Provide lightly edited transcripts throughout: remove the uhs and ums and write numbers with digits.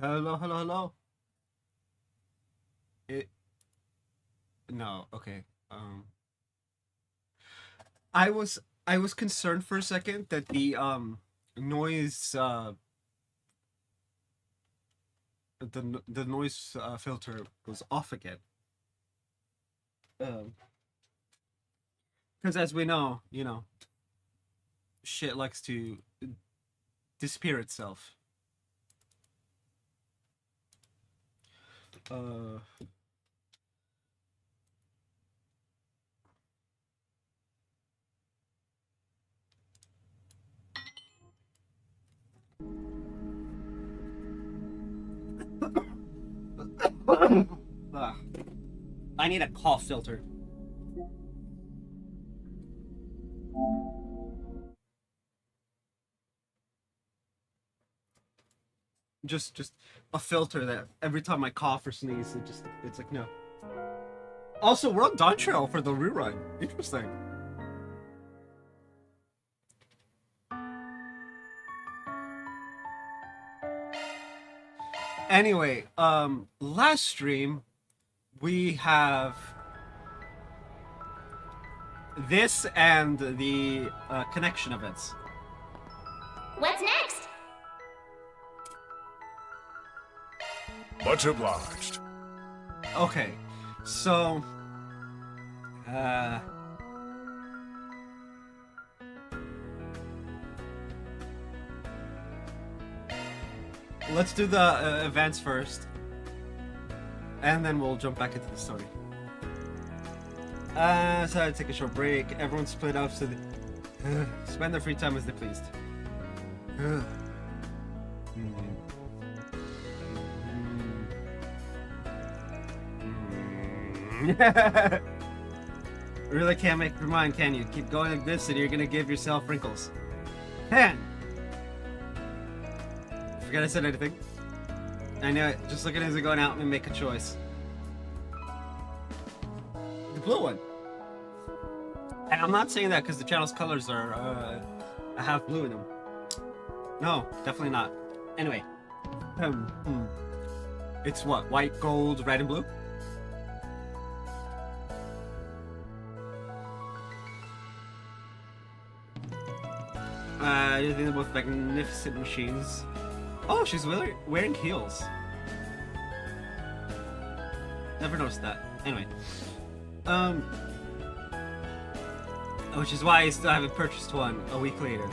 Hello, hello, hello. It no, okay. Um I was I was concerned for a second that the noise the noise filter was off again. Um because as we know, shit likes to disappear itself. Uh ah, I need a cough filter. Just a filter that every time I cough or sneeze, it's like no. Also, we're on Dawn Trail for the rerun. Interesting. Anyway, last stream we have this and the connection events. What's next? Much obliged. Okay, so let's do the events first, and then we'll jump back into the story. So I take a short break. Everyone split up so they spend their free time as they pleased. Really can't make your mind, can you? Keep going like this and you're gonna give yourself wrinkles. Man! Forget I said anything. I knew it. Just look at it going out and make a choice. The blue one. And I'm not saying that because the channel's colors are have blue in them. No, definitely not. Anyway. It's what? White, gold, red, and blue? I think they're both magnificent machines. Oh, she's wearing heels. Never noticed that. Anyway. Which is why I still haven't purchased one a week later.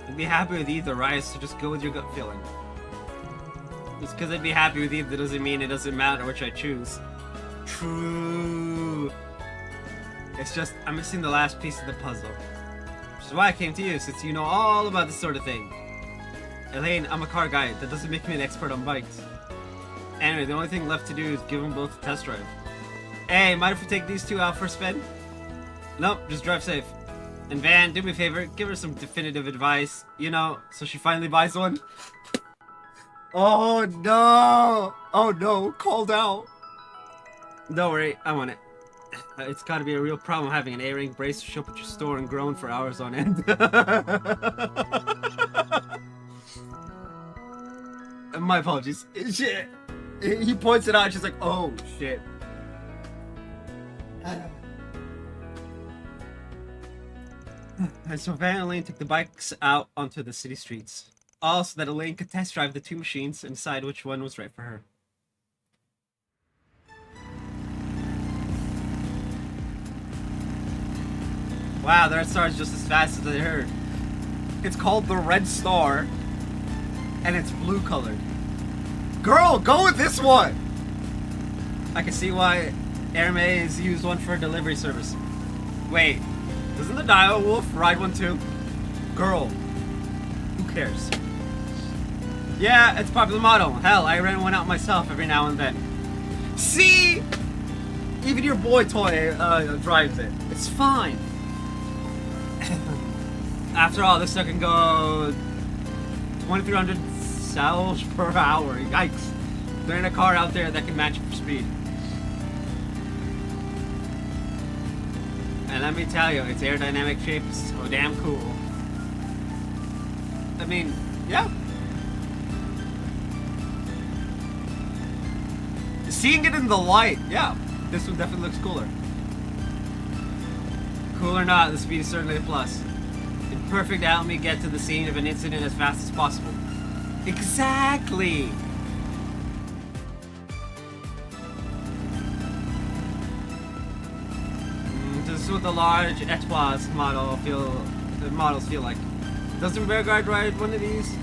I'd be happy with either, right? So just go with your gut feeling. Just because I'd be happy with either doesn't mean it doesn't matter which I choose. True. It's just, I'm missing the last piece of the puzzle. Which is why I came to you, since you know all about this sort of thing. Elaine, I'm a car guy. That doesn't make me an expert on bikes. Anyway, the only thing left to do is give them both a test drive. Hey, mind if we take these two out for a spin? Nope, just drive safe. And Van, do me a favor, give her some definitive advice, so she finally buys one. Oh no! Oh no, called out. Don't worry, I'm on it. It's gotta be a real problem having an A-ring brace show up at your store and groan for hours on end. My apologies. Shit. He points it out and she's like, oh shit. And so Van and Elaine took the bikes out onto the city streets. All so that Elaine could test drive the two machines and decide which one was right for her. Wow, the Red Star is just as fast as I heard. It's called the Red Star, and it's blue colored. Girl, go with this one! I can see why Hermes used one for a delivery service. Wait, doesn't the Dire Wolf ride one too? Girl, who cares? Yeah, it's popular model. Hell, I rent one out myself every now and then. See? Even your boy toy drives it. It's fine. After all, this stuff can go 2,300 miles per hour. Yikes. There ain't a car out there that can match it for speed. And let me tell you, its aerodynamic shape is so damn cool. I mean, yeah. seeing it in the light. Yeah, this one definitely looks cooler. Cool or not, the speed is certainly a plus. It's perfect to help me get to the scene of an incident as fast as possible. Exactly! This is what the large Etoise models feel like. Doesn't Beauregard ride one of these?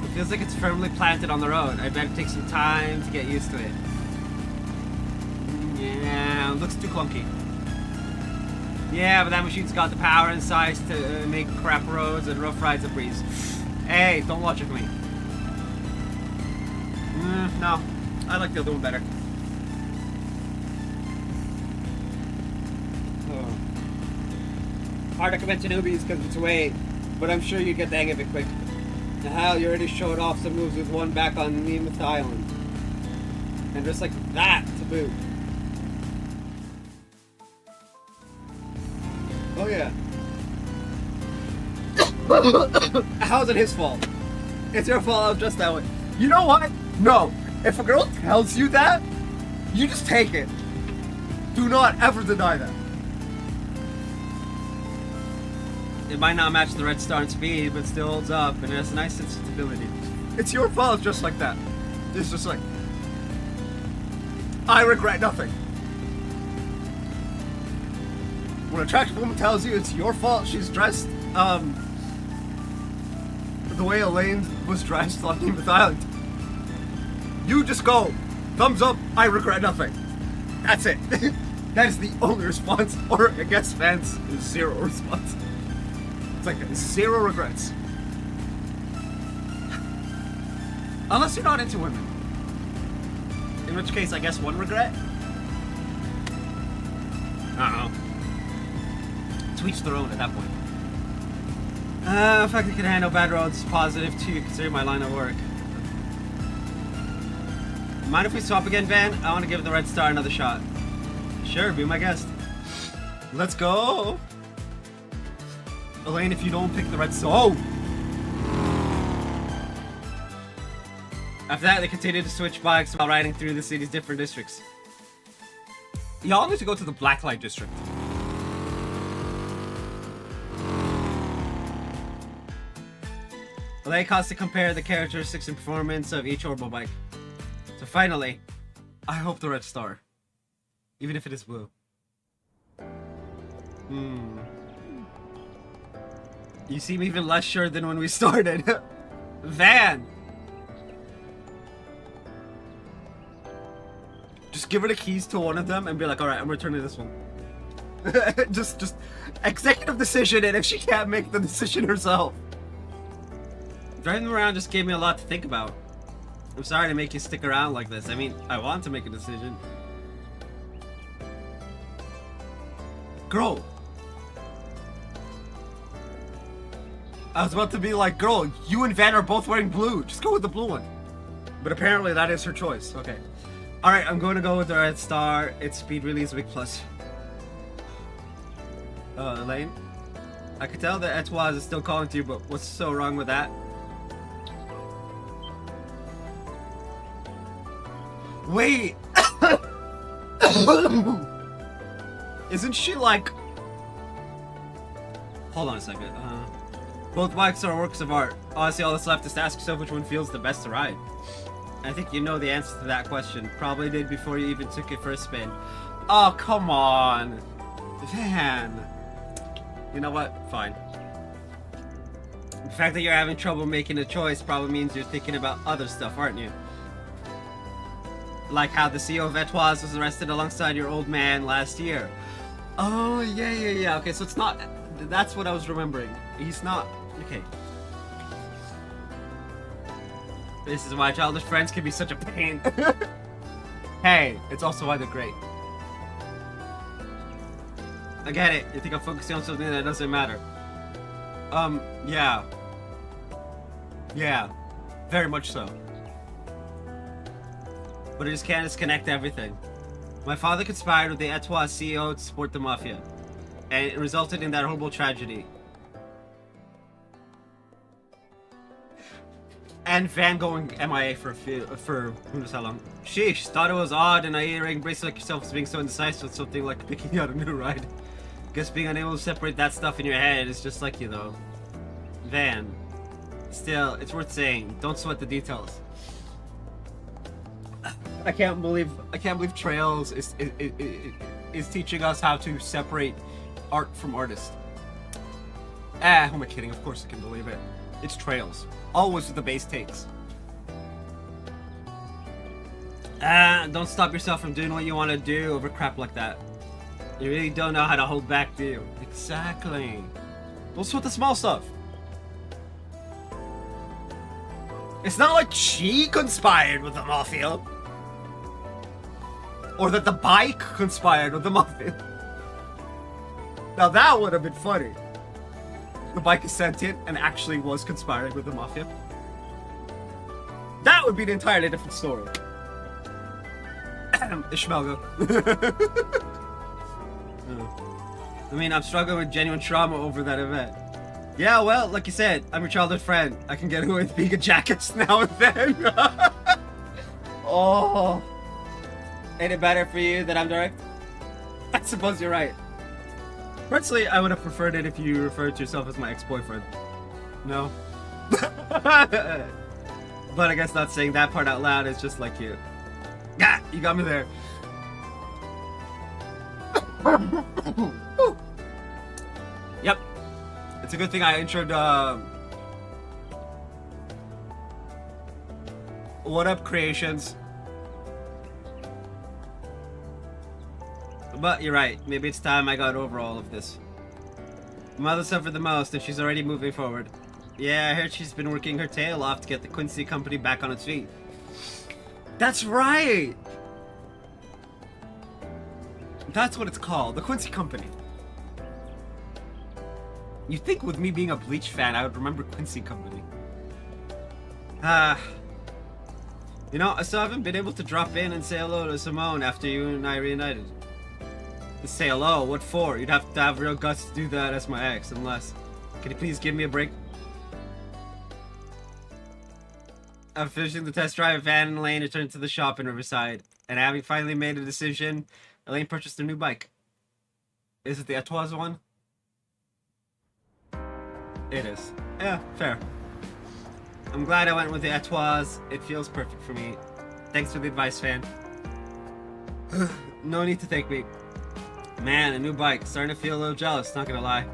It feels like it's firmly planted on the road. I bet it takes some time to get used to it. Yeah, it looks too clunky. Yeah, but that machine's got the power and size to make crap roads and rough rides a breeze. Hey, don't logic me. No, I like the other one better. Hard to recommend to newbies because it's weight, but I'm sure you get the hang of it quick. And hell, you already showed off some moves with one back on Nemeth Island. And just like that to boot. Oh yeah. How's it his fault? It's your fault I was dressed that way. You know what? No. If a girl tells you that, you just take it. Do not ever deny that. It might not match the Red Star in speed, but still holds up and it has a nice sense of stability. It's your fault just like that. It's just like... I regret nothing. When an attractive woman tells you it's your fault she's dressed, the way Elaine was dressed on Nemeth Island, you just go, thumbs up, I regret nothing. That's it. That is the only response, or I guess fans is zero response. It's like zero regrets. Unless you're not into women. In which case, I guess one regret? I don't know. To each their own at that point. The fact that I can handle bad roads is positive too, considering my line of work. Mind if we swap again, Van? I want to give the Red Star another shot. Sure, be my guest. Let's go! Elaine, if you don't pick the Red Star... Oh! After that, they continued to switch bikes while riding through the city's different districts. Y'all need to go to the Blacklight district. Elaine caused to compare the characteristics and performance of each Orbo bike. So finally, I hope the Red Star. Even if it is blue. You seem even less sure than when we started. Van! Just give her the keys to one of them and be like, alright, I'm returning this one. just executive decision, and if she can't make the decision herself. Driving them around just gave me a lot to think about. I'm sorry to make you stick around like this. I mean, I want to make a decision. Girl! I was about to be like, girl, you and Van are both wearing blue. Just go with the blue one. But apparently that is her choice. Okay. Alright, I'm going to go with the Red Star. Its speed really is a big plus. Elaine? I could tell that Etoise is still calling to you, but what's so wrong with that? Wait! Isn't she like... Hold on a second. Both bikes are works of art. Honestly, all that's left is to ask yourself which one feels the best to ride. I think you know the answer to that question. Probably did before you even took it for a spin. Oh, come on. Van. You know what? Fine. The fact that you're having trouble making a choice probably means you're thinking about other stuff, aren't you? Like how the CEO of Etoise was arrested alongside your old man last year. Oh, yeah. Okay, so it's not... That's what I was remembering. He's not... Okay. This is why childish friends can be such a pain. Hey, it's also why they're great. I get it. You think I'm focusing on something that doesn't matter. Yeah. Yeah. Very much so. But I just can't disconnect everything. My father conspired with the Etoise CEO to support the Mafia. And it resulted in that horrible tragedy. and Van going MIA for who knows how long. Sheesh, thought it was odd and earring bracelet like yourself as being so indecisive with something like picking out a new ride. Guess being unable to separate that stuff in your head is just like you though. Van. Still, it's worth saying, don't sweat the details. I can't believe Trails is teaching us how to separate art from artist. Who am I kidding? Of course I can believe it. It's Trails. Always with the base takes. Don't stop yourself from doing what you want to do over crap like that. You really don't know how to hold back, do you? Exactly. Don't sweat the small stuff. It's not like she conspired with the Mafia. Or that the bike conspired with the Mafia. Now that would have been funny. The bike is sentient and actually was conspiring with the Mafia. That would be an entirely different story. Ishmael, I mean, I'm struggling with genuine trauma over that event. Yeah, well, like you said, I'm your childhood friend. I can get away with being a jackass now and then. Oh. Ain't it better for you that I'm direct? I suppose you're right. Personally, I would have preferred it if you referred to yourself as my ex-boyfriend. No? But I guess not saying that part out loud is just like you. Ah, you got me there. Yep. It's a good thing I introed, What Up Creations. But you're right, maybe it's time I got over all of this. Mother suffered the most and she's already moving forward. Yeah, I heard she's been working her tail off to get the Quincy company back on its feet. That's right! That's what it's called, the Quincy company. You'd think with me being a Bleach fan, I would remember Quincy company. You know, I still haven't been able to drop in and say hello to Simone after you and I reunited. Say hello, what for? You'd have to have real guts to do that as my ex, unless... Can you please give me a break? I'm finishing the test drive. Van and Elaine returned to the shop in Riverside, and having finally made a decision, Elaine purchased a new bike. Is it the Etoise one? It is. Yeah, fair. I'm glad I went with the Etoise. It feels perfect for me. Thanks for the advice, Van. No need to thank me. Man, a new bike. Starting to feel a little jealous, not gonna lie.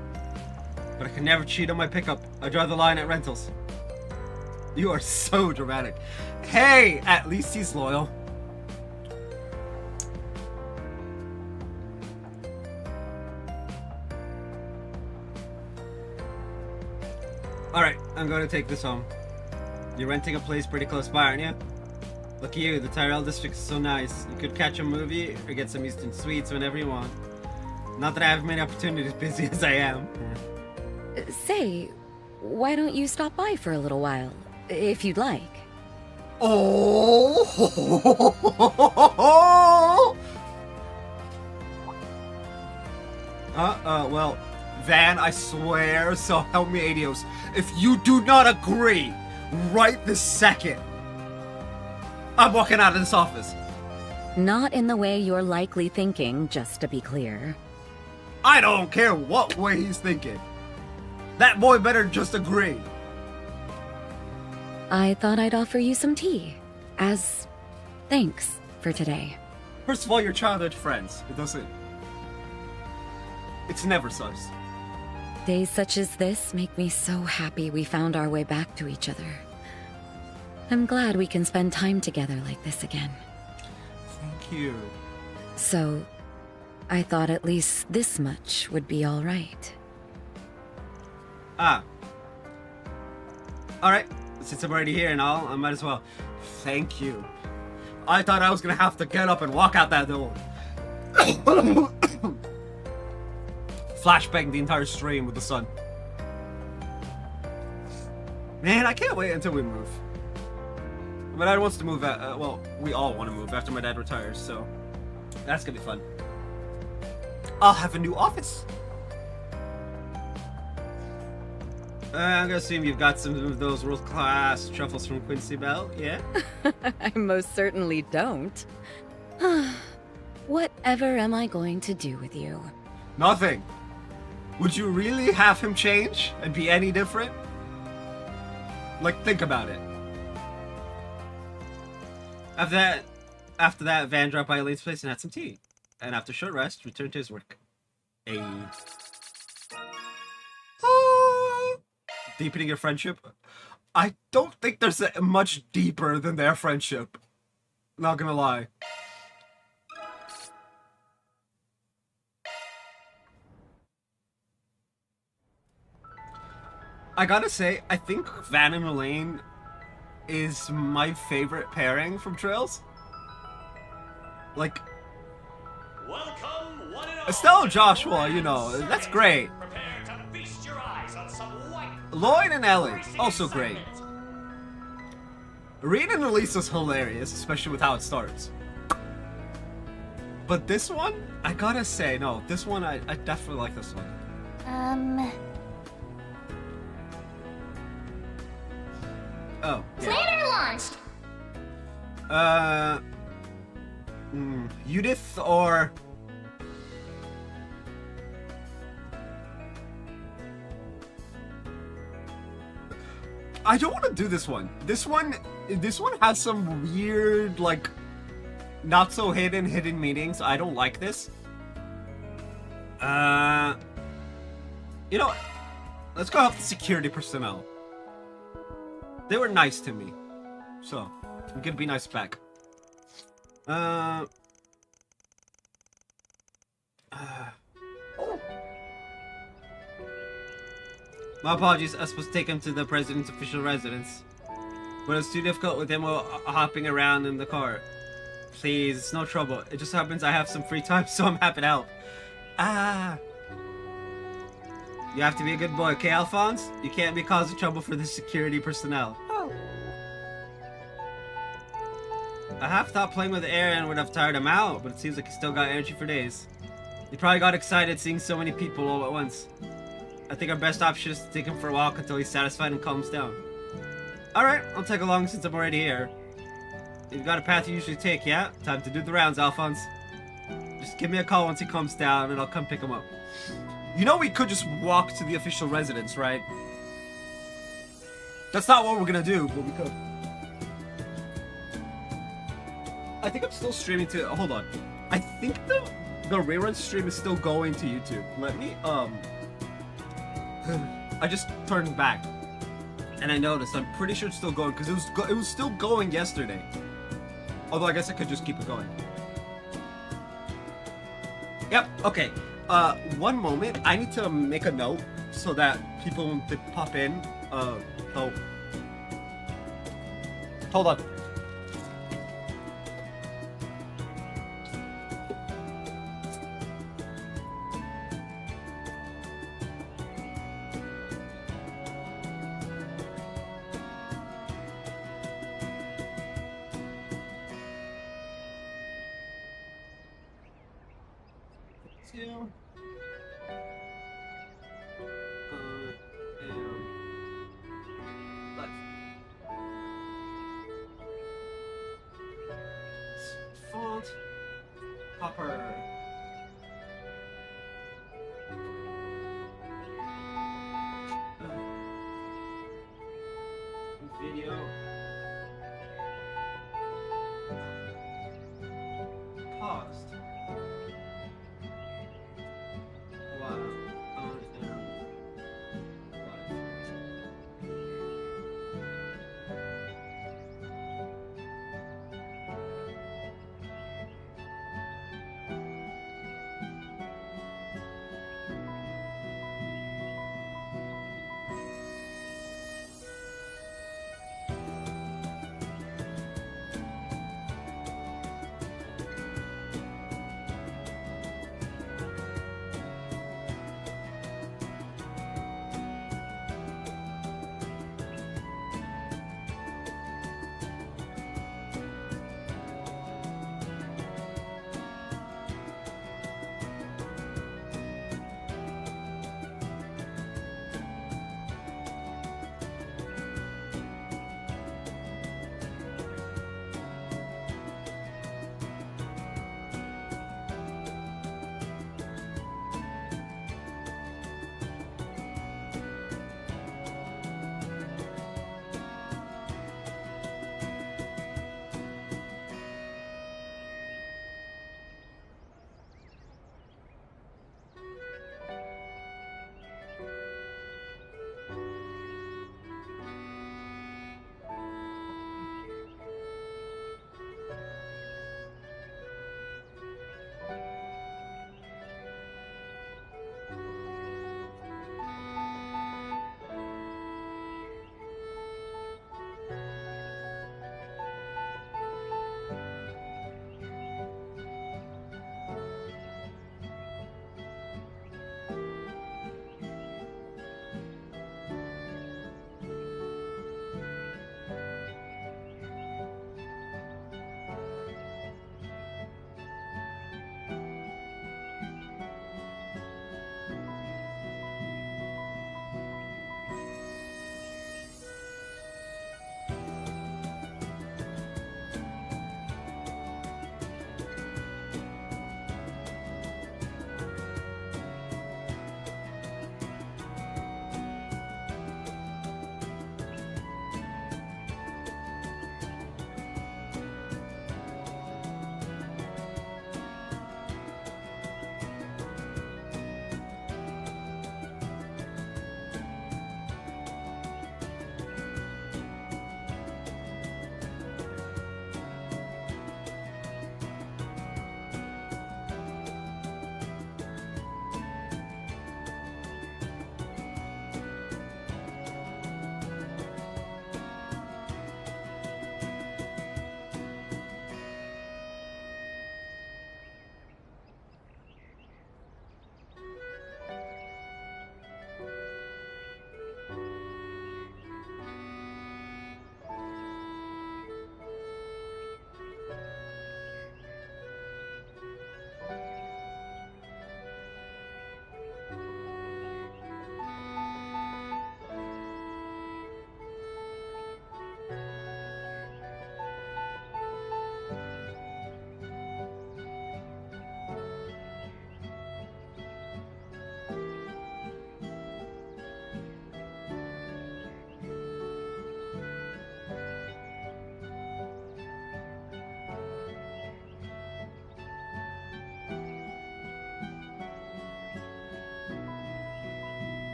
But I can never cheat on my pickup. I draw the line at rentals. You are so dramatic. Hey, at least he's loyal. Alright, I'm going to take this home. You're renting a place pretty close by, aren't you? Look at you, the Tyrell district is so nice. You could catch a movie or get some Eastern sweets whenever you want. Not that I have many opportunities, busy as I am. Say, why don't you stop by for a little while, if you'd like? Oh! Well, Van, I swear, so help me Adios. If you do not agree right this second, I'm walking out of this office. Not in the way you're likely thinking, just to be clear. I don't care what way he's thinking. That boy better just agree. I thought I'd offer you some tea, as thanks for today. First of all, you're childhood friends. It doesn't... It's never such. Days such as this make me so happy we found our way back to each other. I'm glad we can spend time together like this again. Thank you. So, I thought at least this much would be all right. Alright, since I'm already here and all, I might as well. Thank you. I thought I was gonna have to get up and walk out that door. Flashbang the entire stream with the sun. Man, I can't wait until we move. My dad wants to move well, we all want to move after my dad retires, so that's gonna be fun. I'll have a new office. I'm gonna assume you've got some of those world-class truffles from Quincy Bell, yeah? I most certainly don't. Whatever am I going to do with you? Nothing. Would you really have him change and be any different? Like, think about it. After that, Van dropped by Elaine's place and had some tea. And after a short rest, returned to his work. Deepening your friendship? I don't think there's much deeper than their friendship. Not gonna lie. I gotta say, I think Van and Elaine is my favorite pairing from Trails. Like, Welcome, one and all. Estelle and Joshua, you know, that's great. Prepare to feast your eyes on some white. Lloyd and Ellie, also great. Reed and Elisa's hilarious, especially with how it starts. But this one, I gotta say, no, this one, I definitely like this one. Oh, yeah. Planner launched. Judith or... I don't want to do this one. This one has some weird, like, not so hidden meanings. I don't like this. You know what? Let's go help the security personnel. They were nice to me, so I'm gonna be nice back. My apologies, I was supposed to take him to the president's official residence, but it's too difficult with him hopping around in the car. Please, it's no trouble. It just happens I have some free time, so I'm happy to help. You have to be a good boy, okay, Alphonse? You can't be causing trouble for the security personnel. Oh. I half thought playing with Aaron would have tired him out, but it seems like he still got energy for days. He probably got excited seeing so many people all at once. I think our best option is to take him for a walk until he's satisfied and calms down. Alright, I'll tag along since I'm already here. You've got a path you usually take, yeah? Time to do the rounds, Alphonse. Just give me a call once he calms down and I'll come pick him up. You know we could just walk to the official residence, right? That's not what we're gonna do, but we could. I think I'm still streaming to... Hold on. I think the rerun stream is still going to YouTube. Let me, I just turned back. And I noticed, I'm pretty sure it's still going, because it was still going yesterday. Although I guess I could just keep it going. Yep, okay. One moment, I need to make a note so that people when they pop in, oh. Hold on. Font. Copper. Video. Paused.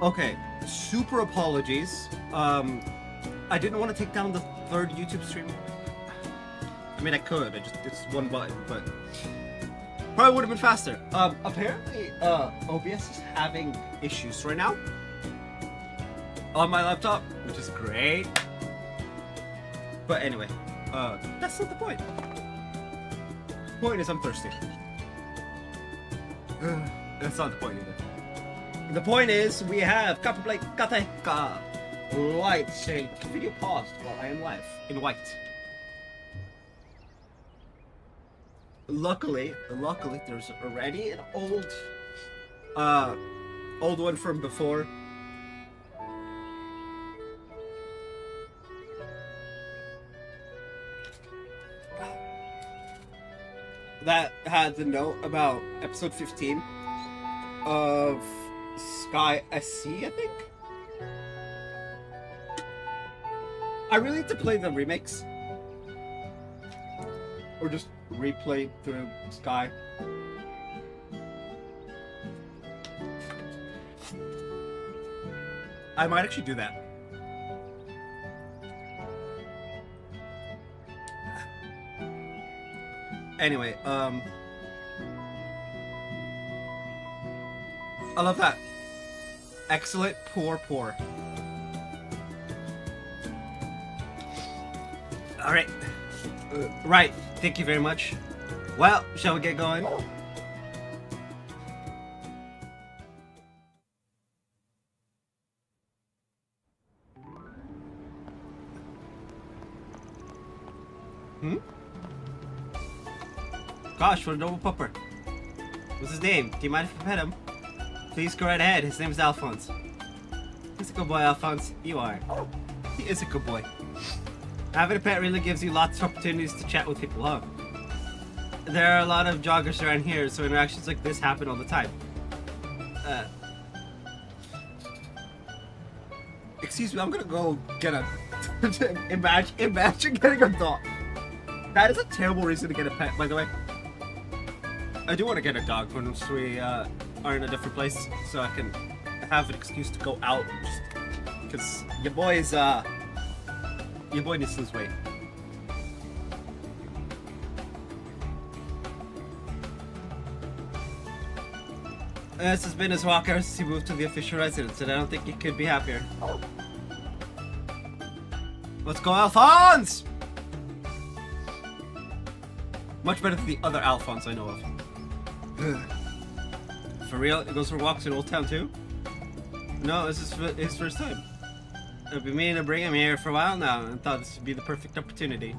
Okay, super apologies. I didn't want to take down the third YouTube stream. I mean, I could. It's one button, but probably would have been faster. Apparently, OBS is having issues right now on my laptop, which is great. But anyway, that's not the point. The point is I'm thirsty. That's not the point either. The point is we have Copperplate Kateka Light saying video paused while I am live in white. Luckily there's already an old one from before. That had the note about episode 15 of Sky SC, I think. I really need to play the remakes. Or just replay through Sky. I might actually do that. Anyway, I love that. Excellent, poor. Alright. Right, thank you very much. Well, shall we get going? Gosh, what a noble pupper. What's his name? Do you mind if I pet him? Please go right ahead. His name is Alphonse. He's a good boy, Alphonse. You are. He is a good boy. Having a pet really gives you lots of opportunities to chat with people, huh? There are a lot of joggers around here, so interactions like this happen all the time. Excuse me, I'm gonna go get a... imagine getting a dog. That is a terrible reason to get a pet, by the way. I do want to get a dog once we are in a different place, so I can have an excuse to go out. Because your boy needs to lose weight. This has been his walk ever since he moved to the official residence, and I don't think he could be happier. Let's go, Alphonse! Much better than the other Alphonse I know of. For real? He goes for walks in Old Town too? No, this is his first time. I've been meaning to bring him here for a while now and thought this would be the perfect opportunity.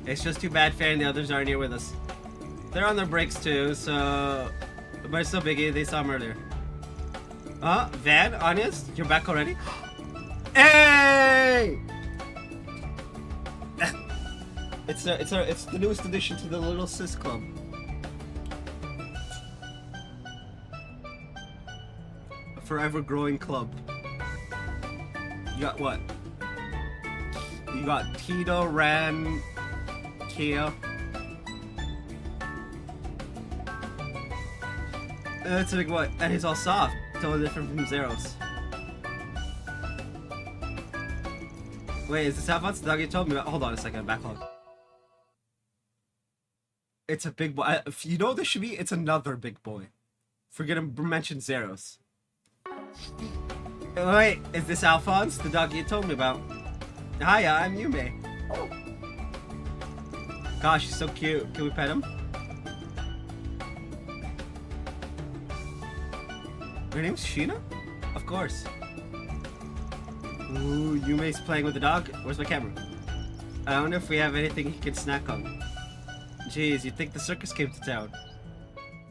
It's just too bad Fan and the others aren't here with us. They're on their breaks too, so... But it's no biggie, they saw him earlier. Van, honest? You're back already? Hey! It's the newest addition to the Little Sis Club. A forever growing club. You got what? You got Tito, Ran, Kia. That's a big what? And he's all soft. Totally different from Zeros. Wait, is this Alphonse the dog you told me about? Hold on a second, backlog. It's a big boy. You know what this should be? It's another big boy. Forget to mention Zeros. Wait, is this Alphonse, the dog you told me about? Hiya, I'm Yume. Gosh, he's so cute. Can we pet him? Her name's Sheena? Of course. Ooh, Yume's playing with the dog. Where's my camera? I wonder if we have anything he can snack on. Jeez, you'd think the circus came to town.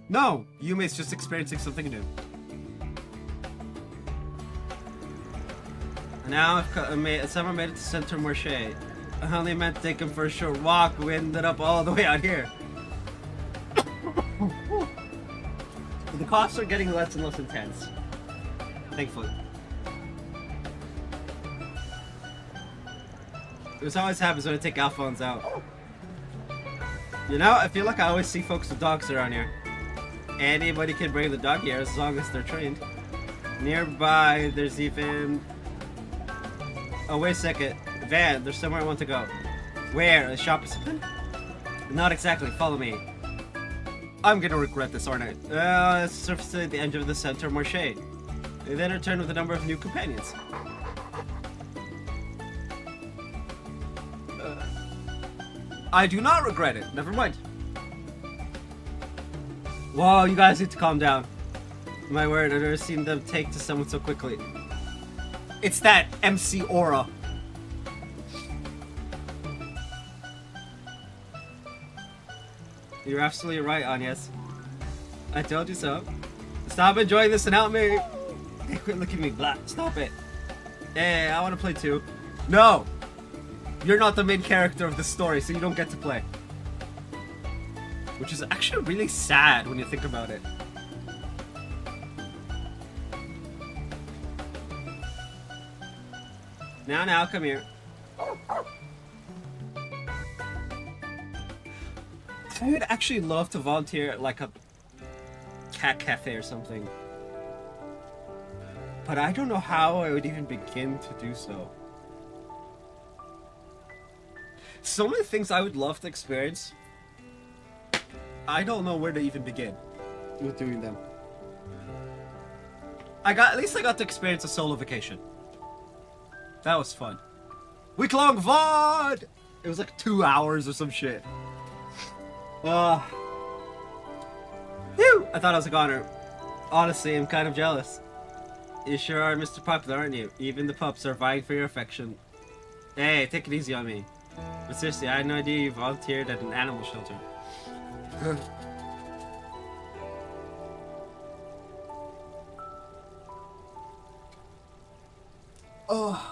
No! Yume's just experiencing something new. Now someone made it to Center Marche. I only meant to take him for a short walk, but we ended up all the way out here. The coughs are getting less and less intense. Thankfully. This always happens when I take Alphonse out. You know, I feel like I always see folks with dogs around here. Anybody can bring the dog here as long as they're trained. Nearby, there's even... Oh, wait a second. Van, there's somewhere I want to go. Where? A shop or something? Not exactly. Follow me. I'm gonna regret this, aren't I? Let's surface at the end of the Center Marche. And then return with a number of new companions. I do not regret it. Never mind. Whoa, you guys need to calm down. My word, I've never seen them take to someone so quickly. It's that MC aura. You're absolutely right, Agnes. I told you so. Stop enjoying this and help me. Hey, quit looking at me, blah. Stop it. Hey, I want to play too. No! You're not the main character of the story, so you don't get to play. Which is actually really sad when you think about it. Now, come here. I would actually love to volunteer at like a cat cafe or something. But I don't know how I would even begin to do so. So many things I would love to experience. I don't know where to even begin with doing them. At least I got to experience a solo vacation. That was fun. Week-long VOD! It was like 2 hours or some shit. Phew! I thought I was a goner. Honestly, I'm kind of jealous. You sure are Mr. Popular, aren't you? Even the pups are vying for your affection. Hey, take it easy on me. But seriously, I had no idea you volunteered at an animal shelter. Oh.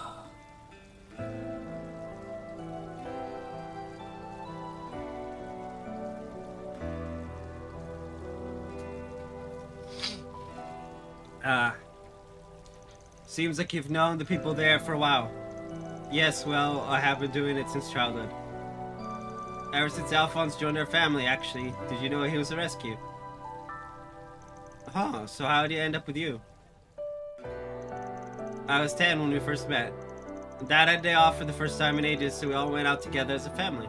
Seems like you've known the people there for a while. Yes, well, I have been doing it since childhood. Ever since Alphonse joined our family, actually. Did you know he was a rescue? Oh, so how did he end up with you? I was 10 when we first met. Dad had a day off for the first time in ages, so we all went out together as a family.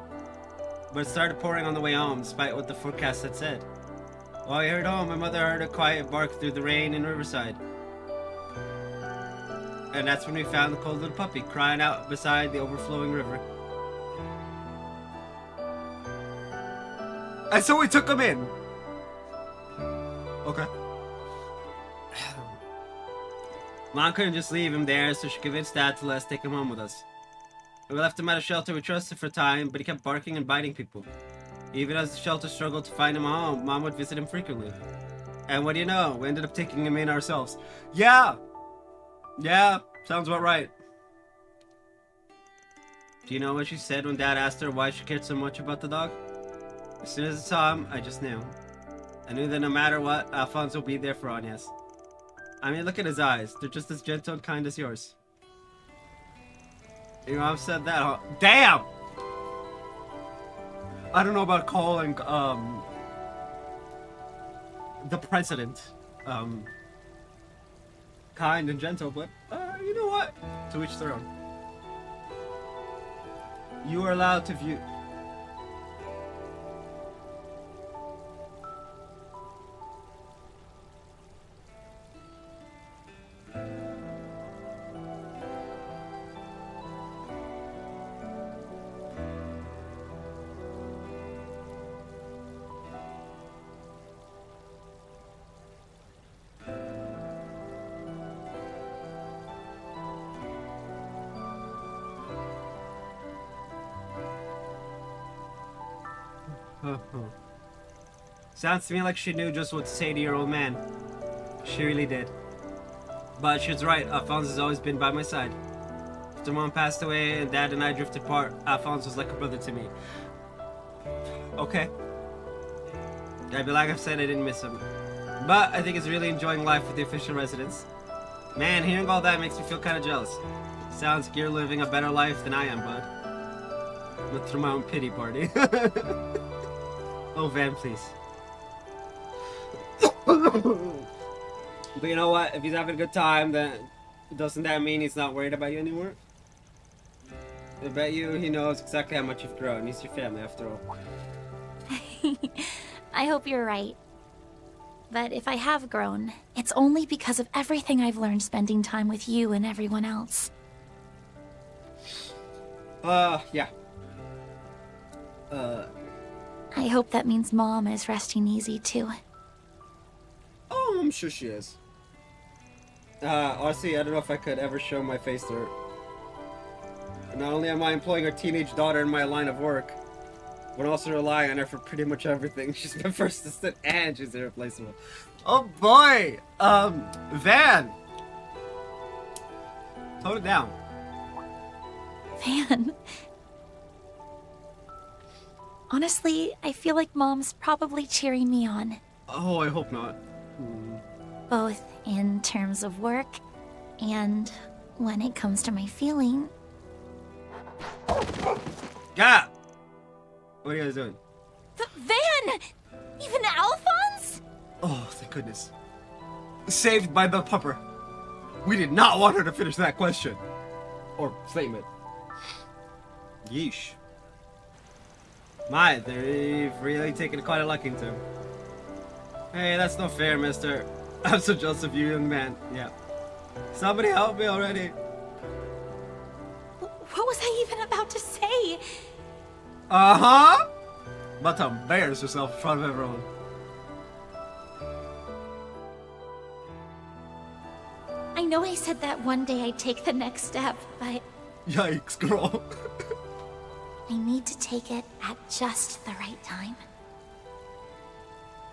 But it started pouring on the way home, despite what the forecast had said. While we heard home, my mother heard a quiet bark through the rain in Riverside. And that's when we found the cold little puppy crying out beside the overflowing river. And so we took him in. Okay. Mom couldn't just leave him there, so she convinced Dad to let us take him home with us. We left him at a shelter we trusted for a time, but he kept barking and biting people. Even as the shelter struggled to find him a home, Mom would visit him frequently. And what do you know? We ended up taking him in ourselves. Yeah! Yeah, sounds about right. Do you know what she said when Dad asked her why she cared so much about the dog? As soon as I saw him, I just knew. I knew that no matter what, Alphonse will be there for Agnes. I mean, look at his eyes. They're just as gentle and kind as yours. Your mom said that, huh? Damn! I don't know about calling, the president, kind and gentle, but, you know what? To each their own. You are allowed to view... Sounds to me like she knew just what to say to your old man. She really did. But she was right, Alphonse has always been by my side. After Mom passed away and Dad and I drifted apart, Alphonse was like a brother to me. Okay. I'd be like I've said, I didn't miss him. But I think he's really enjoying life with the official residents. Man, hearing all that makes me feel kind of jealous. Sounds like you're living a better life than I am, bud. I'm gonna throw my own pity party. Oh, Van, please. But you know what? If he's having a good time, then doesn't that mean he's not worried about you anymore? I bet you he knows exactly how much you've grown. He's your family, after all. I hope you're right. But if I have grown, it's only because of everything I've learned spending time with you and everyone else. Yeah. I hope that means Mom is resting easy too. Oh, I'm sure she is. Honestly, I don't know if I could ever show my face to her. Not only am I employing her teenage daughter in my line of work, but also relying on her for pretty much everything. She's my first assistant and she's irreplaceable. Oh boy! Van! Tone it down. Van. Honestly, I feel like Mom's probably cheering me on. Oh, I hope not. Both in terms of work and when it comes to my feeling. Yeah! What are you guys doing? Van! Even Alphonse? Oh, thank goodness. Saved by the pupper. We did not want her to finish that question. Or statement. Yeesh. My, they've really taken quite a liking to him. Hey, that's not fair, mister. I'm so jealous of you, young man. Yeah. Somebody help me already. What was I even about to say? Uh-huh! About to embarrass yourself in front of everyone. I know I said that one day I'd take the next step, but Yikes, girl. I need to take it at just the right time.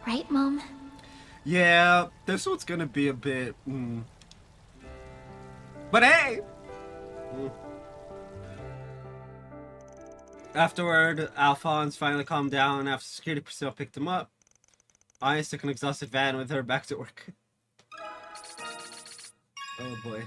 Right, Mom? Yeah, this one's gonna be a bit... But hey! Afterward, Alphonse finally calmed down after security personnel picked him up. Aya took an exhausted Van with her back to work. Oh boy.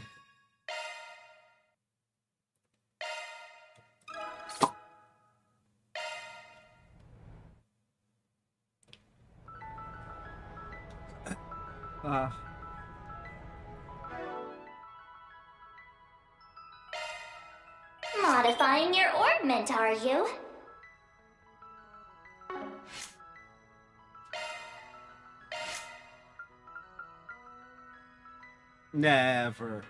Modifying your orbment, are you? Never.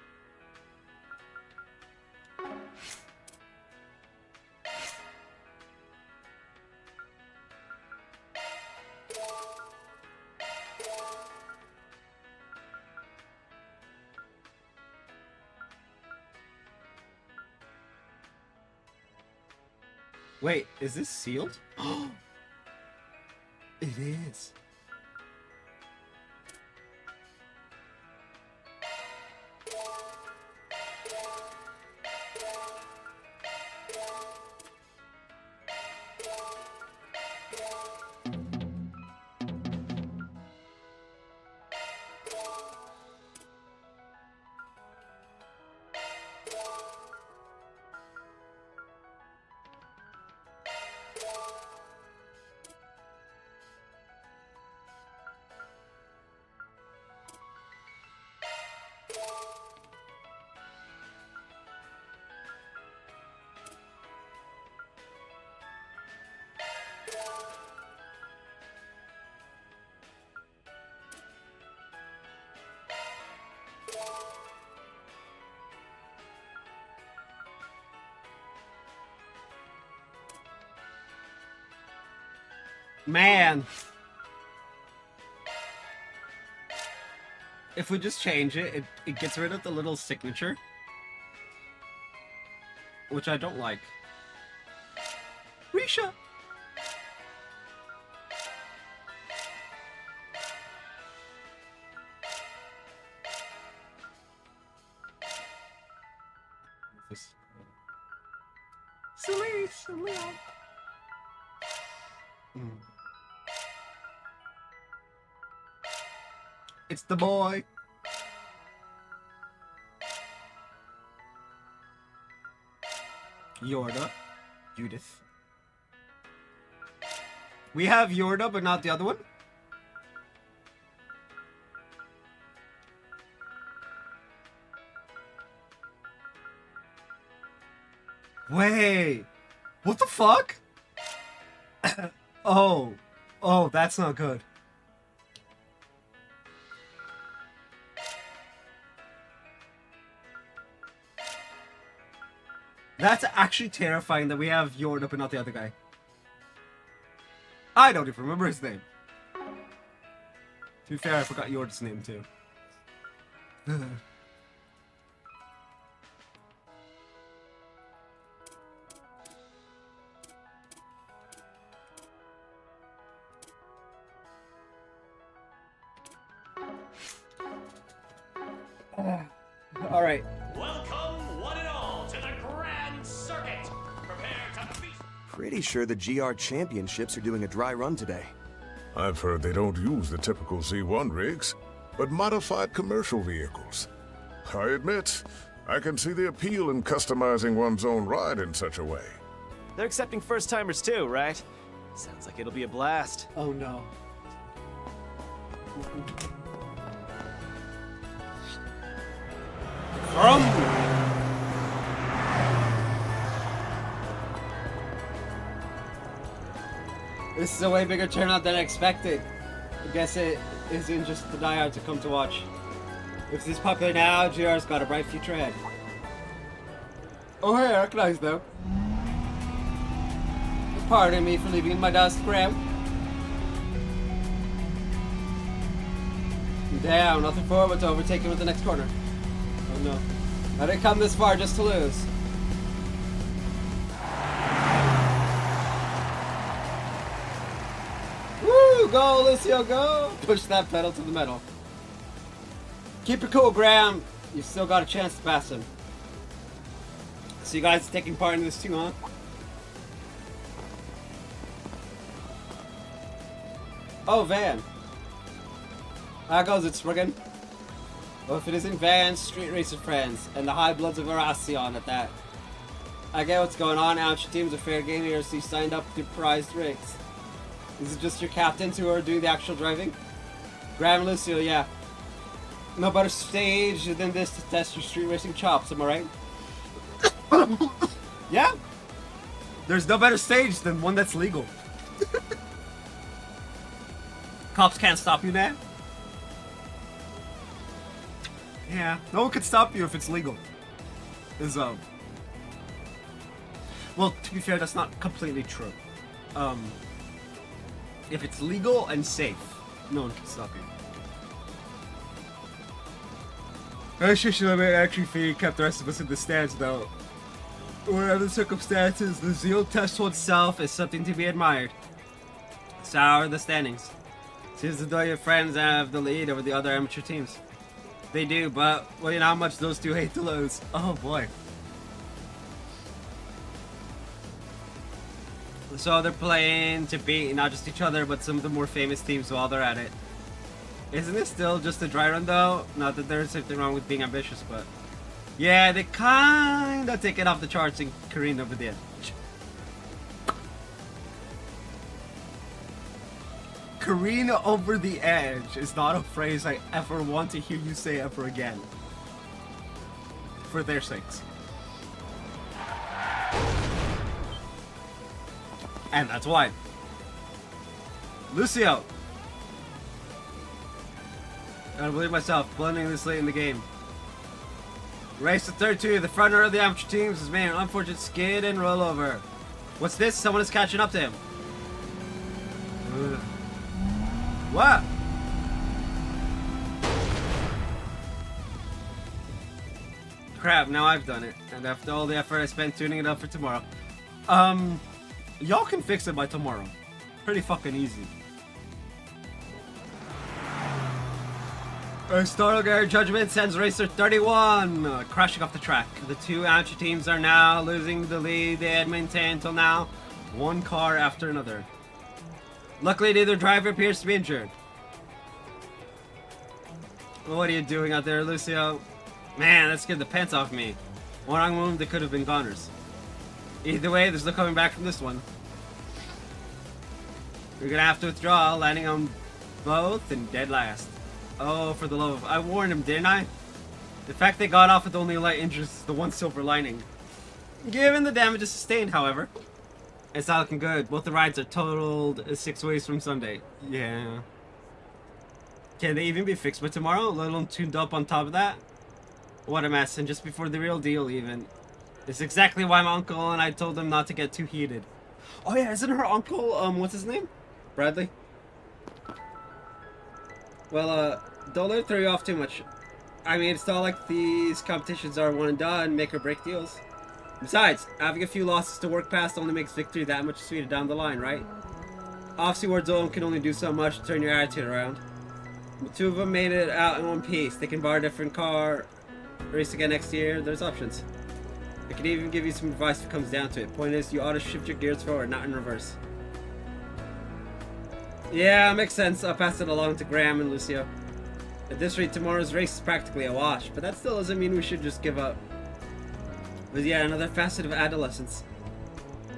Wait, is this sealed? It is. Man. If we just change it, it gets rid of the little signature. Which I don't like. Risha! Silly. It's the boy. Yorda. Judith. We have Yorda, but not the other one? Wait. What the fuck? Oh. Oh, that's not good. That's actually terrifying that we have Jordan but not the other guy. I don't even remember his name. To be fair, I forgot Jordan's name too. All right. Welcome, one and all, to the Grand Circuit. Prepare to feast. Pretty sure the GR Championships are doing a dry run today. I've heard they don't use the typical Z1 rigs, but modified commercial vehicles. I admit, I can see the appeal in customizing one's own ride in such a way. They're accepting first-timers too, right? Sounds like it'll be a blast. Oh no. This is a way bigger turnout than I expected. I guess it isn't just the diehard to come to watch. If this is popular now, GR's got a bright future ahead. Oh hey, I recognize them. Pardon me for leaving my dust ground. Damn, nothing forward but to overtake him at the next corner. Oh no. I didn't come this far just to lose. Woo! Go, Lucio, go! Push that pedal to the metal. Keep it cool, Graham. You've still got a chance to pass him. So you guys taking part in this too, huh? Oh, Van. How goes it, Spriggan? Well, if it isn't Van's Street Racer friends, and the High Bloods of Veracion at that. I get what's going on. Amateur teams are fair game here, so you signed up to prized rigs. Is it just your captains who are doing the actual driving? Graham and Lucio, yeah. No better stage than this to test your street racing chops, am I right? Yeah. There's no better stage than one that's legal. Cops can't stop you now? Yeah, no one can stop you if it's legal. Well, to be fair, that's not completely true. If it's legal and safe, no one can stop you. I should actually kept the rest of us in the stands, though. Whatever the circumstances, the zeal test itself is something to be admired. So how are the standings? Seems as though your friends have the lead over the other amateur teams. They do, but well, you know how much those two hate to lose. Oh boy. So they're playing to beat not just each other, but some of the more famous teams while they're at it. Isn't it still just a dry run though? Not that there's anything wrong with being ambitious, but yeah, they kinda take it off the charts and careen over the edge. Careen over the edge is not a phrase I ever want to hear you say ever again. For their sakes. And that's why. Lucio! I don't believe myself, blending this late in the game. Race to third two, the front runner of the amateur teams has made an unfortunate skid and rollover. What's this? Someone is catching up to him. Ugh. What? Crap, now I've done it. And after all the effort I spent tuning it up for tomorrow. Y'all can fix it by tomorrow. Pretty fucking easy. Starlight Judgment sends Racer 31 crashing off the track. The two amateur teams are now losing the lead they had maintained until now, one car after another. Luckily, neither driver appears to be injured. What are you doing out there, Lucio? Man, that scared the pants off me. One wrong move, they could have been goners. Either way, there's no coming back from this one. You're gonna have to withdraw, landing on both and dead last. Oh, for the love of... I warned him, didn't I? The fact they got off with only light injuries is the one silver lining. Given the damages sustained, however, it's not looking good. Both the rides are totaled 6 ways from Sunday. Yeah. Can they even be fixed by tomorrow, let alone tuned up on top of that? What a mess, and just before the real deal even. It's exactly why my uncle and I told them not to get too heated. Oh yeah, isn't her uncle, what's his name? Bradley? Well, don't let it throw you off too much. I mean, it's not like these competitions are one and done, make or break deals. Besides, having a few losses to work past only makes victory that much sweeter down the line, right? Obviously, Ward Zone can only do so much to turn your attitude around. The two of them made it out in one piece. They can borrow a different car, race again next year. There's options. I can even give you some advice if it comes down to it. Point is, you ought to shift your gears forward, not in reverse. Yeah, makes sense. I'll pass it along to Graham and Lucio. At this rate, tomorrow's race is practically a wash, but that still doesn't mean we should just give up. But yeah, another facet of adolescence.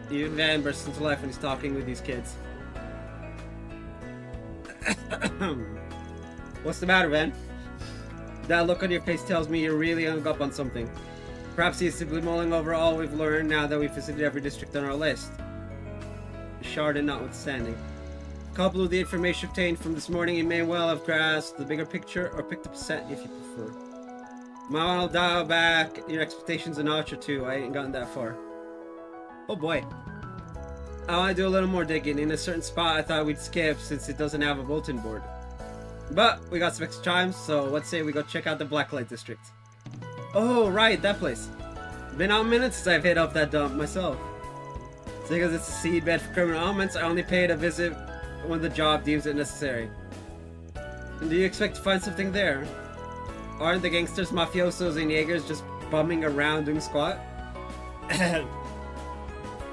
Even Van bursts into life when he's talking with these kids. What's the matter, Van? That look on your face tells me you're really hung up on something. Perhaps he's simply mulling over all we've learned now that we've visited every district on our list. Chardon notwithstanding. Coupled with the information obtained from this morning, you may well have grasped the bigger picture or picked up a set if you prefer. Might want to dial back your expectations a notch or two. I ain't gotten that far. Oh boy. I want to do a little more digging. In a certain spot I thought we'd skip since it doesn't have a bulletin board. But we got some extra time, so let's say we go check out the Blacklight District. Oh, right, that place. Been out minutes since I've hit up that dump myself. Seeing as it's a seedbed for criminal elements, I only paid a visit when the job deems it necessary. And do you expect to find something there? Aren't the gangsters, mafiosos, and Jaegers just bumming around doing squat?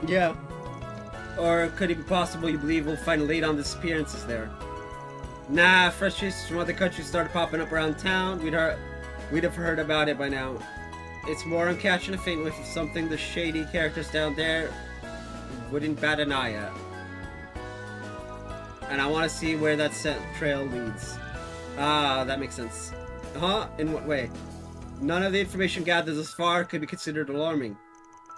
Yeah. Or could it be possible you believe we'll find a lead on disappearances there? Nah, fresh cases from other countries started popping up around town. We'd have heard about it by now. It's more I'm catching a faint whiff of something the shady characters down there wouldn't bat an eye at. And I want to see where that scent trail leads. Ah, that makes sense. Huh? In what way? None of the information gathered thus far could be considered alarming.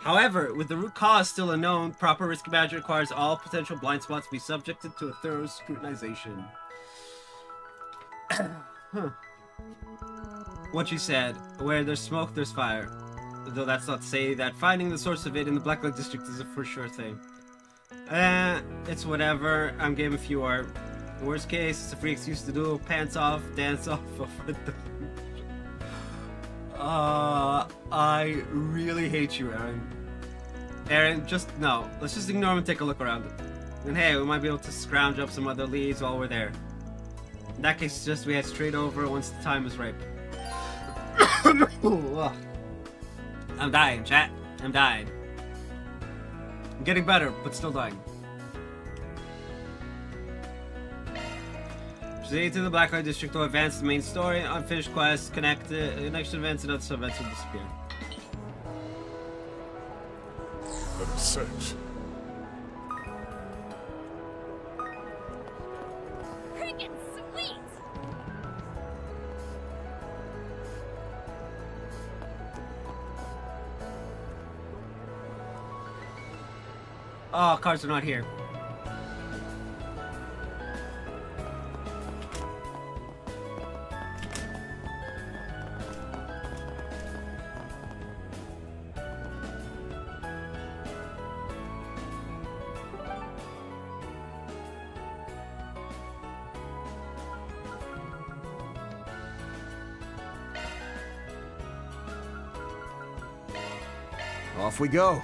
However, with the root cause still unknown, proper risk management requires all potential blind spots to be subjected to a thorough scrutinization. Huh. What you said, where there's smoke, there's fire. Though that's not to say that finding the source of it in the Blacklight District is a for sure thing. It's whatever. I'm game if you are. Worst case, it's a free excuse to do pants off, dance off over the... I really hate you, Aaron. Aaron, just no. Let's just ignore him and take a look around. And hey, we might be able to scrounge up some other leads while we're there. In that case, just we head straight over once the time is ripe. I'm dying, chat. I'm dying. I'm getting better, but still dying. Proceed to the Blacklight District to advance the main story. Unfinished quests, connection events, and other sub-events will disappear. Let us search. Freaking sweet! Oh, cards are not here. Off we go.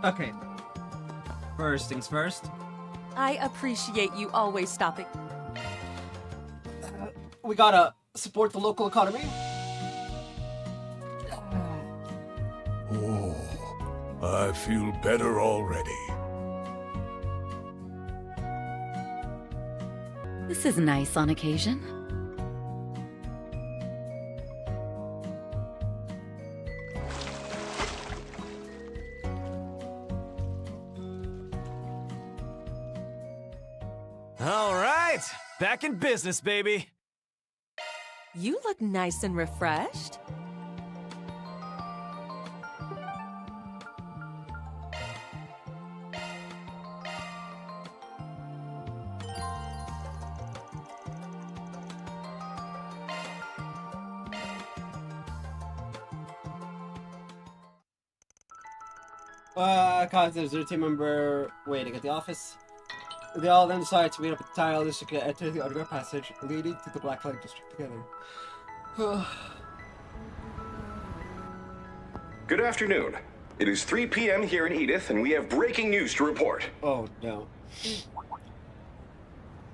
Okay. First things first. I appreciate you always stopping. We gotta support the local economy. Oh, I feel better already. This is nice on occasion. All right, back in business, baby. You look nice and refreshed. Constance, their team member waiting at the office. They all then decide to meet up at the Tile District and enter the underground passage leading to the Blacklight District together. Good afternoon. It is 3 p.m. here in Edith, and we have breaking news to report. Oh, no.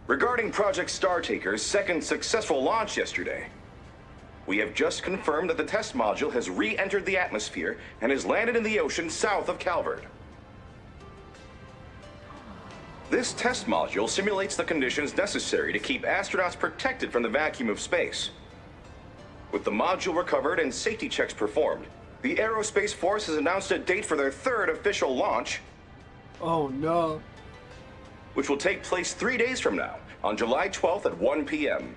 Regarding Project Startaker's second successful launch yesterday, we have just confirmed that the test module has re-entered the atmosphere and has landed in the ocean south of Calvert. This test module simulates the conditions necessary to keep astronauts protected from the vacuum of space. With the module recovered and safety checks performed, the Aerospace Force has announced a date for their third official launch. Oh, no. Which will take place 3 days from now, on July 12th at 1 p.m.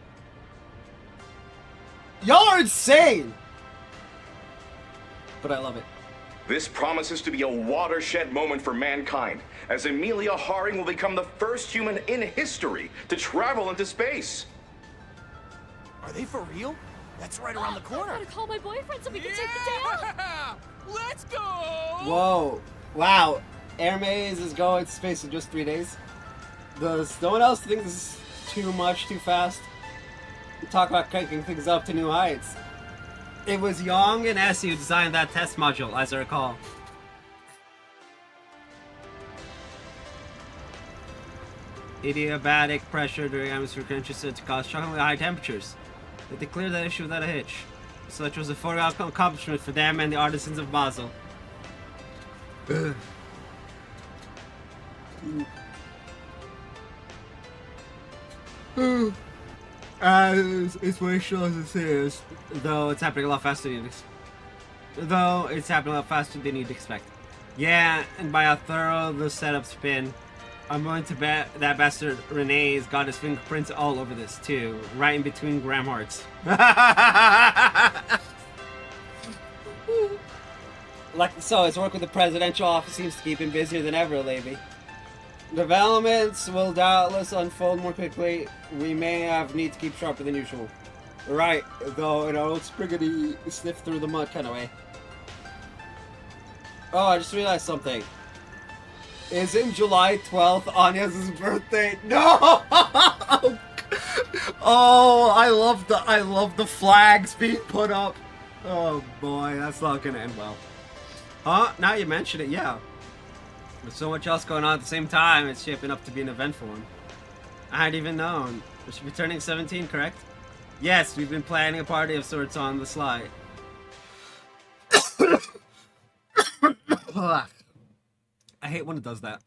Y'all are insane! But I love it. This promises to be a watershed moment for mankind, as Amelia Haring will become the first human in history to travel into space. Are they for real? That's right around the corner. I gotta call my boyfriend so we can take the day off. Let's go! Whoa. Wow. Hermes is going to space in just 3 days. Does no one else think this is too much, too fast? Talk about cranking things up to new heights. It was Young and Essie who designed that test module, as I recall. Adiabatic pressure during atmospheric entry said to cause shockingly high temperatures. But they cleared that issue without a hitch. So it was a foregone accomplishment for them and the artisans of Basel. It's way slower as it is, though it's happening a lot faster than you'd expect. Yeah, and by how thorough the setup's been, I'm willing to bet that bastard Renee's got his fingerprints all over this too, right in between Graham Hearts. Like so, his work with the presidential office seems to keep him busier than ever lately. Developments will doubtless unfold more quickly. We may have need to keep sharper than usual. Right, though, in our old spriggity sniff through the mud kind of way. Oh, I just realized something. Isn't July 12th Anya's birthday? No! Oh, I love the flags being put up. Oh boy, that's not gonna end well. Huh? Now you mention it, yeah. There's so much else going on at the same time, it's shaping up to be an eventful one. I hadn't even known. We should be turning 17, correct? Yes, we've been planning a party of sorts on the sly. I hate when it does that.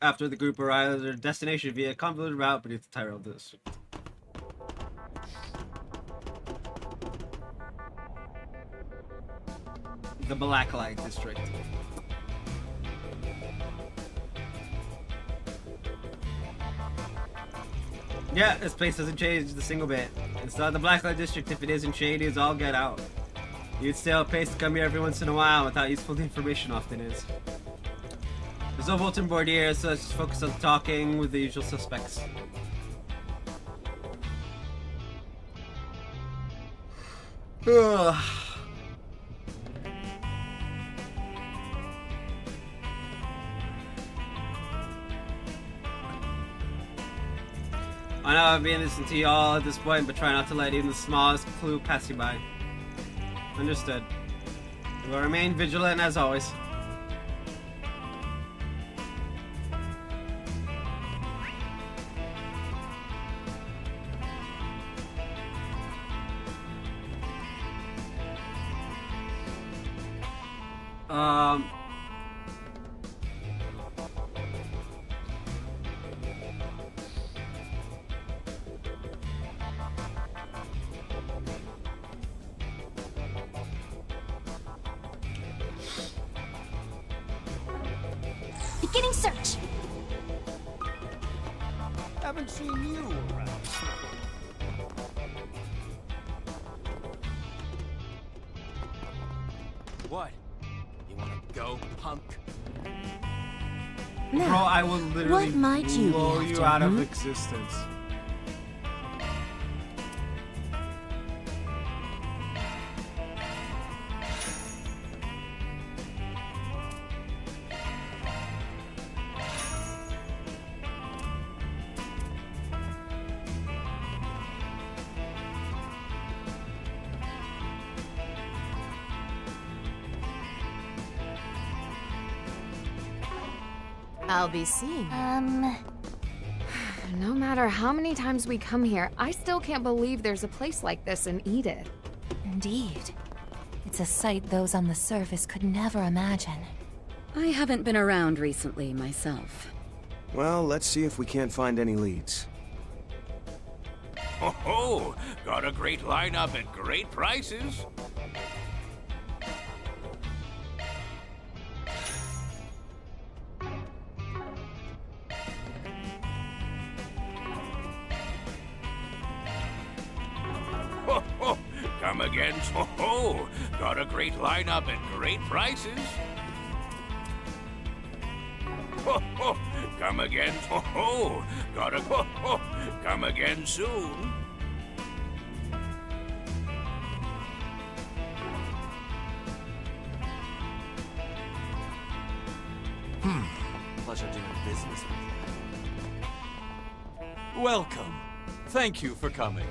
After the group arrives at their destination via a convoluted route beneath the Tyrell District. The Blacklight District. Yeah, this place hasn't changed a single bit. It's not the Blacklight District if it isn't shady as all get out. You'd stay out pace to come here every once in a while without useful information often is. There's no bulletin board here, so let's just focus on talking with the usual suspects. Ugh. I know I'm being listened to y'all at this point, but try not to let even the smallest clue pass you by. Understood. We will remain vigilant as always. Beginning search. haven't seen you around. What? You wanna go, punk? Bro, I will literally what might you be blow you after, out of hmm? existence. I'll be seeing you. No matter how many times we come here, I still can't believe there's a place like this in Edith. Indeed. It's a sight those on the surface could never imagine. I haven't been around recently myself. Well, let's see if we can't find any leads. Ho ho! Got a great lineup at great prices. Ho ho! Come again, ho ho! Got a great lineup at great prices. Ho ho! Come again, ho ho! Got a ho ho! Come again soon. Pleasure doing business with you. Welcome. Thank you for coming.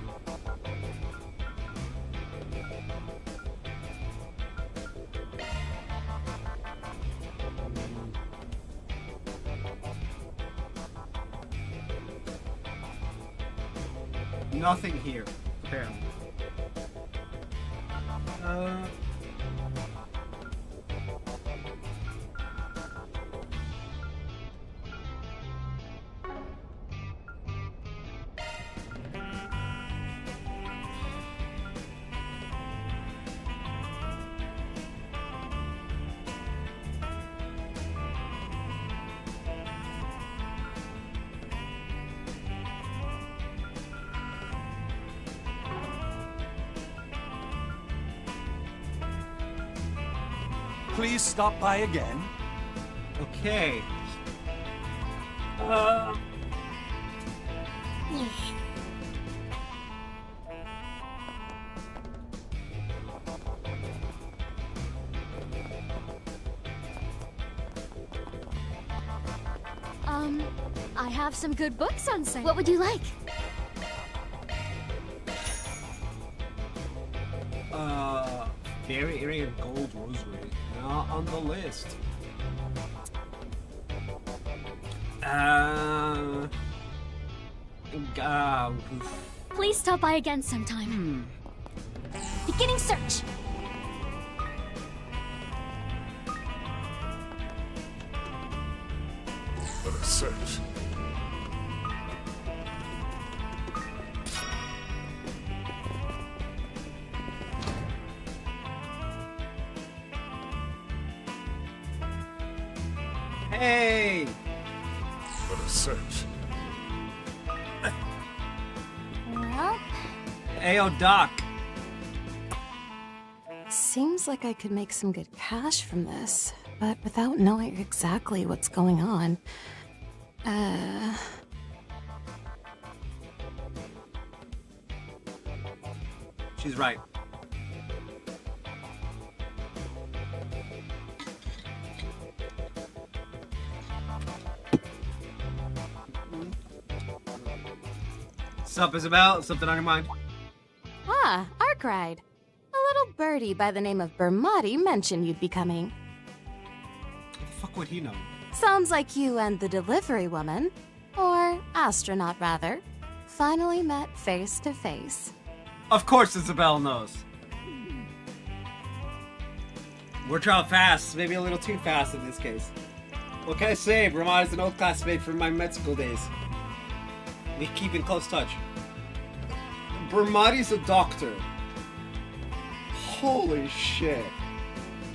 Nothing here, apparently. Please stop by again. Okay. I have some good books on sale. What would you like? Fairy Area Gold Rosary. Not on the list. Please stop by again sometime. Beginning search. Let us search. Hey! Let us search. Well, Ayo, Doc. Seems like I could make some good cash from this, but without knowing exactly what's going on. She's right. Sup, Isabel? Something on your mind? Ah, Arkride. A little birdie by the name of Bermati mentioned you'd be coming. What the fuck would he know? Sounds like you and the delivery woman, or astronaut rather, finally met face to face. Of course Isabel knows. We're traveling fast, maybe a little too fast in this case. What can I say? Ramad is an old classmate from my med school days. We keep in close touch. Bermati's a doctor. Holy shit.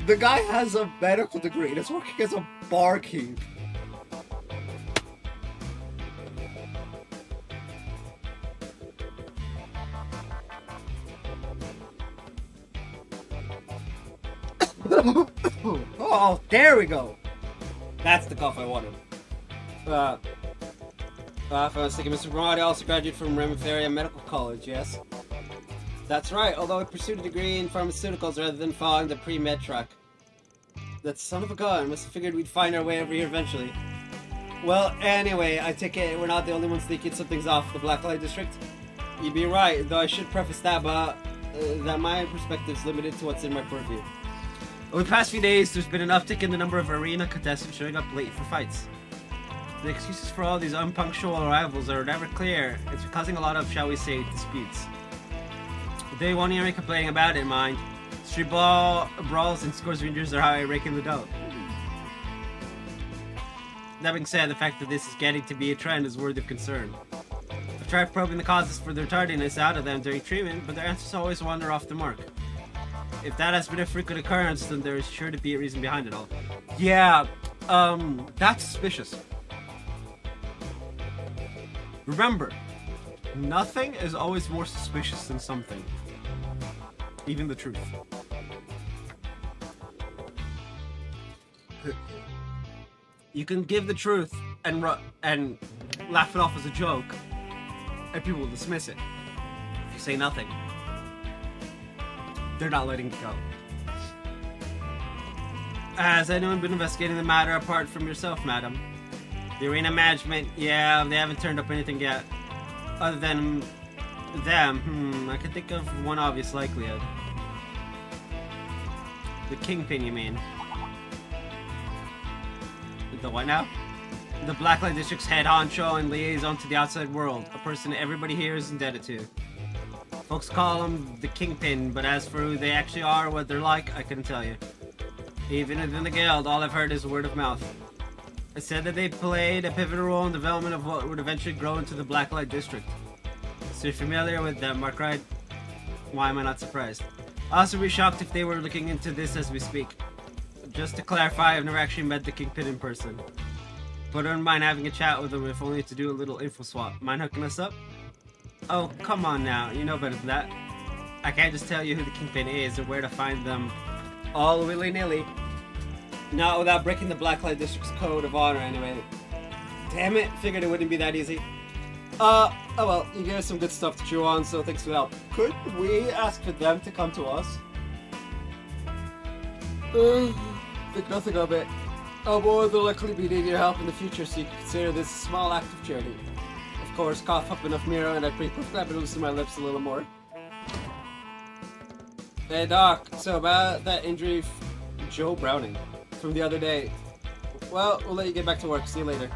The guy has a medical degree and is working as a barkeep. Oh, there we go. That's the cough I wanted. If I was thinking, Mr. Bernardi also graduated from Remiferia Medical College, yes? That's right, although I pursued a degree in pharmaceuticals rather than following the pre-med track. That son of a gun, must have figured we'd find our way over here eventually. Well, anyway, I take it we're not the only ones thinking something's off the Blacklight District. You'd be right, though I should preface that, but that my perspective's limited to what's in my purview. Over the past few days, there's been an uptick in the number of arena contestants showing up late for fights. The excuses for all these unpunctual arrivals are never clear. It's causing a lot of, shall we say, disputes. They won't hear me complaining about it, mind. Street brawls and scores of injuries are how I rake in the dough. That being said, the fact that this is getting to be a trend is worthy of concern. I've tried probing the causes for their tardiness out of them during treatment, but their answers always wander off the mark. If that has been a frequent occurrence, then there is sure to be a reason behind it all. Yeah, that's suspicious. Remember, nothing is always more suspicious than something. Even the truth. You can give the truth and laugh it off as a joke, and people will dismiss it. If you say nothing, they're not letting it go. Has anyone been investigating the matter apart from yourself, madam? The arena management, yeah, they haven't turned up anything yet. Other than them, I can think of one obvious likelihood. The Kingpin, you mean? The what now? The Blacklight District's head honcho and liaison to the outside world. A person everybody here is indebted to. Folks call him the Kingpin, but as for who they actually are or what they're like, I couldn't tell you. Even within the guild, all I've heard is word of mouth. I said that they played a pivotal role in the development of what would eventually grow into the Blacklight District. So you're familiar with them, Mark, right? Why am I not surprised? I'd also be shocked if they were looking into this as we speak. Just to clarify, I've never actually met the Kingpin in person. But I don't mind having a chat with them if only to do a little info swap. Mind hooking us up? Oh, come on now, you know better than that. I can't just tell you who the Kingpin is or where to find them all willy-nilly. Not without breaking the Blacklight District's code of honor anyway. Damn it, figured it wouldn't be that easy. Oh well, you gave us some good stuff to chew on, so thanks for the help. Could we ask for them to come to us? Think nothing of it. I'll more than likely be needing your help in the future, so you can consider this a small act of charity. Of course, cough up enough Miro and I'd be perfectly happy to loosen my lips a little more. Hey Doc, so about that injury Joe Browning from the other day. Well, we'll let you get back to work. See you later.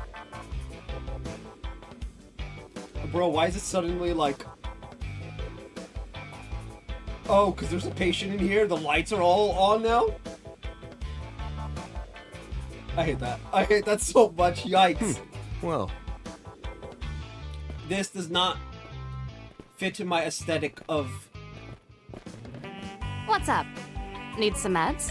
Bro, why is it suddenly like... Oh, because there's a patient in here? The lights are all on now? I hate that. I hate that so much. Yikes. Well. This does not fit in my aesthetic of... What's up? Need some meds?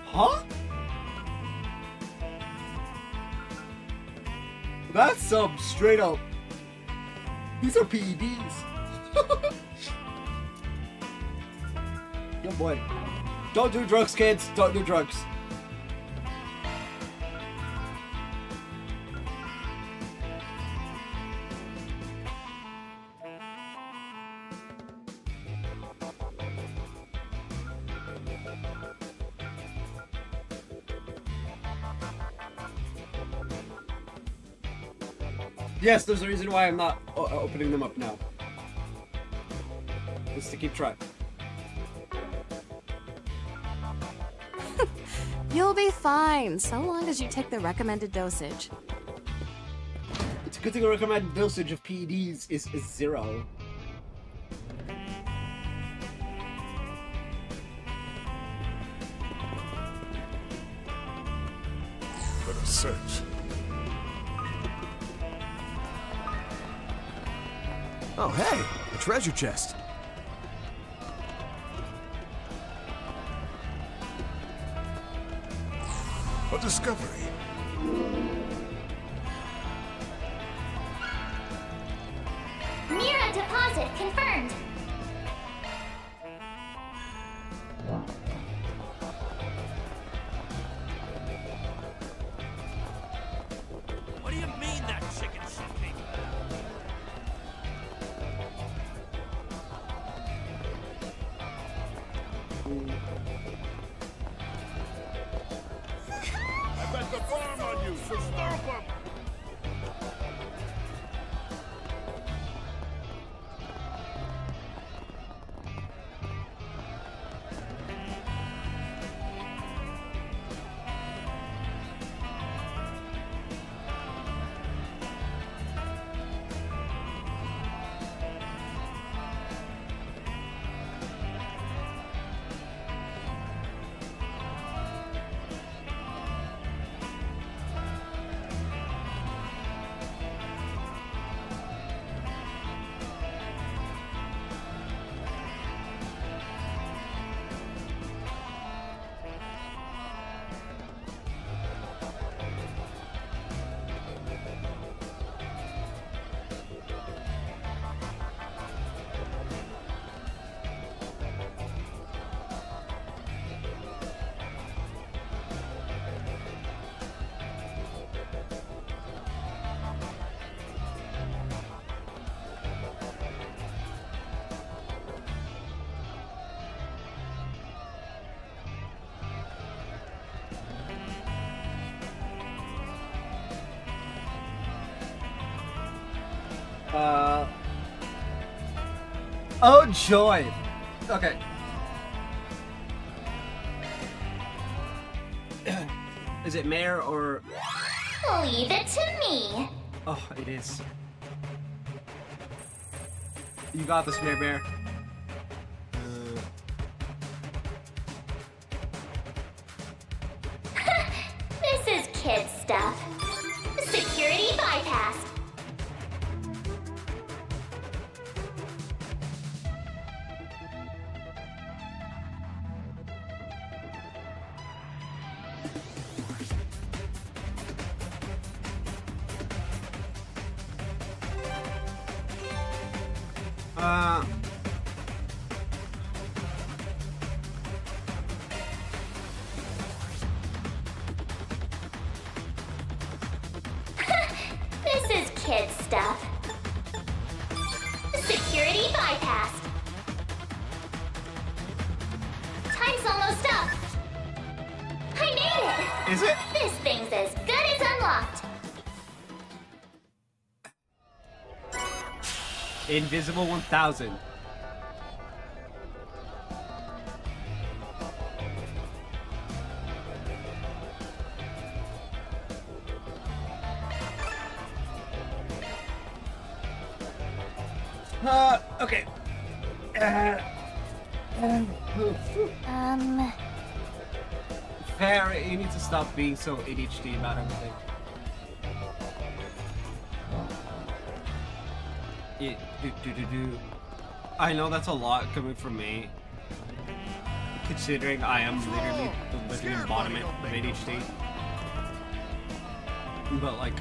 Huh? That's some straight up... These are PEDs. Yo boy. Don't do drugs, kids. Don't do drugs. Yes, there's a reason why I'm not opening them up now. Just to keep track. You'll be fine, so long as you take the recommended dosage. It's a good thing the recommended dosage of PEDs is 0. Let us search. Oh, hey, a treasure chest. A discovery. Mira deposit confirmed. Stop him! Oh joy! Okay. Is it Mare or... Leave it to me. Oh, it is. You got this, Mare. This is kid stuff. Security bypass. This is kid stuff. Security bypassed. Time's almost up. I made it. Is it? This thing's as good as unlocked. Invisible 1000. Okay. Fair, you need to stop being so ADHD about everything. I know that's a lot coming from me, considering I am literally the living embodiment of ADHD. But like,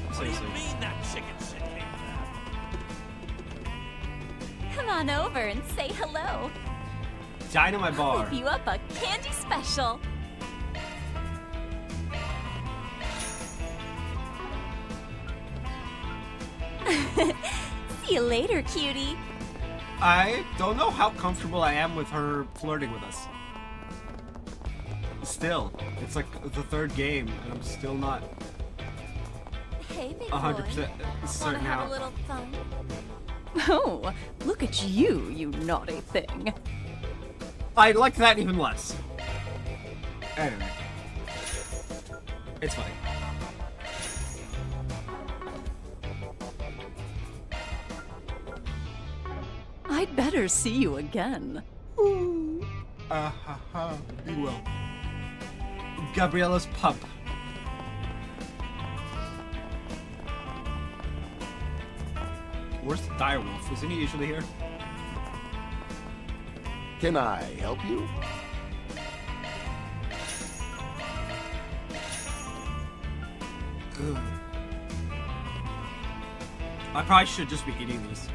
What do you seriously. mean that chicken shit came Come on over and say hello. Dynamite I'll bar. whip you up a candy special. See you later, cutie. I don't know how comfortable I am with her flirting with us. Still, it's like the third game, and I'm still not Hey, big 100% boy. certain Wanna have how. a little fun? Oh, look at you, you naughty thing. I like that even less. Anyway, it's fine. I'd better see you again. We will. Gabriella's pup. Where's the direwolf? Isn't he usually here? Can I help you? Ugh. I probably should just be eating these.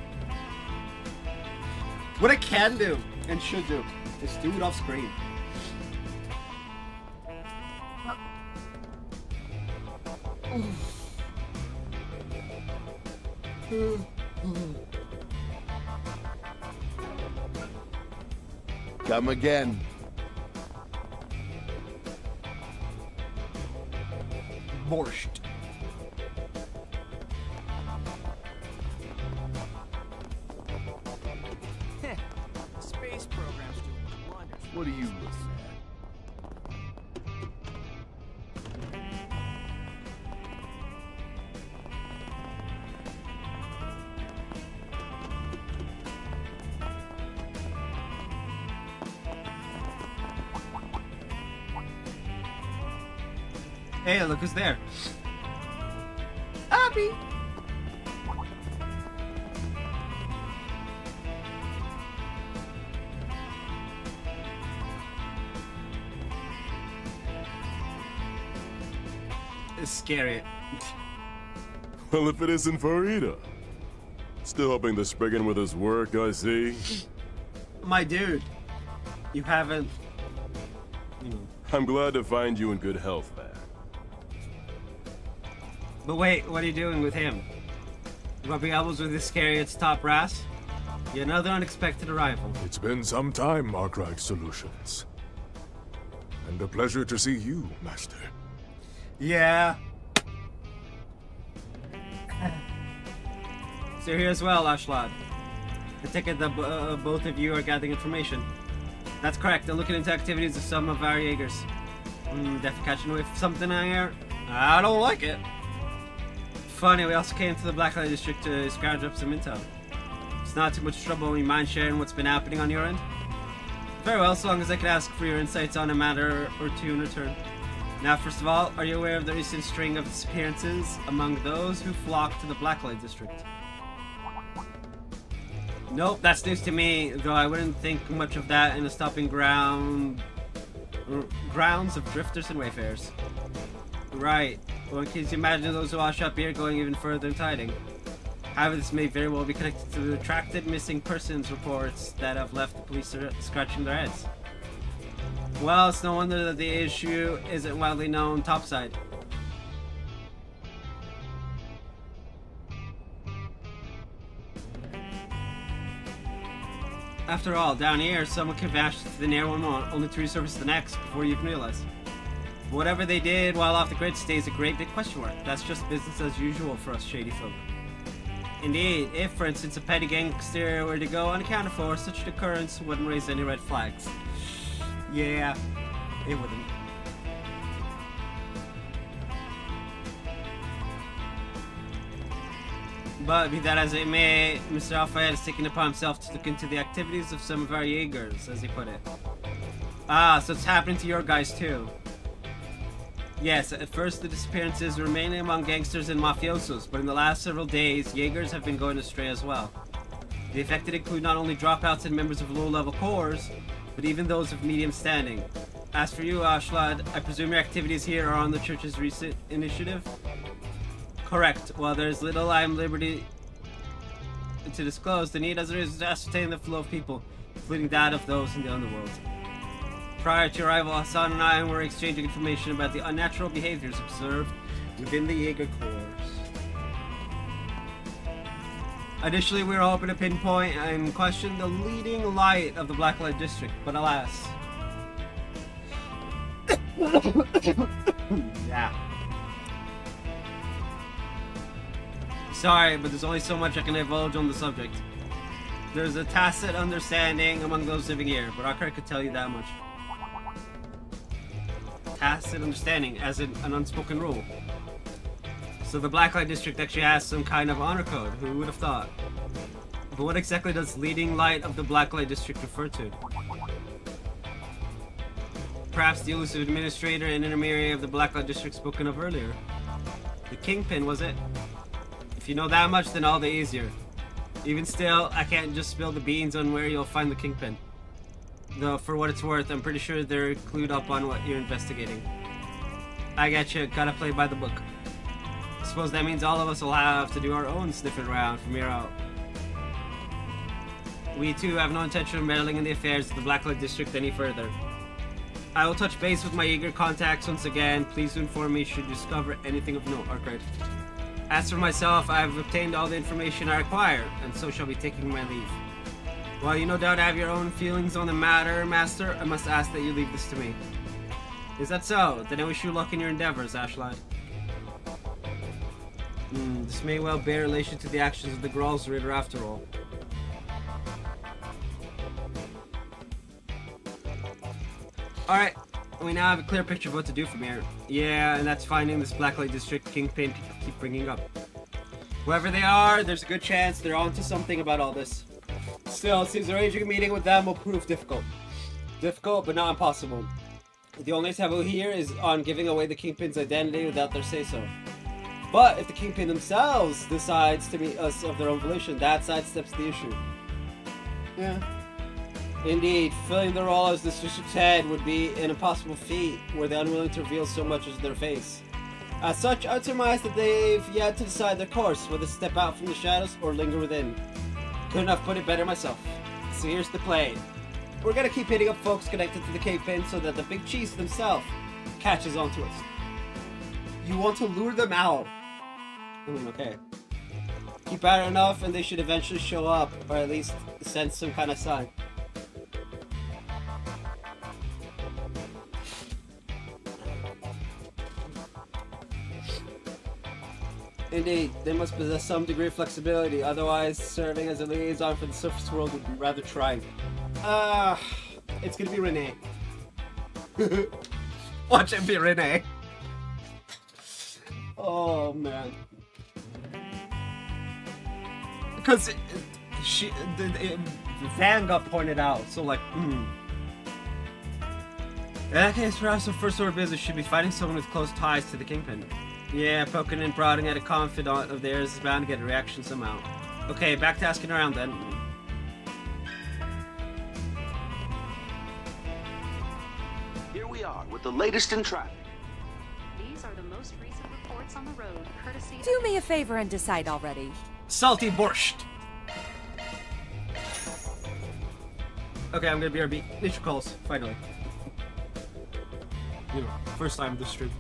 What I can do and should do is do it off screen. Come again. Borscht. Space program's doing wonders. What are you looking at? Hey, look who's there. Abby! It's scary. Well, if it isn't Farida. Still helping the Spriggan with his work, I see. My dude, you haven't... I'm glad to find you in good health, man. But wait, what are you doing with him? Rubbing elbows with Iscariot's top brass? Yet another unexpected arrival. It's been some time, Arkwright Solutions. And a pleasure to see you, Master. Yeah. So you're here as well, Ashlad. I take it that both of you are gathering information. That's correct. I'm looking into activities of some of our Jaegers. Definitely catching away from something out here. I don't like it. Funny, we also came to the Blacklight District to scrounge up some intel. It's not too much trouble when you mind sharing what's been happening on your end. Very well, so long as I could ask for your insights on a matter or two in return. Now, first of all, are you aware of the recent string of disappearances among those who flocked to the Blacklight District? Nope, that's news to me, though I wouldn't think much of that in a stopping grounds of drifters and wayfarers. Right. Well, can you imagine those who wash up here going even further in tiding? However, this may very well be connected to the retracted missing persons reports that have left the police scratching their heads. Well, it's no wonder that the issue isn't widely known topside. After all, down here, someone can vanish to the near one only to resurface the next before you even realize. Whatever they did while off the grid stays a great big question mark. That's just business as usual for us shady folk. Indeed, if, for instance, a petty gangster were to go unaccounted for, such an occurrence wouldn't raise any red flags. Yeah, it wouldn't. But be that as it may, Mr. Alfayed has taken upon himself to look into the activities of some of our Jaegers, as he put it. Ah, so it's happening to your guys too. Yes, at first the disappearances were mainly among gangsters and mafiosos, but in the last several days, Jaegers have been going astray as well. The affected include not only dropouts and members of low-level corps, but even those of medium standing. As for you, Ashlad, I presume your activities here are on the church's recent initiative? Correct. While there is little I am liberty to disclose, the need as there is to ascertain the flow of people, including that of those in the underworld. Prior to your arrival, Hassan and I were exchanging information about the unnatural behaviors observed within the Jaeger Corps. Initially, we were hoping to pinpoint and question the leading light of the Blacklight District, but alas. Yeah. Sorry, but there's only so much I can divulge on the subject. There's a tacit understanding among those living here, but Archer could tell you that much. Tacit understanding, as in an unspoken rule. So the Blacklight District actually has some kind of honor code, who would have thought? But what exactly does leading light of the Blacklight District refer to? Perhaps the elusive administrator and intermediary of the Blacklight District spoken of earlier. The Kingpin, was it? If you know that much, then all the easier. Even still, I can't just spill the beans on where you'll find the Kingpin. Though, for what it's worth, I'm pretty sure they're clued up on what you're investigating. I getcha, gotta play by the book. Suppose that means all of us will have to do our own sniffing around from here out. We too have no intention of meddling in the affairs of the Blacklight District any further. I will touch base with my eager contacts once again. Please inform me should you discover anything of note, Arkwright. As for myself, I have obtained all the information I require, and so shall be taking my leave. While you no doubt have your own feelings on the matter, Master, I must ask that you leave this to me. Is that so? Then I wish you luck in your endeavors, Ashlad. This may well bear relation to the actions of the Grolls Ritter after all. Alright, we now have a clear picture of what to do from here. Yeah, and that's finding this Blacklight District Kingpin people keep bringing up. Whoever they are, there's a good chance they're onto something about all this. Still, it seems arranging a meeting with them will prove difficult. Difficult, but not impossible. The only taboo here is on giving away the Kingpin's identity without their say-so. But if the Kingpin themselves decides to meet us of their own volition, that sidesteps the issue. Yeah. Indeed, filling the role as the district's head would be an impossible feat, were they unwilling to reveal so much as their face. As such, I'd surmise that they've yet to decide their course, whether to step out from the shadows or linger within. Couldn't have put it better myself. So here's the play. We're gonna keep hitting up folks connected to the Kingpin so that the big cheese himself catches on to us. You want to lure them out. I mean, okay. Keep at it enough and they should eventually show up, or at least send some kind of sign. Indeed, they must possess some degree of flexibility, otherwise serving as a liaison for the surface world would be rather trying. It's gonna be Renee. Watch it be Renee. Oh man. Because Van got pointed out, so like, In that case, perhaps the first order of business should be finding someone with close ties to the Kingpin. Yeah, poking and prodding at a confidant of theirs is bound to get a reaction somehow. Okay, back to asking around then. Here we are with the latest in traffic. These are the most recent reports on the road, courtesy. Do me a favor and decide already. Salty borscht. Okay, I'm gonna BRB. Nature calls, finally. You know, first time this stream.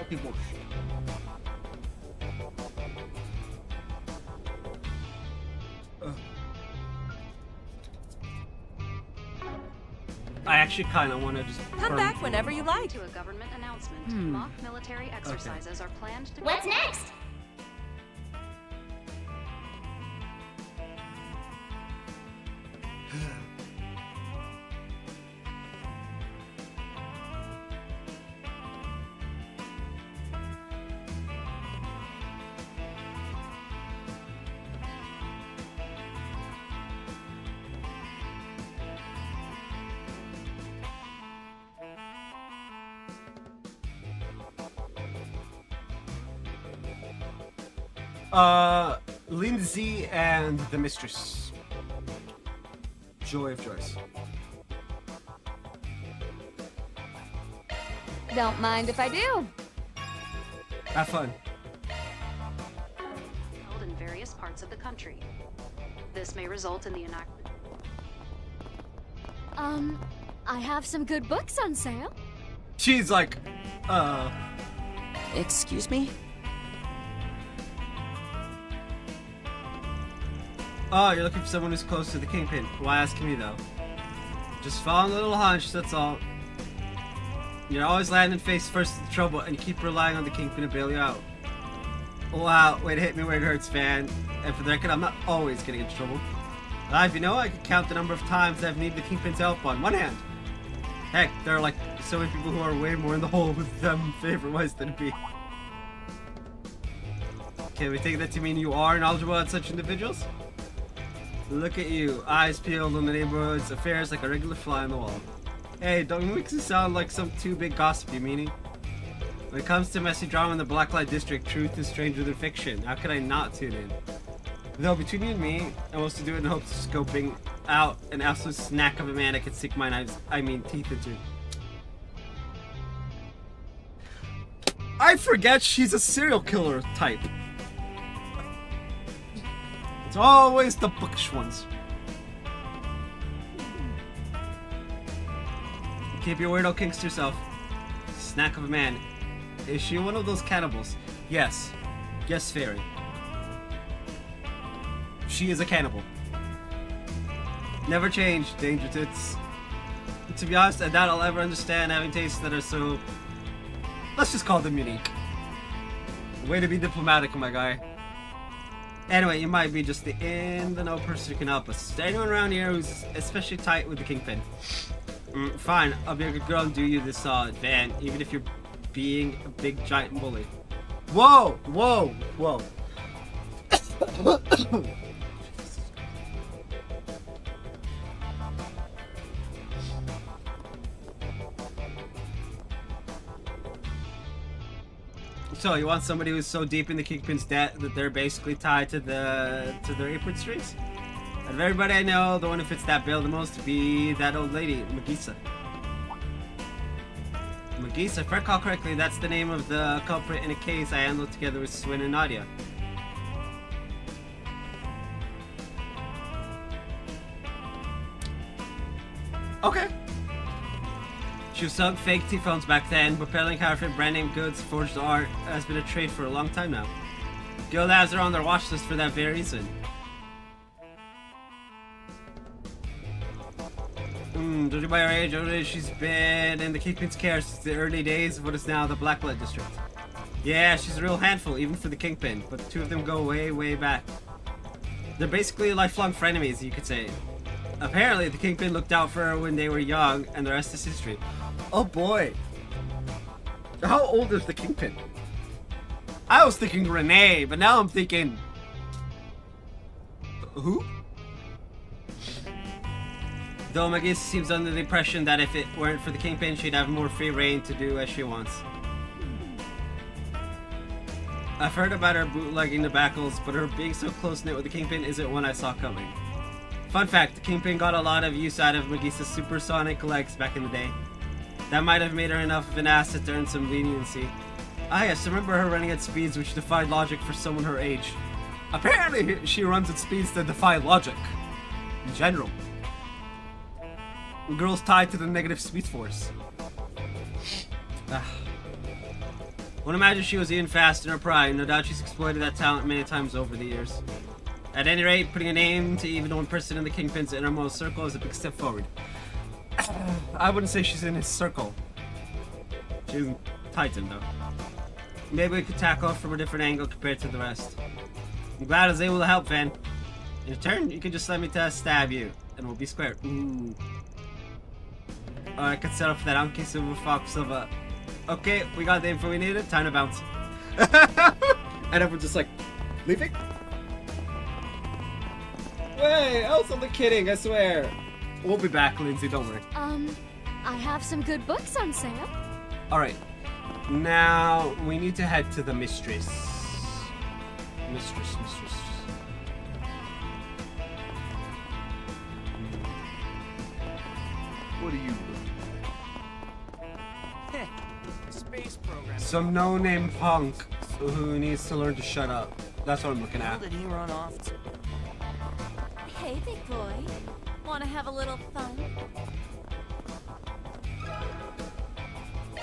he won't. I actually kind of want to just Come back whenever you like. To a government announcement, mock military exercises are planned to. What's next? Lindsay and the Mistress. Joy of joys. Don't mind if I do. Have fun. Held in various parts of the country. This may result in the enactment. I have some good books on sale. She's like, Excuse me? oh, you're looking for someone who's close to the Kingpin. Why ask me, though? Just following a little hunch, that's all. You're always landing face first in trouble, and you keep relying on the Kingpin to bail you out. Wow, way to hit me where it hurts, fan. And for the record, I'm not always getting into trouble. If you know, I can count the number of times I've needed the Kingpin's help on one hand. Heck, there are like so many people who are way more in the hole with them favor-wise than me. Can we take that to mean you are knowledgeable on such individuals? Look at you, eyes peeled on the neighborhood's affairs like a regular fly on the wall. Hey, don't make it sound like some too big gossipy meaning. When it comes to messy drama in the Blacklight District, truth is stranger than fiction. How could I not tune in? Though between you and me, I was to do it in hopes of scoping out an absolute snack of a man I could sink my knives, teeth into. I forget she's a serial killer type. It's always the bookish ones. Keep your weirdo kinks to yourself. Snack of a man. Is she one of those cannibals? Yes. Yes, fairy. She is a cannibal. Never change, danger tits. To be honest, I doubt I'll ever understand having tastes that are so... let's just call them unique. Way to be diplomatic, my guy. Anyway, you might be just the in-the-know person who can help us. Is there anyone around here who's especially tight with the Kingpin? Fine, I'll be a good girl and do you this solid, Van, even if you're being a big giant bully. Whoa! Whoa! Whoa! So you want somebody who's so deep in the Kingpin's debt that they're basically tied to their apron strings? Out of everybody I know, the one who fits that bill the most would be that old lady, Magisa. Magisa, if I recall correctly, that's the name of the culprit in a case I handled together with Swin and Nadia. Okay. She was selling fake T-phones back then, but peddling counterfeit brand name goods forged art has been a trade for a long time now. Guild has her on their watch list for that very reason. Judging by her age, she's been in the Kingpin's care since the early days of what is now the Blacklight District. Yeah, she's a real handful, even for the Kingpin, but the two of them go way, way back. They're basically lifelong frenemies, you could say. Apparently, the Kingpin looked out for her when they were young, and the rest is history. Oh boy. How old is the Kingpin? I was thinking Renee, but now I'm thinking... who? Though Magisa seems under the impression that if it weren't for the Kingpin, she'd have more free reign to do as she wants. I've heard about her bootlegging the backles, but her being so close-knit with the Kingpin isn't one I saw coming. Fun fact, the Kingpin got a lot of use out of Magisa's supersonic legs back in the day. That might have made her enough of an asset to earn some leniency. Ah yes, I remember her running at speeds which defied logic for someone her age. Apparently, she runs at speeds that defy logic. In general. Girls tied to the negative speed force. Wouldn't imagine she was even fast in her prime. No doubt she's exploited that talent many times over the years. At any rate, putting a name to even one person in the Kingpin's innermost circle is a big step forward. I wouldn't say she's in his circle. She's in Titan, though. Maybe we could tackle it from a different angle compared to the rest. I'm glad I was able to help, Van. In return, you can just let me stab you, and we'll be square. Ooh. I could settle for that Anki Silver Fox Silver. Okay, we got the info we needed. Time to bounce. And everyone's just like, leaving? Wait, I was only kidding, I swear. We'll be back, Lindsay, don't worry. I have some good books on sale. Alright. Now, we need to head to the mistress. Mistress. What are you Space program. Some no-name punk who needs to learn to shut up. That's what I'm looking How at. did he run off to? Hey, big boy. Want to have a little fun?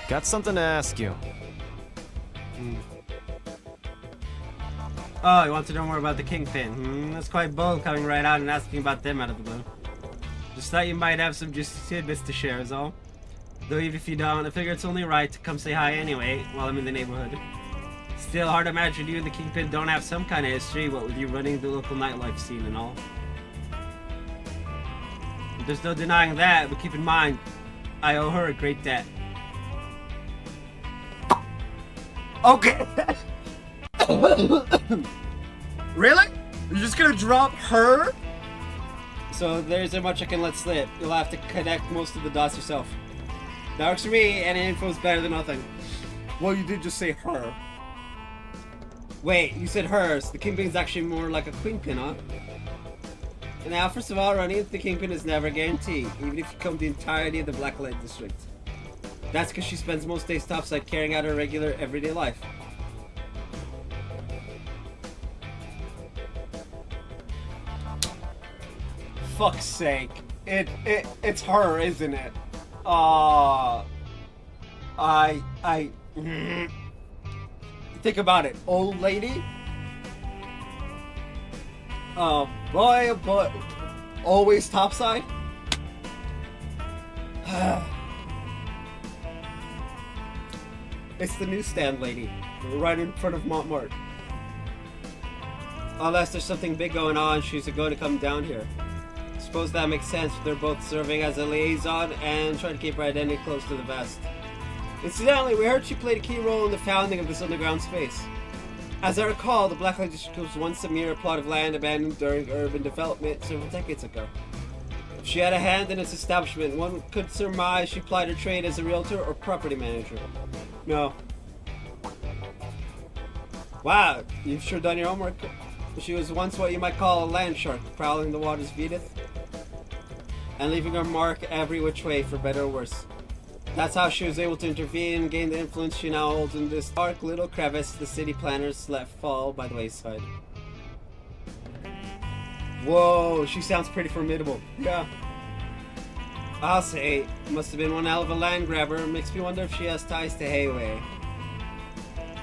Got something to ask you. Oh, you want to know more about the Kingpin? That's quite bold coming right out and asking about them out of the blue. Just thought you might have some juicy tidbits to share is all. Though even if you don't, I figure it's only right to come say hi anyway while I'm in the neighborhood. Still hard to imagine you and the Kingpin don't have some kind of history, what with you running the local nightlife scene and all. There's no denying that, but keep in mind, I owe her a great debt. Okay. Really? You're just gonna drop her? So there's not much I can let slip. You'll have to connect most of the dots yourself. That works for me, any info is better than nothing. Well, you did just say her. Wait, you said hers. The Kingpin's actually more like a queenpin, huh? Now, first of all, running into the Kingpin is never guaranteed, even if you come the entirety of the Blacklight District. That's because she spends most days topside carrying out her regular, everyday life. Fuck's sake. It's her, isn't it? Think about it, old lady. Oh boy, always topside. It's the newsstand lady, right in front of Montmartre. Unless there's something big going on, she's going to come down here. Suppose that makes sense. They're both serving as a liaison and trying to keep her identity close to the vest. Incidentally, we heard she played a key role in the founding of this underground space. As I recall, the Blacklight District was once a mere plot of land abandoned during urban development several decades ago. If she had a hand in its establishment, one could surmise she plied her trade as a realtor or property manager. No. Wow, you've sure done your homework. She was once what you might call a land shark, prowling the waters of Edith, and leaving her mark every which way, for better or worse. That's how she was able to intervene and gain the influence she now holds in this dark little crevice the city planners let fall by the wayside. Whoa, she sounds pretty formidable. Yeah. I'll say, must have been one hell of a land grabber. Makes me wonder if she has ties to Hayway.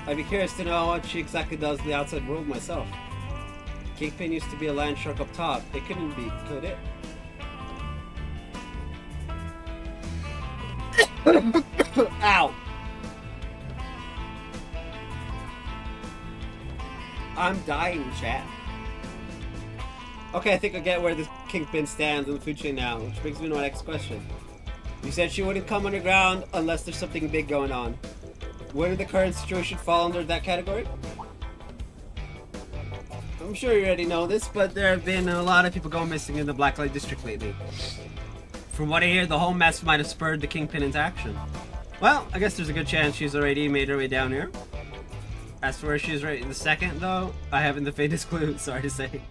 I'd be curious to know what she exactly does in the outside world myself. Kingpin used to be a land shark up top. It couldn't be, could it? Ow! I'm dying, chat. Okay, I think I get where this Kingpin stands in the food chain now, which brings me to my next question. You said she wouldn't come underground unless there's something big going on. Wouldn't the current situation fall under that category? I'm sure you already know this, but there have been a lot of people going missing in the Blacklight District lately. From what I hear, the whole mess might have spurred the Kingpin into action. Well, I guess there's a good chance she's already made her way down here. As for where she's right in the second, though, I haven't the faintest clue, sorry to say.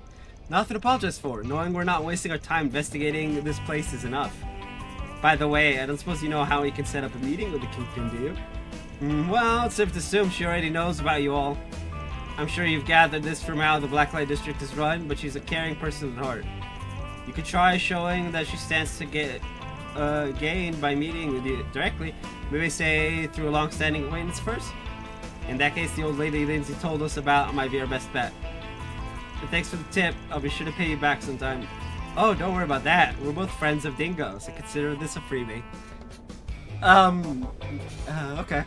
Nothing to apologize for. Knowing we're not wasting our time investigating this place is enough. By the way, I don't suppose you know how we can set up a meeting with the Kingpin, do you? Well, it's safe to assume she already knows about you all. I'm sure you've gathered this from how the Blacklight District is run, but she's a caring person at heart. You could try showing that she stands to get gained by meeting with you directly. Maybe say through a long-standing acquaintance first. In that case, the old lady Lindsay told us about might be our best bet. And thanks for the tip. I'll be sure to pay you back sometime. Oh, don't worry about that. We're both friends of Dingo, so consider this a freebie. Okay.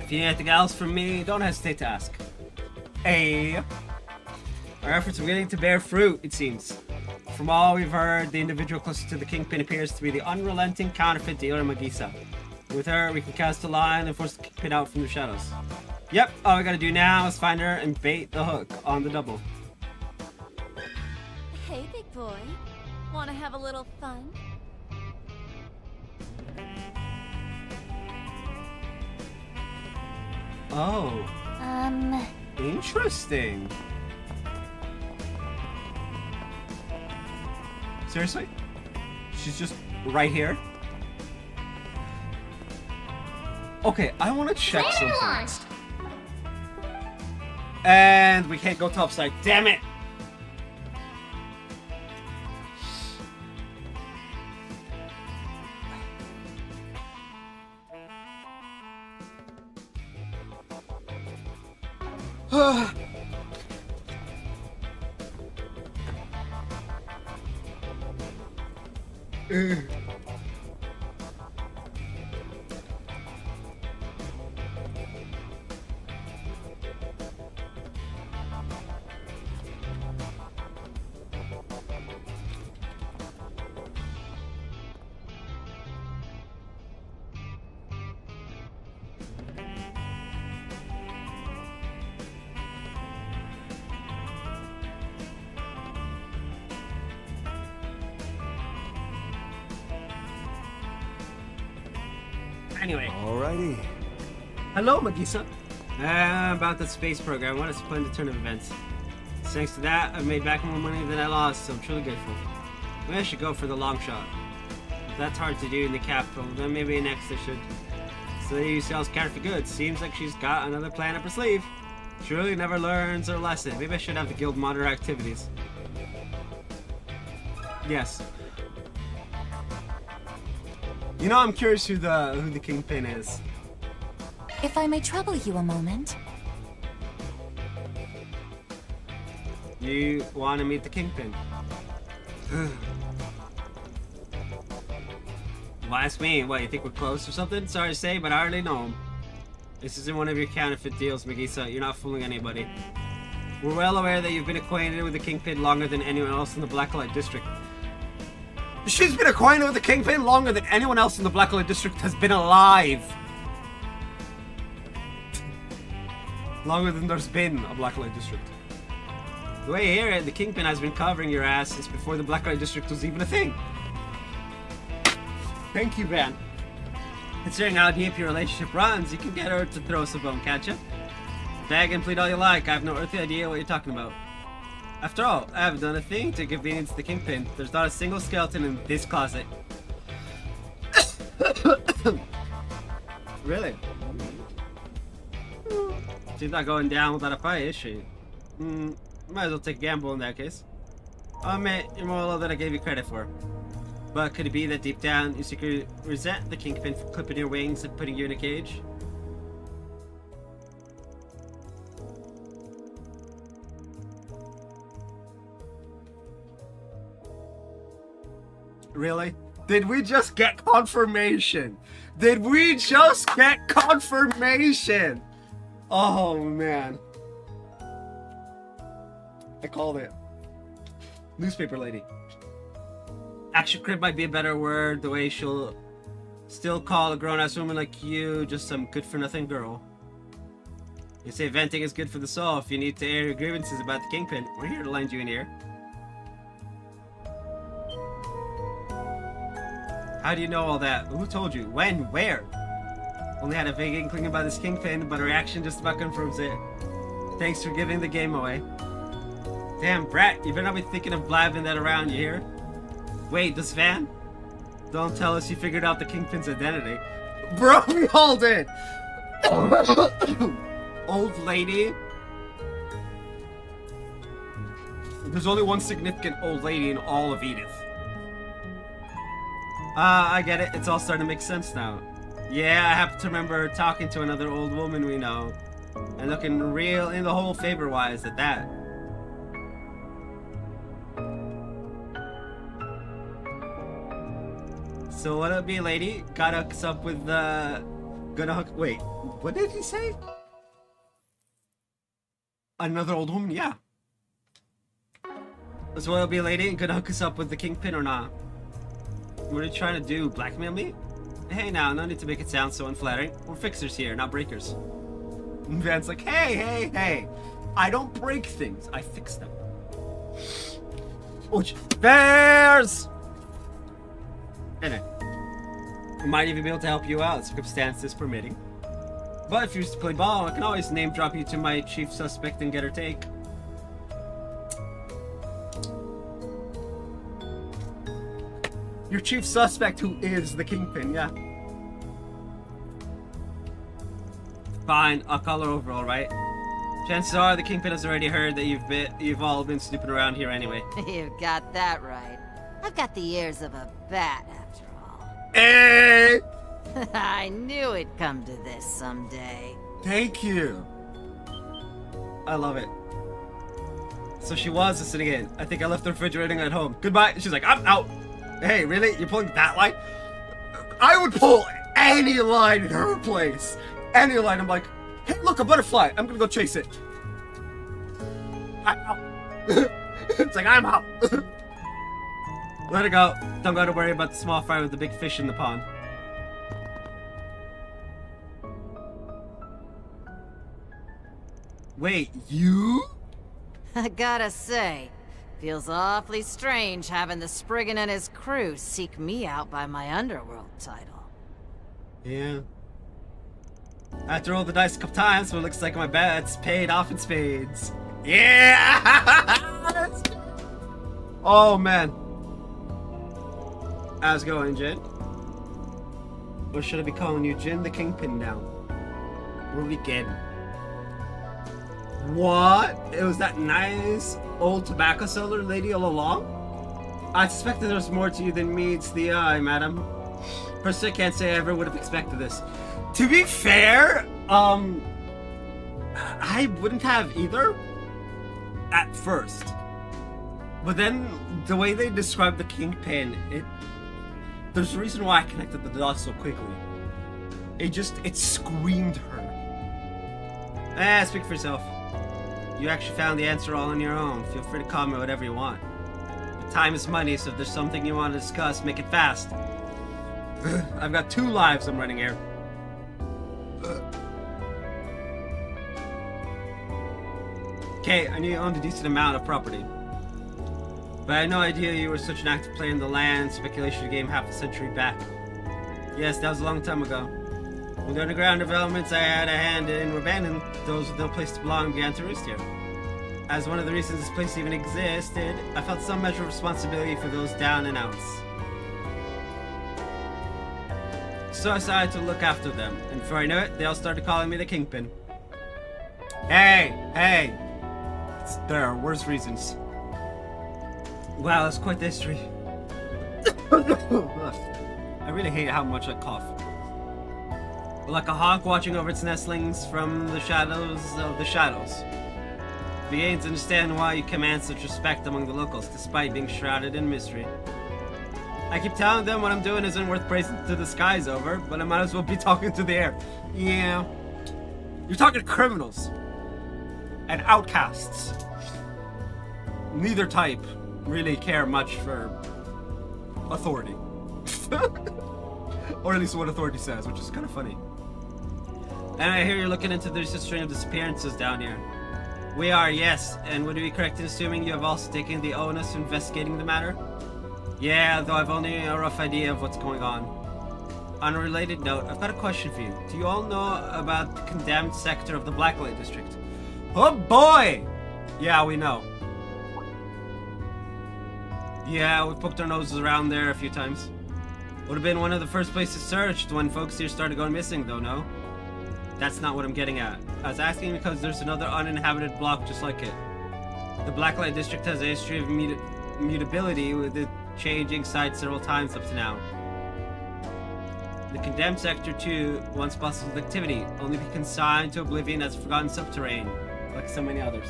If you need anything else from me, don't hesitate to ask. Hey. Our efforts are beginning to bear fruit, it seems. From all we've heard, the individual closest to the Kingpin appears to be the unrelenting counterfeit dealer Magisa. With her, we can cast a line and force the Kingpin out from the shadows. Yep, all we gotta do now is find her and bait the hook on the double. Hey, big boy. Wanna have a little fun? Oh. Interesting. Seriously? She's just right here? Okay, I want to check something. Launched. And we can't go topside. Damn it! Anyway. Alrighty. Hello, Magisa. About the space program, what a splendid turn of events. Thanks to that, I've made back more money than I lost, so I'm truly grateful. Maybe I should go for the long shot. If that's hard to do in the capital, then maybe next I should. So the lady who sells counterfeit goods. Seems like she's got another plan up her sleeve. She really never learns her lesson. Maybe I should have the guild monitor activities. Yes. You know, I'm curious who the Kingpin is. If I may trouble you a moment. You want to meet the Kingpin? Well, ask me. What, you think we're close or something? Sorry to say, but I already know him. This isn't one of your counterfeit deals, Magisa. You're not fooling anybody. We're well aware that you've been acquainted with the Kingpin longer than anyone else in the Blacklight District. She's been acquainted with the Kingpin longer than anyone else in the Blacklight District has been alive. Longer than there's been a Blacklight District. The way I hear it, the Kingpin has been covering your ass since before the Blacklight District was even a thing. Thank you, Van. Considering how deep your relationship runs, you can get her to throw us a bone, can't you? Beg and plead all you like, I have no earthly idea what you're talking about. After all, I haven't done a thing to convenience the Kingpin. There's not a single skeleton in this closet. Really? She's not going down without a fight, is she? Might as well take a gamble in that case. I'll admit, you're more low than I gave you credit for. But could it be that deep down, you secretly resent the Kingpin for clipping your wings and putting you in a cage? Really? Did we just get confirmation? Did we just get confirmation? Oh, man. I called it. Newspaper lady. Action crib might be a better word, the way she'll still call a grown-ass woman like you just some good-for-nothing girl. You say venting is good for the soul. If you need to air your grievances about the Kingpin, we're here to lend you an ear. How do you know all that? Who told you? When? Where? Only had a vague inkling about this Kingpin, but her reaction just about confirms it. Thanks for giving the game away. Damn, Brat, you better not be thinking of blabbing that around, you hear? Wait, does Van? Don't tell us you figured out the Kingpin's identity. Bro, hold it! Old lady? There's only one significant old lady in all of Edith. I get it. It's all starting to make sense now. Yeah, I happen to remember talking to another old woman we know. And looking real in the hole favor-wise at that. So what up, be lady? Got us up with the... Gonna hook... Wait, what did he say? Another old woman? Yeah. So what up, be lady? Gonna hook us up with the kingpin or not? What are you trying to do? Blackmail me? Hey now, no need to make it sound so unflattering. We're fixers here, not breakers. And Van's like, hey. I don't break things, I fix them. Ouch. Bears! Anyway. We might even be able to help you out, circumstances permitting. But if you used to play ball, I can always name drop you to my chief suspect and get her take. Your chief suspect who is the kingpin, yeah. Fine, I'll call her over, alright? Chances are the kingpin has already heard that you've all been snooping around here anyway. You've got that right. I've got the ears of a bat, after all. Hey! I knew it'd come to this someday. Thank you. I love it. So she was listening in. I think I left the refrigerator at home. Goodbye. She's like, I'm out. Hey, really? You're pulling that line? I would pull any line in her place. Any line. I'm like, hey, look, a butterfly. I'm gonna go chase it. I'm out. It's like, I'm out. Let her go. Don't gotta worry about the small fry with the big fish in the pond. Wait, you? I gotta say, feels awfully strange having the Spriggan and his crew seek me out by my underworld title. Yeah. After all the dice a couple times, so it looks like my bet's paid off in spades. Yeah! Oh, man. How's it going, Jin? Or should I be calling you Jin the Kingpin now? What are we getting? What? It was that nice old tobacco seller lady all along? I suspected there was more to you than meets the eye, madam. Personally, I can't say I ever would have expected this. To be fair, I wouldn't have either at first. But then the way they described the Kingpin, there's a reason why I connected the dots so quickly. It screamed her. Speak for yourself. You actually found the answer all on your own. Feel free to call me whatever you want. But time is money, so if there's something you want to discuss, make it fast. I've got 2 lives I'm running here. Okay, I knew you owned a decent amount of property. But I had no idea you were such an active player in the land speculation game half a century back. Yes, that was a long time ago. When the underground developments I had a hand in were abandoned, those with no place to belong began to roost here. As one of the reasons this place even existed, I felt some measure of responsibility for those down and outs. So I decided to look after them, and before I knew it, they all started calling me the Kingpin. Hey! There are worse reasons. Wow, that's quite the history. I really hate how much I cough. Like a hawk watching over its nestlings from the shadows of the shadows. Begins to understand why you command such respect among the locals, despite being shrouded in mystery. I keep telling them what I'm doing isn't worth praising to the skies over, but I might as well be talking to the air. Yeah. You're talking to criminals. And outcasts. Neither type really care much for authority. Or at least what authority says, which is kind of funny. And I hear you're looking into the recent string of disappearances down here. We are, yes. And would we be correct in assuming you have also taken the onus of investigating the matter? Yeah, though I've only a rough idea of what's going on. On a related note, I've got a question for you. Do you all know about the condemned sector of the Blacklight District? Oh boy! Yeah, we know. Yeah, we've poked our noses around there a few times. Would have been one of the first places searched when folks here started going missing, though, no? That's not what I'm getting at. I was asking because there's another uninhabited block just like it. The Blacklight District has a history of mutability, with it changing sites several times up to now. The condemned sector 2 once bustled with activity, only be consigned to oblivion as forgotten subterrane, like so many others.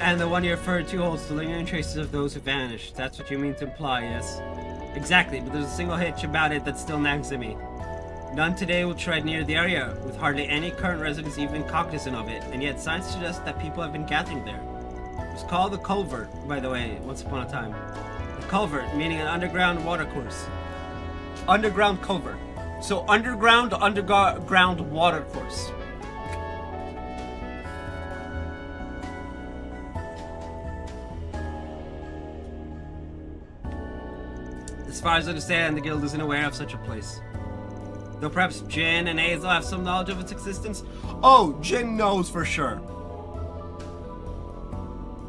And the one you referred to holds the lingering traces of those who vanished. That's what you mean to imply, yes? Exactly, but there's a single hitch about it that still nags at me. None today will tread near the area, with hardly any current residents even cognizant of it, and yet science suggests that people have been gathering there. It was called the culvert, by the way, once upon a time. The culvert, meaning an underground watercourse. Underground culvert. So underground watercourse. As far as I understand, the guild isn't aware of such a place. Though perhaps Jin and Hazel have some knowledge of its existence. Oh, Jin knows for sure.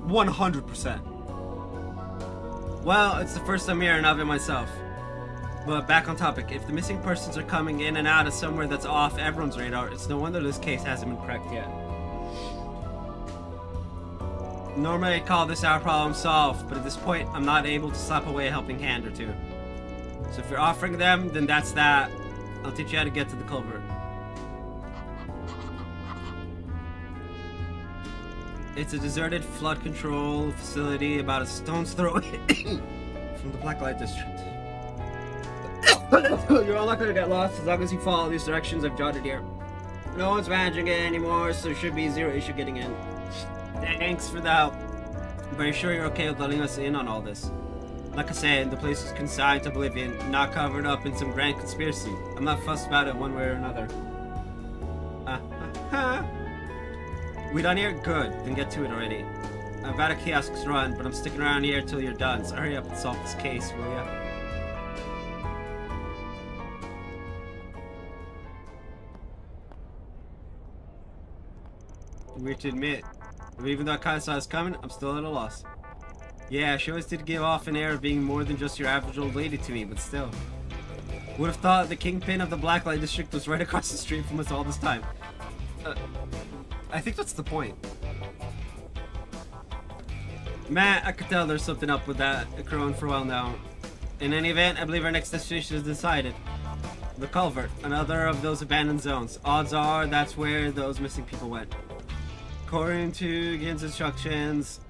100%. Well, it's the first I'm hearing of it myself. But back on topic, if the missing persons are coming in and out of somewhere that's off everyone's radar, it's no wonder this case hasn't been cracked yet. Normally I'd call this our problem solved, but at this point I'm not able to slap away a helping hand or two. So if you're offering them, then that's that. I'll teach you how to get to the culvert. It's a deserted flood control facility about a stone's throw from the Blacklight District. You're all not gonna get lost as long as you follow these directions I've jotted here. No one's managing it anymore, so there should be zero issue getting in. Thanks for the help. But are you sure you're okay with letting us in on all this? Like I said, the place is consigned to oblivion, not covered up in some grand conspiracy. I'm not fussed about it one way or another. We done here? Good. Then get to it already. I've got a kiosk to run, but I'm sticking around here till you're done, so hurry up and solve this case, will ya? Weird to admit, but even though I kinda saw this coming, I'm still at a loss. Yeah, she always did give off an air of being more than just your average old lady to me, but still. Would have thought the kingpin of the Blacklight District was right across the street from us all this time. I think that's the point. Matt, I could tell there's something up with that crowing for a while now. In any event, I believe our next destination is decided. The culvert, another of those abandoned zones. Odds are that's where those missing people went. According to Gin's instructions...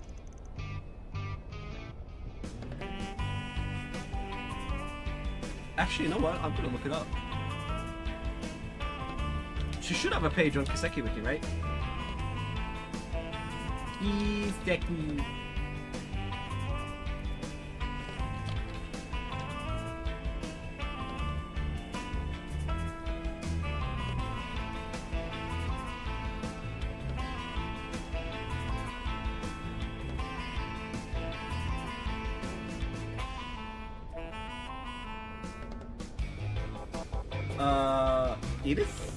Actually, you know what? I'm gonna look it up. She should have a page on Kiseki Wiki, right? Kiseki. Edith?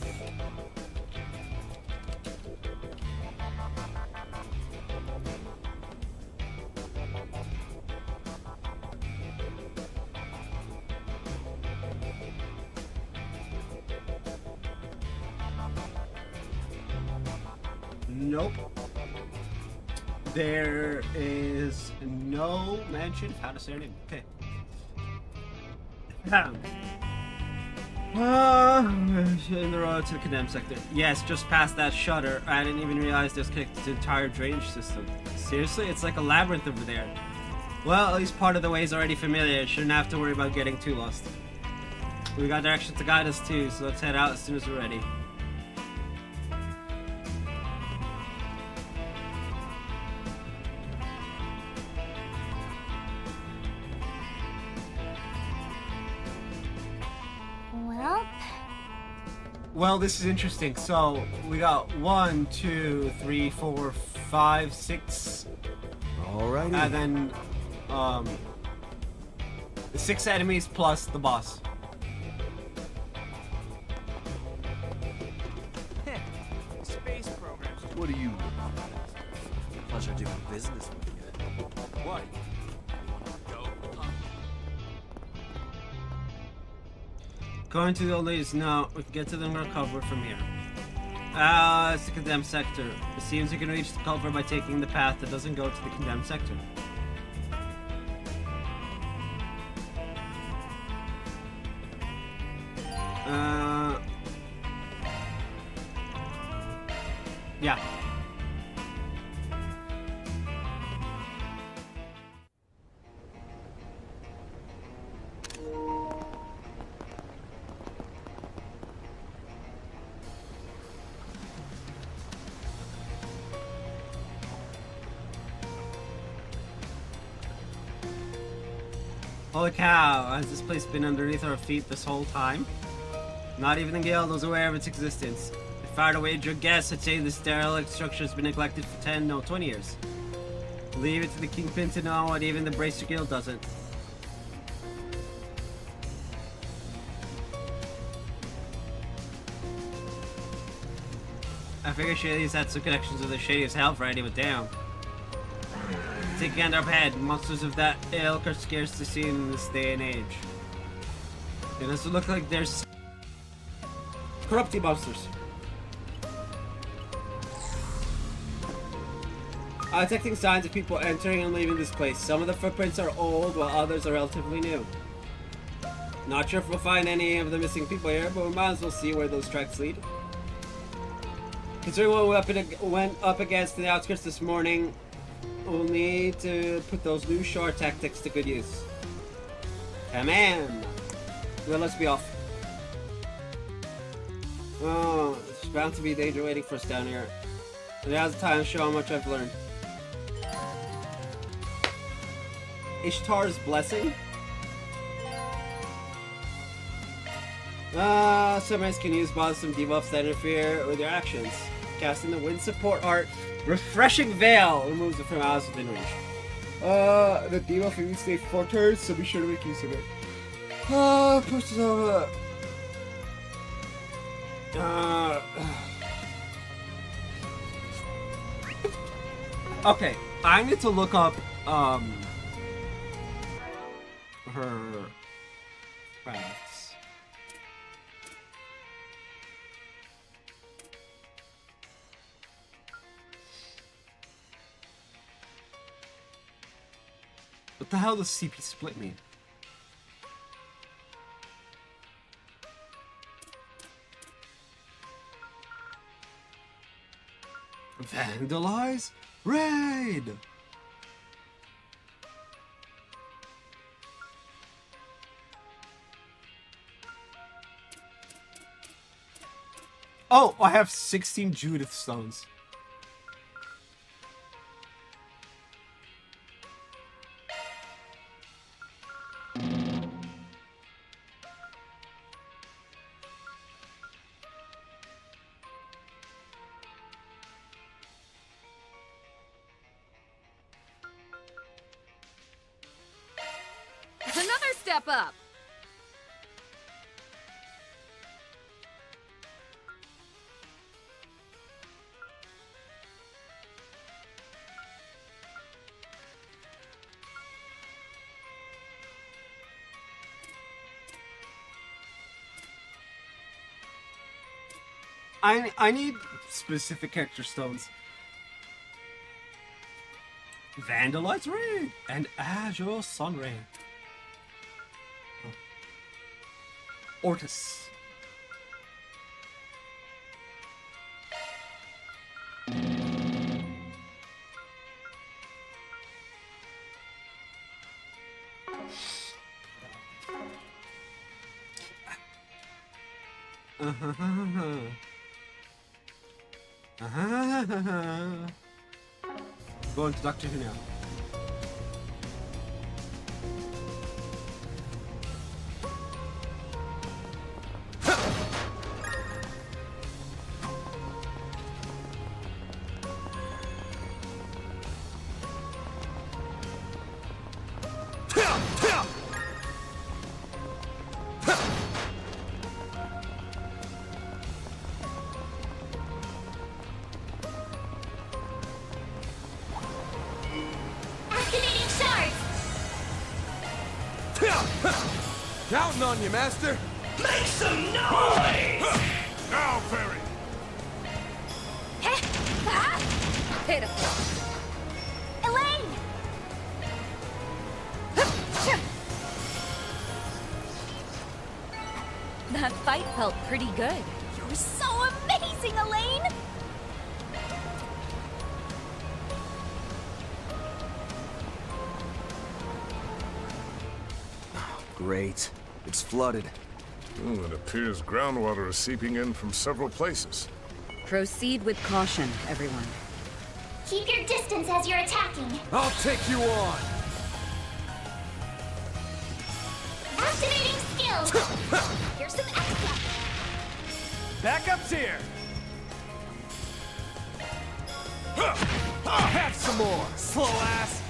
Nope. There is no mention of how to say her name. Okay. In the road to the condemned sector. Yes, just past that shutter. I didn't even realize it was connected to the entire drainage system. Seriously? It's like a labyrinth over there. Well, at least part of the way is already familiar. Shouldn't have to worry about getting too lost. We got directions to guide us too, so let's head out as soon as we're ready. Well, this is interesting. So we got 1, 2, 3, 4, 5, 6. Alrighty. And then 6 enemies plus the boss. Space program. What do you? Pleasure doing business with you. Why? Going to the old ladies. No, we can get to them recovered from here. It's the condemned sector. It seems we can reach the culvert by taking the path that doesn't go to the condemned sector. Yeah. Holy cow, has this place been underneath our feet this whole time? Not even the guild was aware of its existence. If I were to wager a guess, I'd say this derelict structure has been neglected for 10, no, 20 years. Leave it to the Kingpin to know what even the Bracer Guild doesn't. I figure Shady's had some connections with the Shady's help, right? But damn. Taking under our head, monsters of that ilk are scarce to see in this day and age. It doesn't look like there's corrupting monsters. Detecting signs of people entering and leaving this place. Some of the footprints are old, while others are relatively new. Not sure if we'll find any of the missing people here, but we might as well see where those tracks lead. Considering what we went up against in the outskirts this morning, we'll need to put those new short tactics to good use. Come on! Well, let's be off. Oh, there's bound to be danger waiting for us down here. Now's the time to show how much I've learned. Ishtar's Blessing? Sometimes can use some debuffs that interfere with your actions. Casting the Wind Support Art, Refreshing Veil removes it from allies within range. The debuff immediately stay 4 turns, so be sure to make use of it. Pushes over. Okay, I need to look up, her crafts. What the hell does CP split mean? Vandalize? Raid! Oh, I have 16 Judith stones. Another step up! I need specific character stones. Vandalize Ray and Azure Sun Ray. Ortis. Going to Dr. Who now. Counting on you, Master. Make some noise! Now, Fairy! Pitiful. Elaine! That fight felt pretty good. You're so amazing, Elaine! Great. It's flooded. Ooh, it appears groundwater is seeping in from several places. Proceed with caution, everyone. Keep your distance as you're attacking. I'll take you on. Activating skills. Here's some extra. Backup's here. Have some more, slow ass.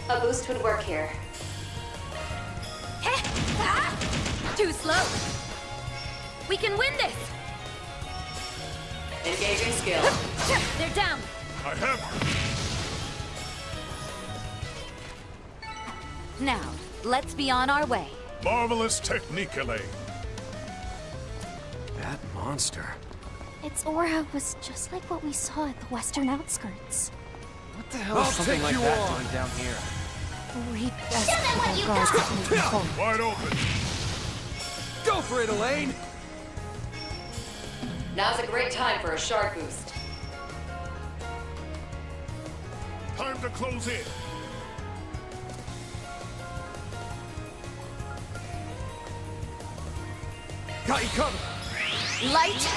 A boost would work here. Too slow. We can win this. Engaging skill. They're down. I have Now, let's be on our way. marvelous technique, Elaine. That monster. Its aura was just like what we saw at the western outskirts. What the hell is something like that doing down here? Reap as guards. Wide open. Go for it, Elaine! Now's a great time for a shard boost. Time to close in. Got you covered. Light.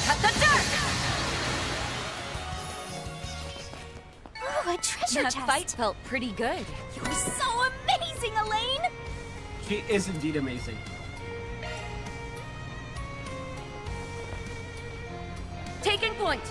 Cut the dark. Ooh, a treasure That chest. fight felt pretty good. You're so amazing, Elaine! She is indeed amazing. Taking point.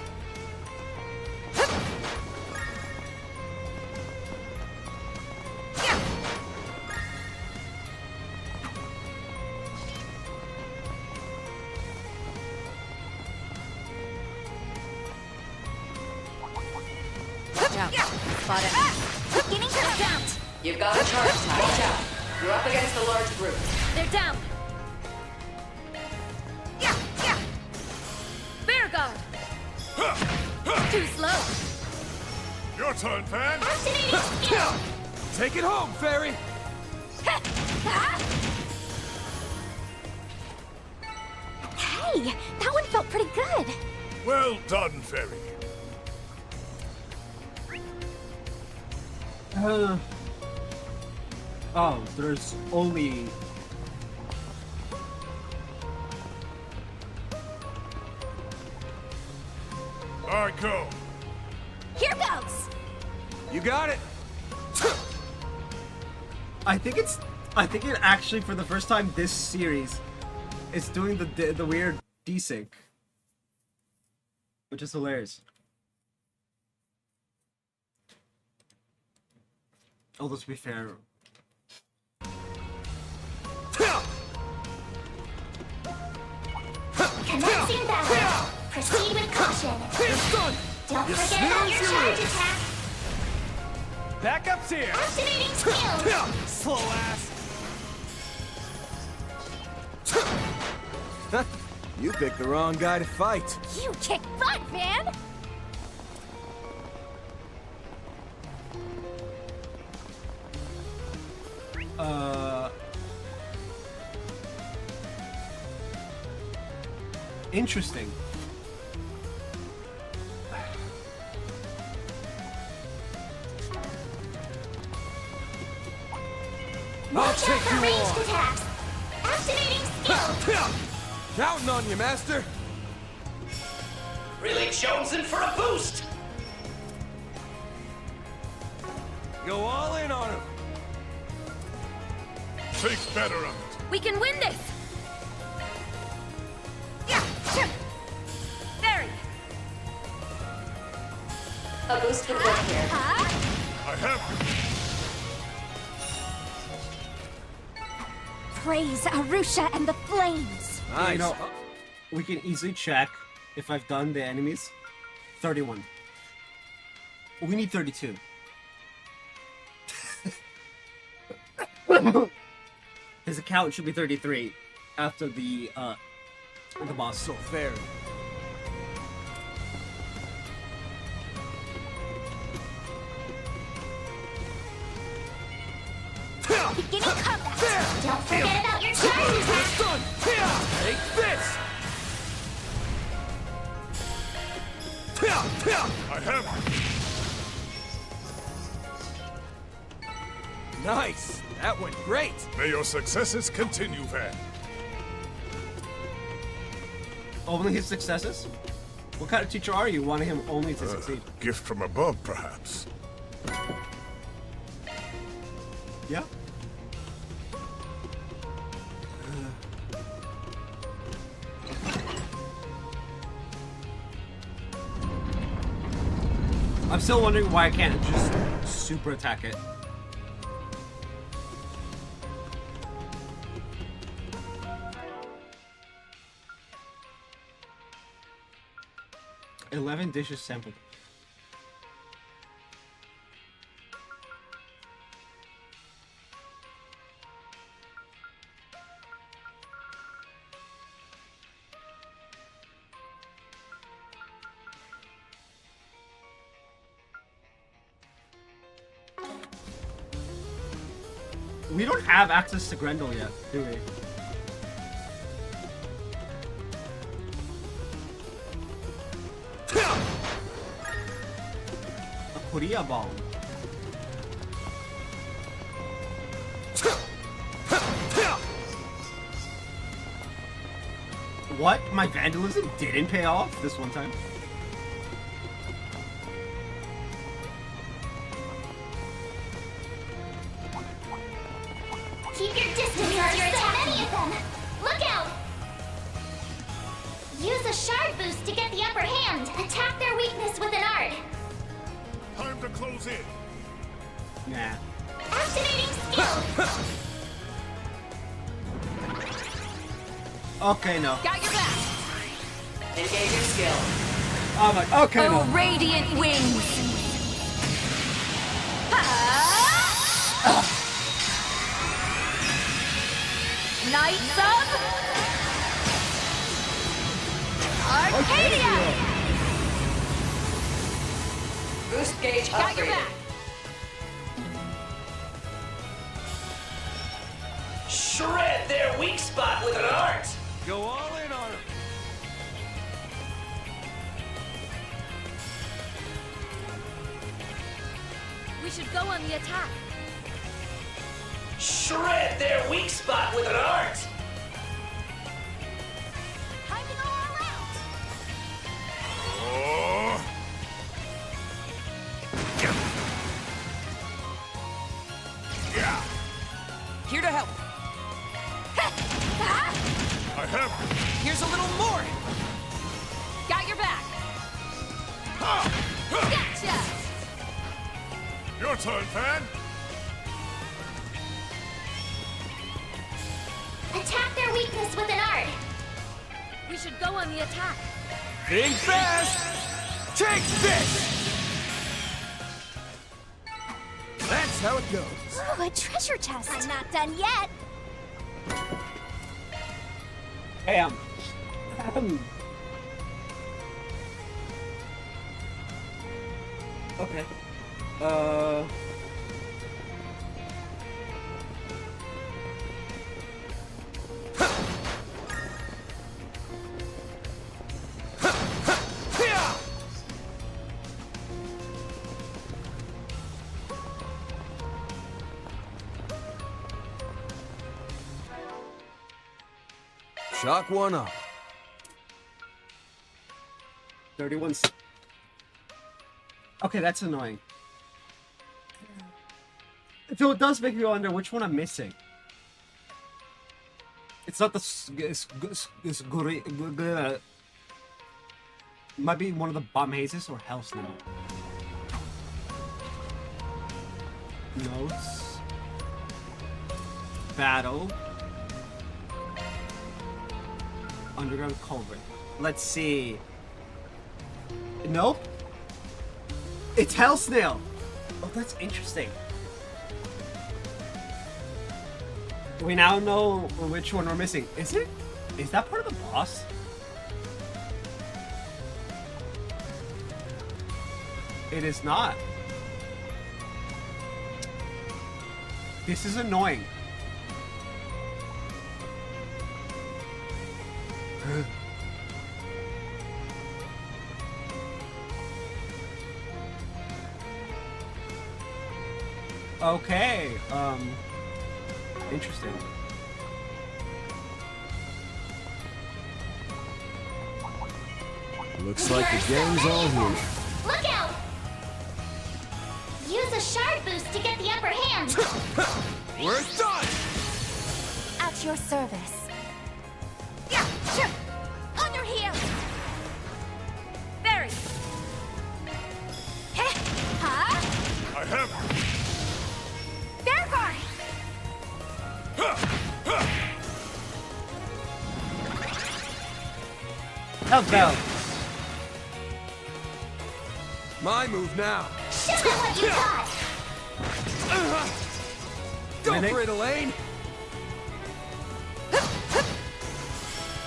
Spot it. Getting her down. You've got a charge time. Watch out. You're up against a large group. They're down. Bear guard. Too slow. Your turn, Fan. Activating skill. Take it home, Fairy! Hey, that one felt pretty good. Well done, Fairy. Oh, there's only... All right, go. Here goes. You got it! I think it actually, for the first time this series, is doing the weird desync. Which is hilarious. Although, to be fair... Commencing battle. Proceed with caution. It's done! Don't You forget about your snooze, you charge lose. attack. Backup's here! Activating skills. Slow ass! You picked the wrong guy to fight. You kick butt, man. Interesting. I'll Watch out take for you ranged on! attacks. Activating skill. Counting on you, Master! Really jonesing for a boost! Go all in on him! Take better of it. We can win this. Very. A boost would work here. I have Praise Arusha and the flames. Nice. You know, we can easily check if I've done the enemies. 31. We need 32. His account should be 33 after the boss. So fair. Beginning combat. Don't forget about your charge attack. Take this. I have. Nice. That went great. May your successes continue, Van. Only his successes? What kind of teacher are you, wanting him only to succeed? Gift from above, perhaps. Yeah. I'm still wondering why I can't just super attack it. $11 dishes sampled. We don't have access to Grendel yet, do we? A Korea bomb. What? My vandalism didn't pay off this one time? Keep your distance, there are so many of them. Look out! Use a shard boost to get the upper hand. Attack their weakness with an art. Time to close in. Nah. Activating skill. Okay, no. Got your back. Engaging skill. Oh my. Okay, no. Radiant wings. Knights of Arcadia. Boost gauge upgraded. Got your back. Shred their weak spot with an art. Go all in on him. We should go on the attack. Shred their weak spot with an art. Time to go all out. Oh. Yeah. Here to help. I have. Here's a little more. Got your back. Gotcha. Your turn, Van. Attack their weakness with an art. We should go on the attack. Think fast. Take this. That's how it goes. Ooh, a treasure chest. I'm not done yet. Bam. Okay. Shock one up. 31. Okay, that's annoying. So it does make me wonder which one I'm missing. It's not the. Might be one of the bomb hazes or Hellsnow. Notes. Battle. Underground culvert. Let's see. Nope. It's Hell Snail! Oh, that's interesting. We now know which one we're missing. Is it? Is that part of the boss? It is not. This is annoying. Okay, interesting. Looks like the gang's all here. Look out! Use a shard boost to get the upper hand. We're done! At your service. Yeah, sure. On your heels. Very. Heh. Huh? I have. Bear guard. Health bell. My move now. Show them what you got. Go for it, Elaine!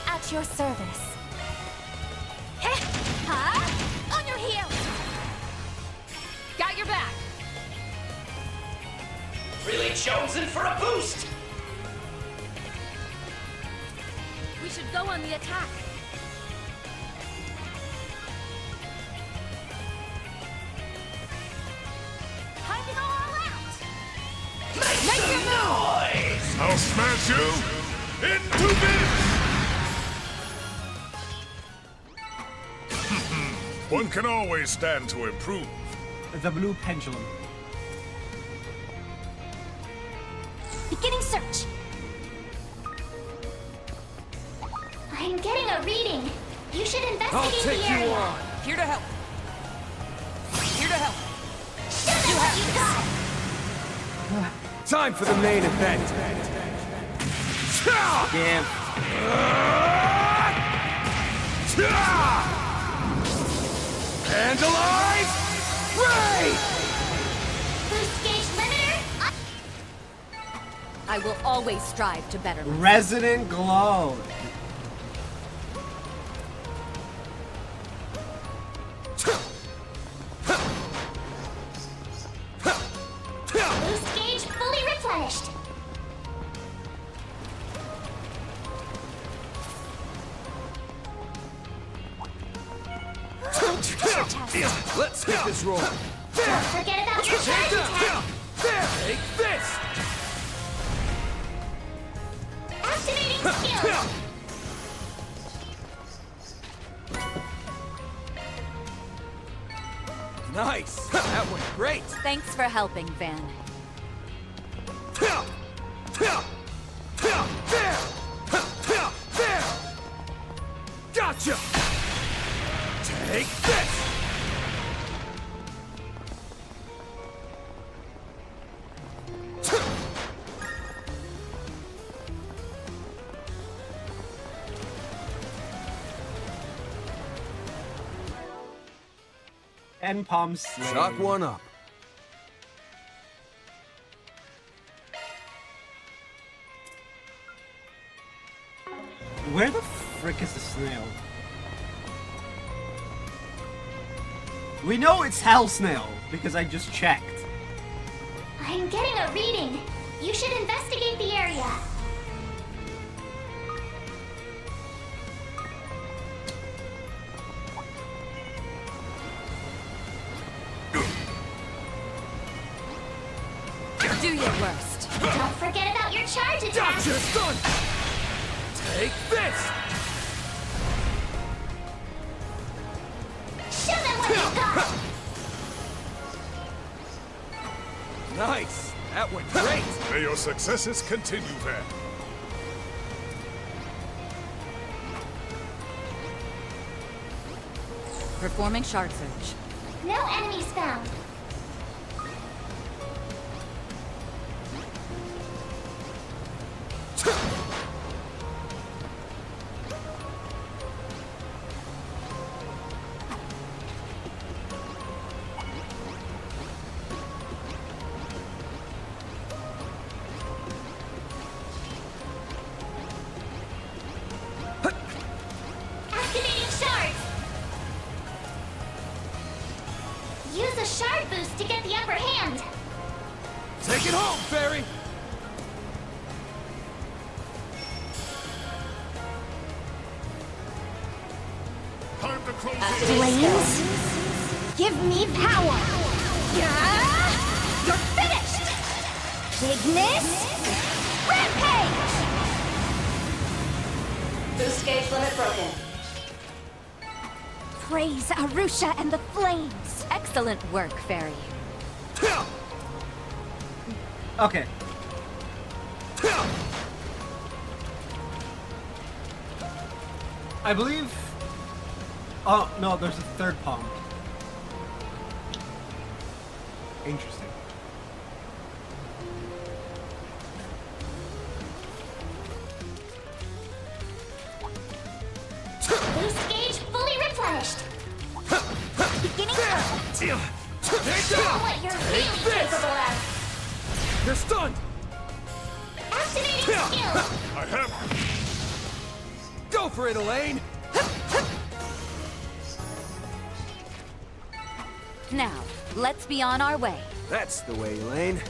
At your service. Heh. Huh? On your heels. Got your back. Really chosen for a boost. We should go on the attack. Time to go all out. Make some noise! I'll smash you into bits! One can always stand to improve. The blue pendulum. Beginning search. I'm getting a reading. You should investigate I'll take the area. you on! Here to help. Here to help. Show them what you got. Time for the main event! Damn. And alive! Ray! Boost gauge limiter. I will always strive to better myself. Resident Glow. Boost gauge fully replenished. Treasure chest. Let's hit this roll! Don't forget about your charge attack. Take this! Activating skill. Nice! That went great! Thanks for helping, Van. There! Gotcha! Take this! And Palm Slave. Knock one up. Where the frick is the snail? We know it's Hell Snail because I just checked. I'm getting a reading. You should investigate the area. Do your worst. Don't forget about your charge attack. Gotcha, son! Take this! Show them what you got. Nice! That went great! May your successes continue, Van. Performing shard search. No enemies found. Take it home, fairy! Time to close Flames? Give me power! Yeah! You're finished! Bigness? Rampage! Boost gauge limit broken. Praise Arusha and the flames! Excellent work, Fairy. Okay. I believe... Oh, no, there's a third palm. Interesting. Boost gauge fully replenished! Beginning Take down! what you're Take really this! capable of! They're stunned! Activating skill! I have... Go for it, Elaine! Now, let's be on our way. That's the way, Elaine.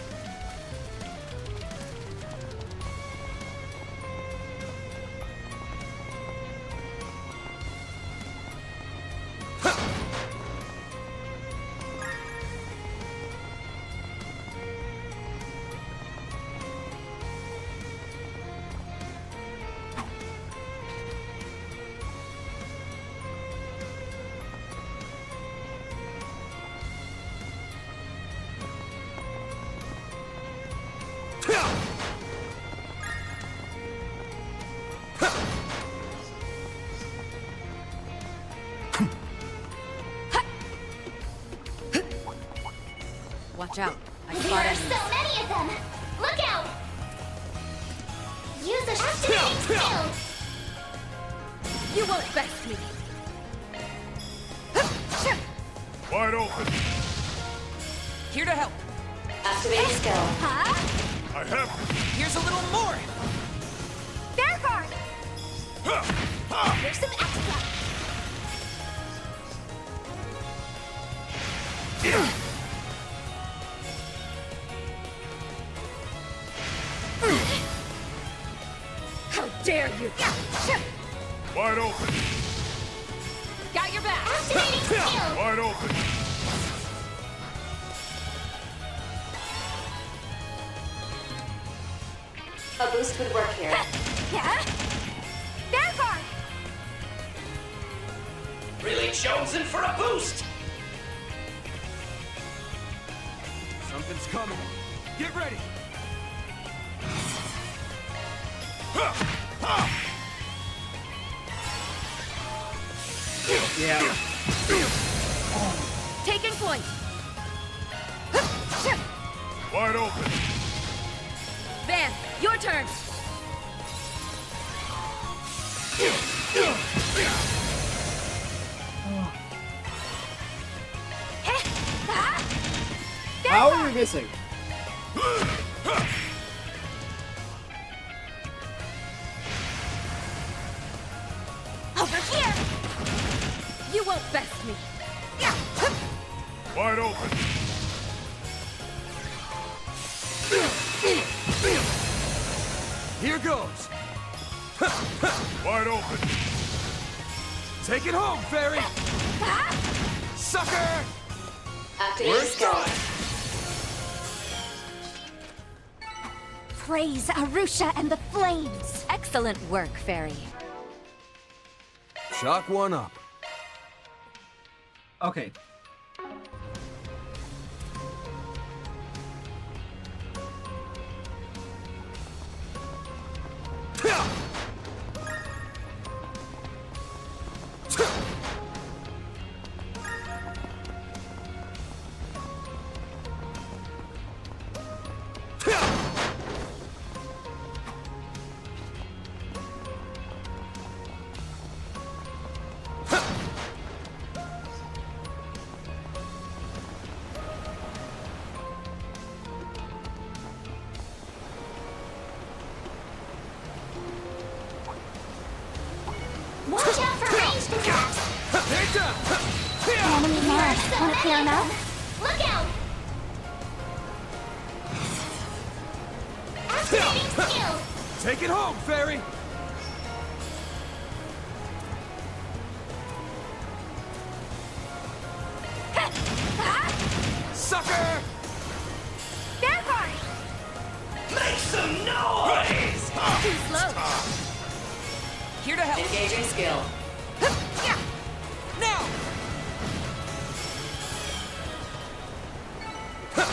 Watch out. I There spot are enemies. so many of them! Look out! Use the activating skill! You won't best me. Wide open. Here to help. Activating skill. Huh? I have... Here's a little more! Bear guard! Here's some extra! How dare you! Wide open. Got your back! Activating skill! Wide open. A boost would work here. Yeah? Bear guard! Really jonesing for a boost. Something's coming. Get ready! Yeah. Taking point! Wide open. Van, your turn! How are we missing? Over here! You won't best me! Wide open. Here goes! Wide open. Take it home, fairy! Sucker! Activating We're skill. done! Praise Arusha and the flames! Excellent work, Fairy. Chalk one up. Okay. Watch out for ranged attacks! Take down! Enemy mark. Wanna clear him out? Look out! Activating skill! Take it home, Fairy! Sucker! Vanguard! Make some noise! Too slow. Here to help. Engaging skill. Now!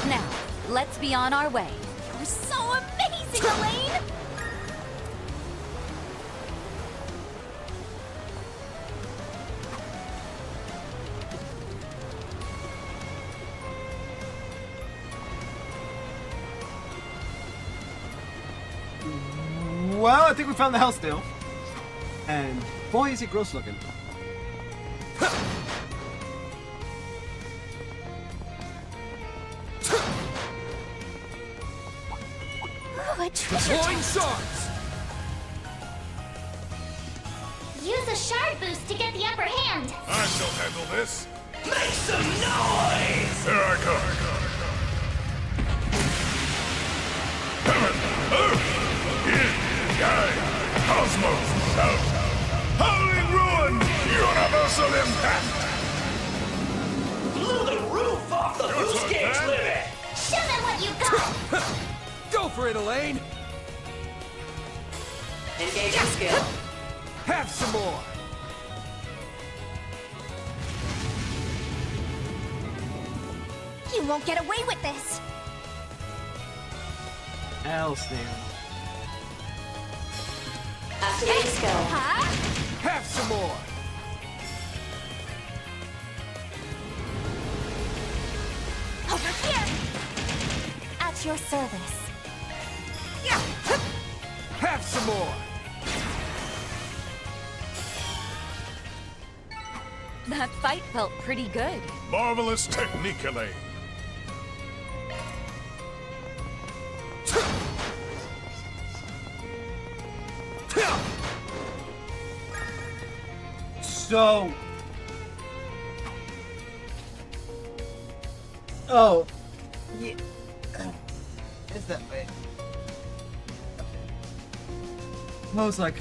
Now, let's be on our way. You're so amazing, Elaine! Well, I think we found the Hellsteel. And boy, is it gross looking. Ooh, a treasure Deploying chest. shards! Use a shard boost to get the upper hand. I shall handle this. Make some noise! Here I come. Heaven, earth, yin, yang, cosmos, out. Howling ruin, universal impact. Blew the roof off the Your boost turn, gauge man. limit! Show them what you got. Go for it, Elaine! Engaging skill. Have some more! You won't get away with this. Hellsteel. Activating skill. Huh? Have some more! Over here. At your service. Have some more! That fight felt pretty good. Marvelous technique, Elaine. So... Oh. Yeah. It's that way. I was like...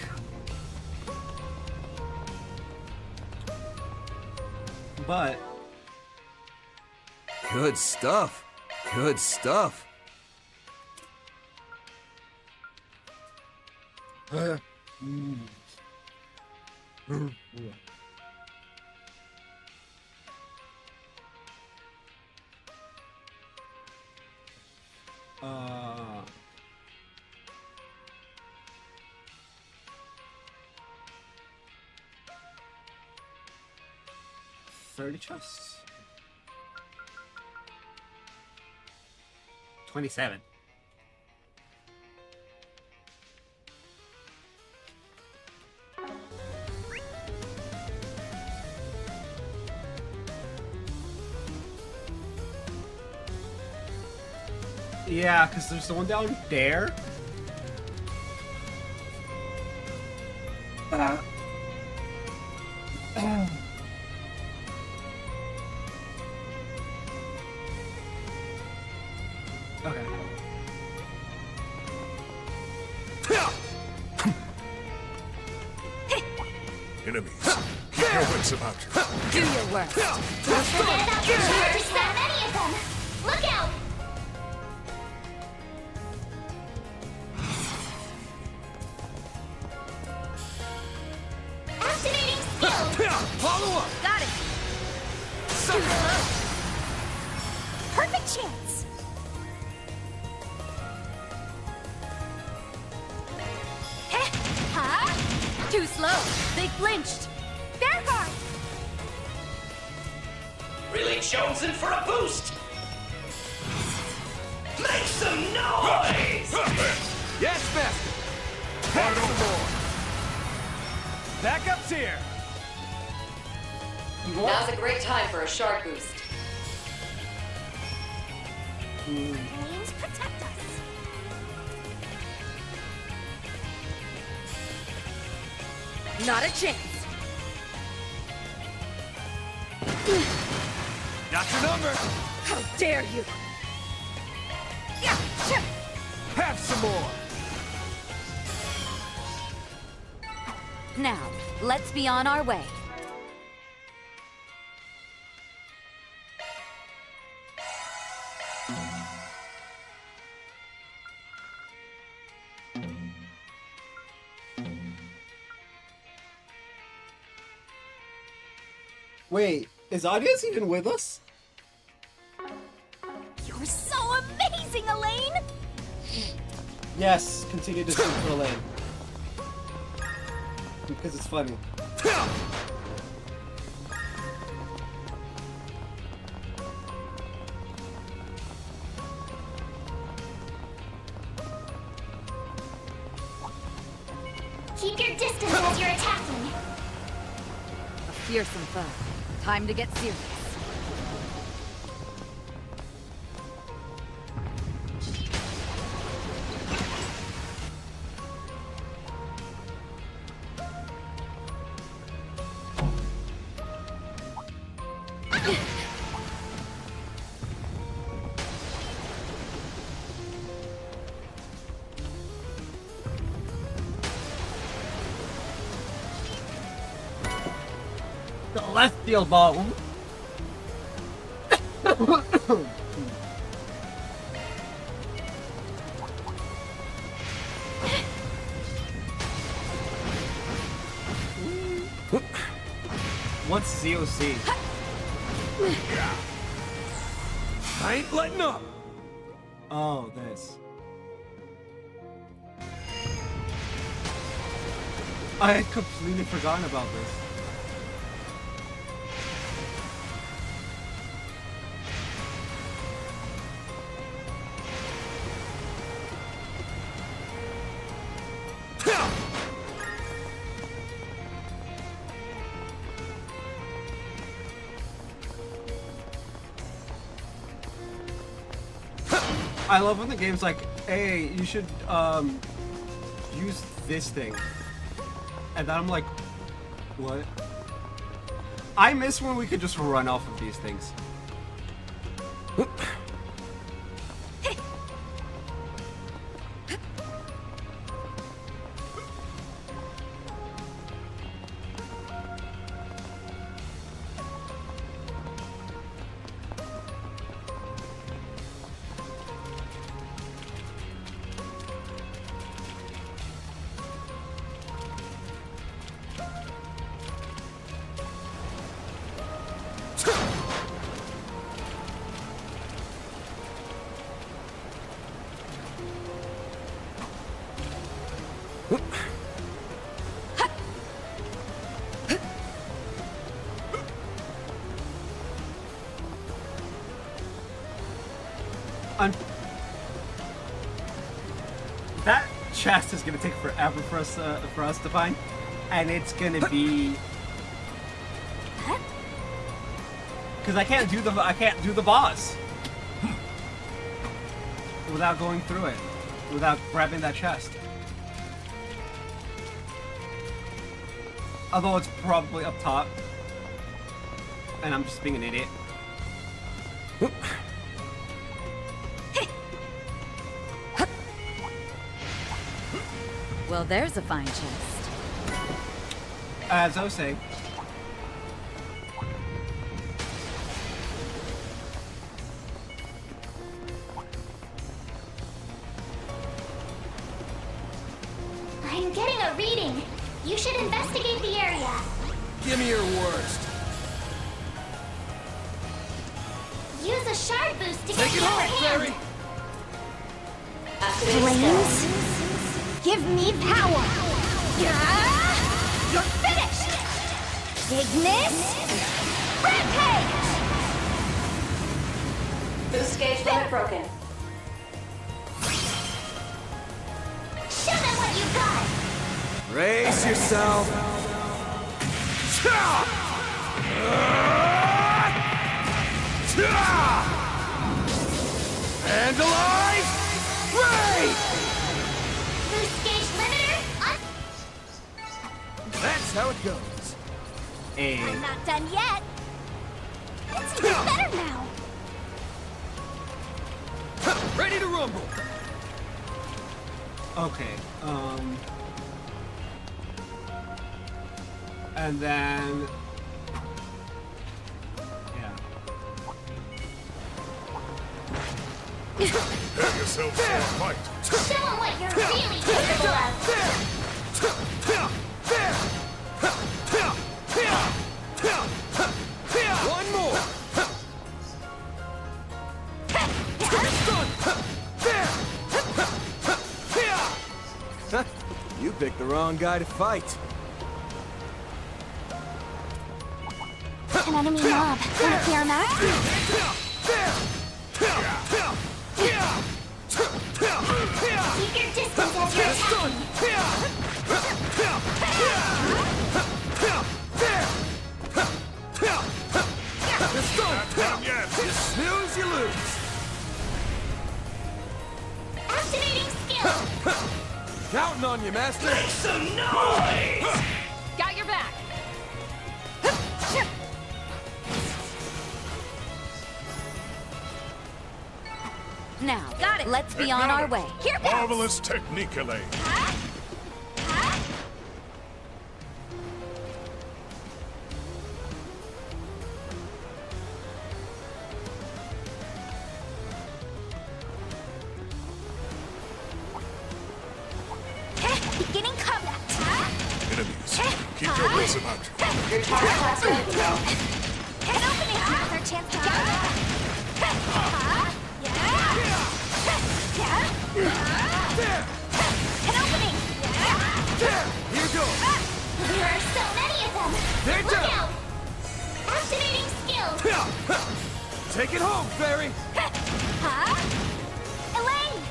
But... Good stuff. Good stuff. Uh... 30 chests? 27. Yeah, because there's the one down there. Okay. Enemies, keep your wits about you. Do your work. Don't forget about the charge. That many of them. Look out. Activating skill. Follow up! Got it. Perfect chance. Huh? Too slow. They flinched. Vanguard. Really chosen for a boost! Make some noise! Yes, Master! Have some more! Backup's here! Now's a great time for a shard boost. Planes protect us. Not a chance. Got your number! How dare you! Have some more! Now, let's be on our way. Wait, is audience even with us? You're so amazing, Elaine! Yes, continue to shoot for Elaine. Because it's funny. Keep your distance as you're attacking. A fearsome foe. Time to get serious. Celestial ball. What's ZOC? I ain't letting up. Oh, this. I had completely forgotten about this. I love when the game's like, hey, you should use this thing. And then I'm like, what? I miss when we could just run off of these things. That chest is gonna take forever for us to find, and it's gonna be because I can't do the boss without going through it, without grabbing that chest. Although it's probably up top, and I'm just being an idiot. Well, there's a fine chest. As I was saying. I'm getting a reading. You should investigate the area. Give me your worst. Use a shard boost to Take get it the upper home, hand. Fairy. Flames? Give me power! You're finished! Ignis? Rampage! Boost gauge limit broken. Show them what you got! Brace yourself. And alive! Ray! Boost gauge limiter That's how it goes. Hey. I'm not done yet. It's even better now. Ready to rumble. Okay. And then... yeah. Prepare yourselves for a fight. Show them what you're really capable of. One more. You picked the wrong guy to fight. An enemy mob. Wanna clear him out? Keep your distance as you're attacking. You snooze, you lose. Activating skill. Counting on you, Master. Make some noise! Got your back. Now, let's be on our way. Here goes. Marvelous technique, Elaine. Beginning combat. Enemies, keep your wits about you. Your target class ready to go. An opening. Another chance to get An opening. Here goes. There are so many of them. They're Look down. out. Activating skill. Take it home, Fairy. Elaine.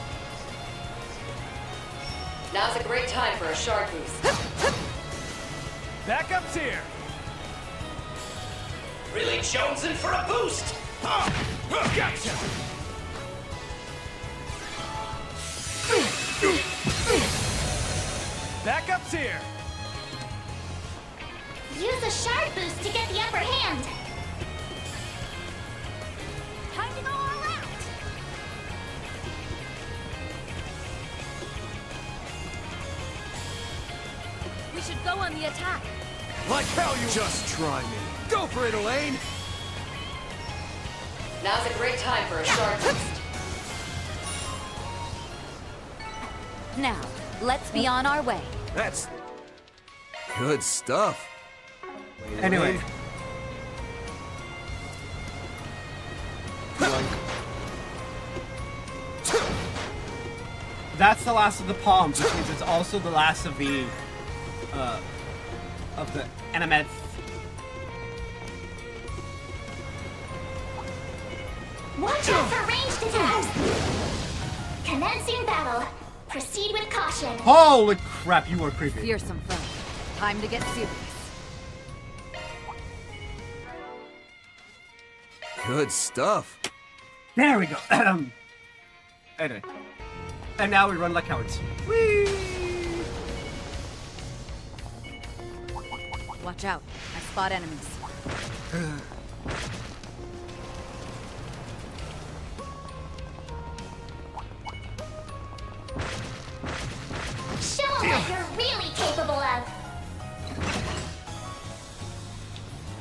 Now's a great time for a shard boost. Backup's here. Really jonesing for a boost! Gotcha. Backup's here. Use a shard boost to get the upper hand. Time to go all out. We should go on the attack. Like how you just try me. Go for it, Elaine. Now's a great time for a shard boost. Now, let's be on our way. That's good stuff. Anyway. That's the last of the palms, which means it's also the last of the animate. Watch out for ranged attacks. Commencing battle. Proceed with caution. Holy crap, you are creepy. Fearsome foe. Time to get serious. Good stuff. There we go. Anyway. And now we run like cowards. Whee! Watch out. I spot enemies. Show 'em what you're really capable of.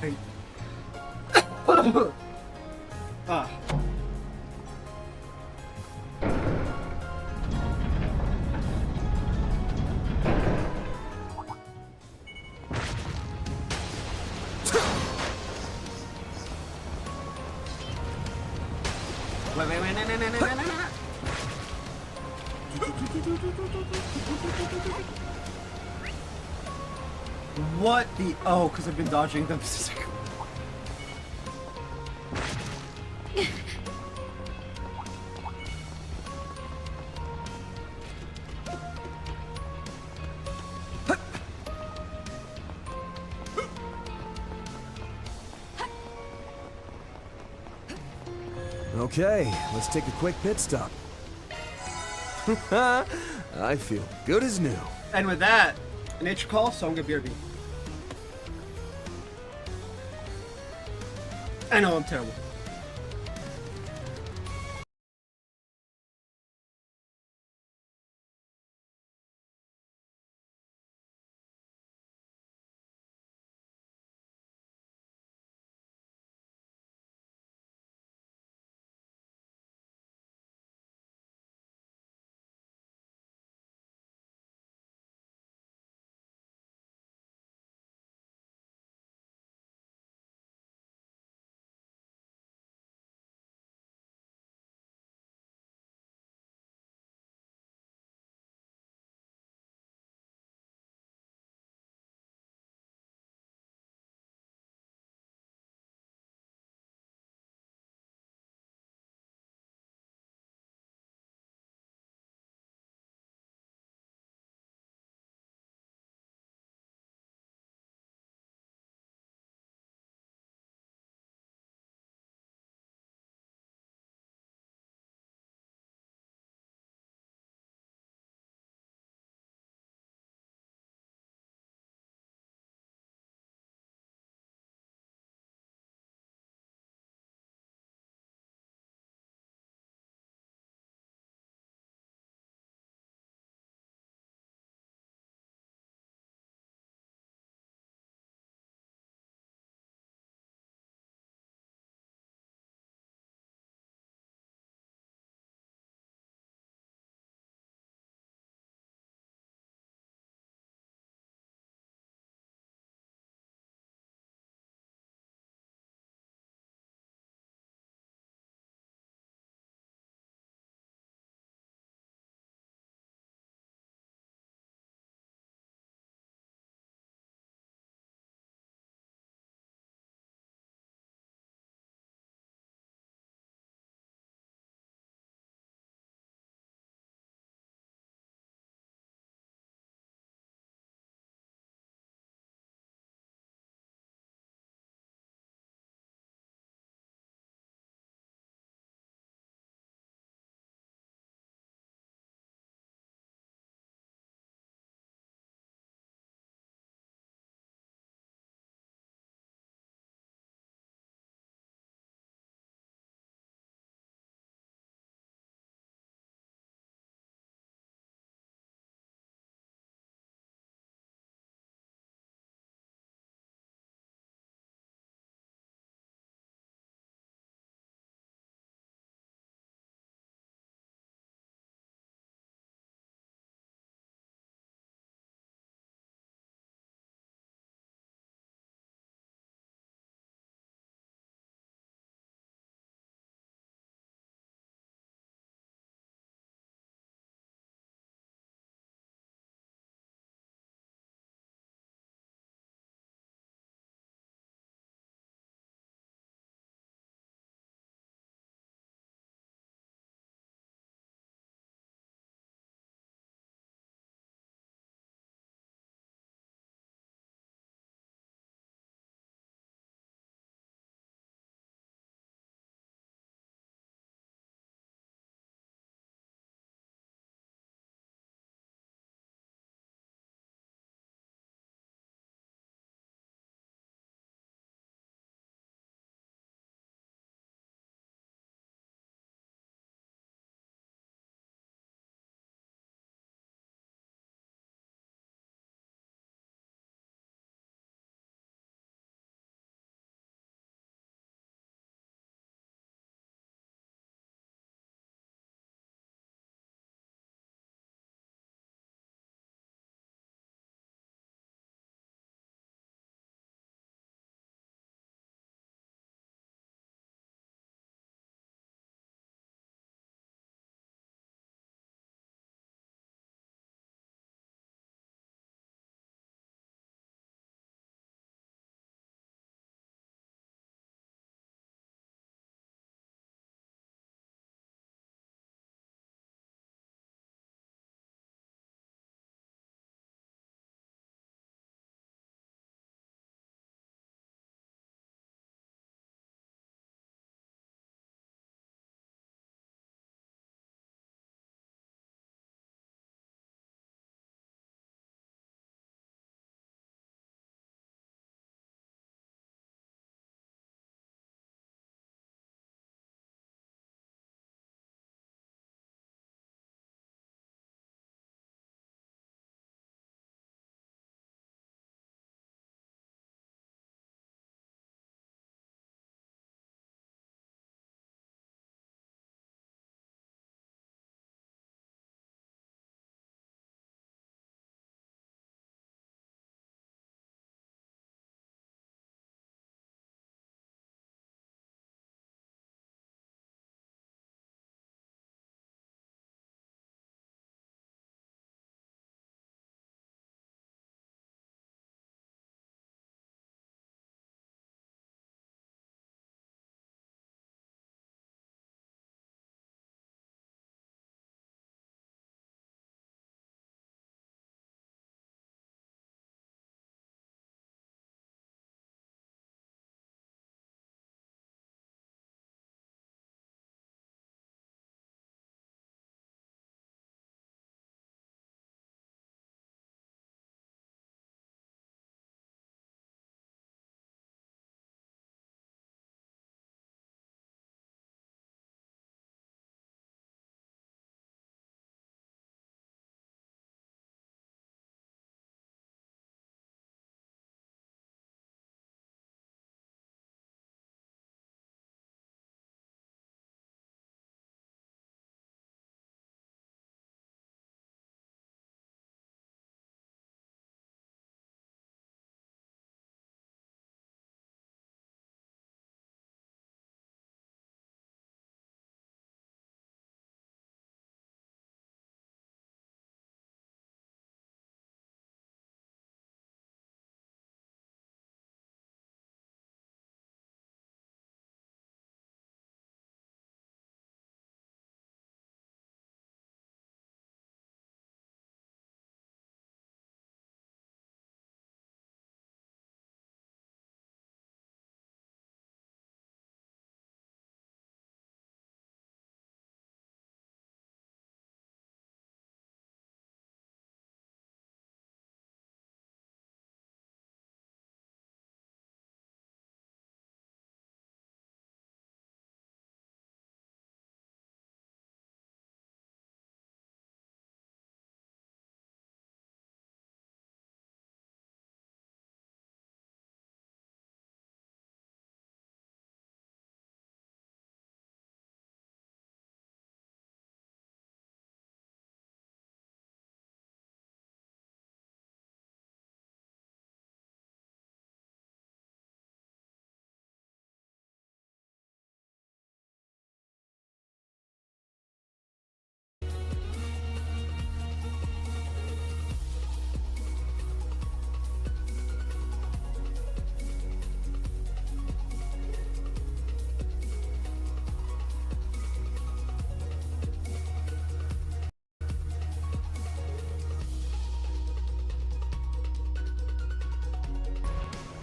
Hey. Ah. Wait. What the? Oh, because I've been dodging them. Okay, let's take a quick pit stop. I feel good as new. And with that, nature call, so I'm gonna BRB. I know I'm terrible.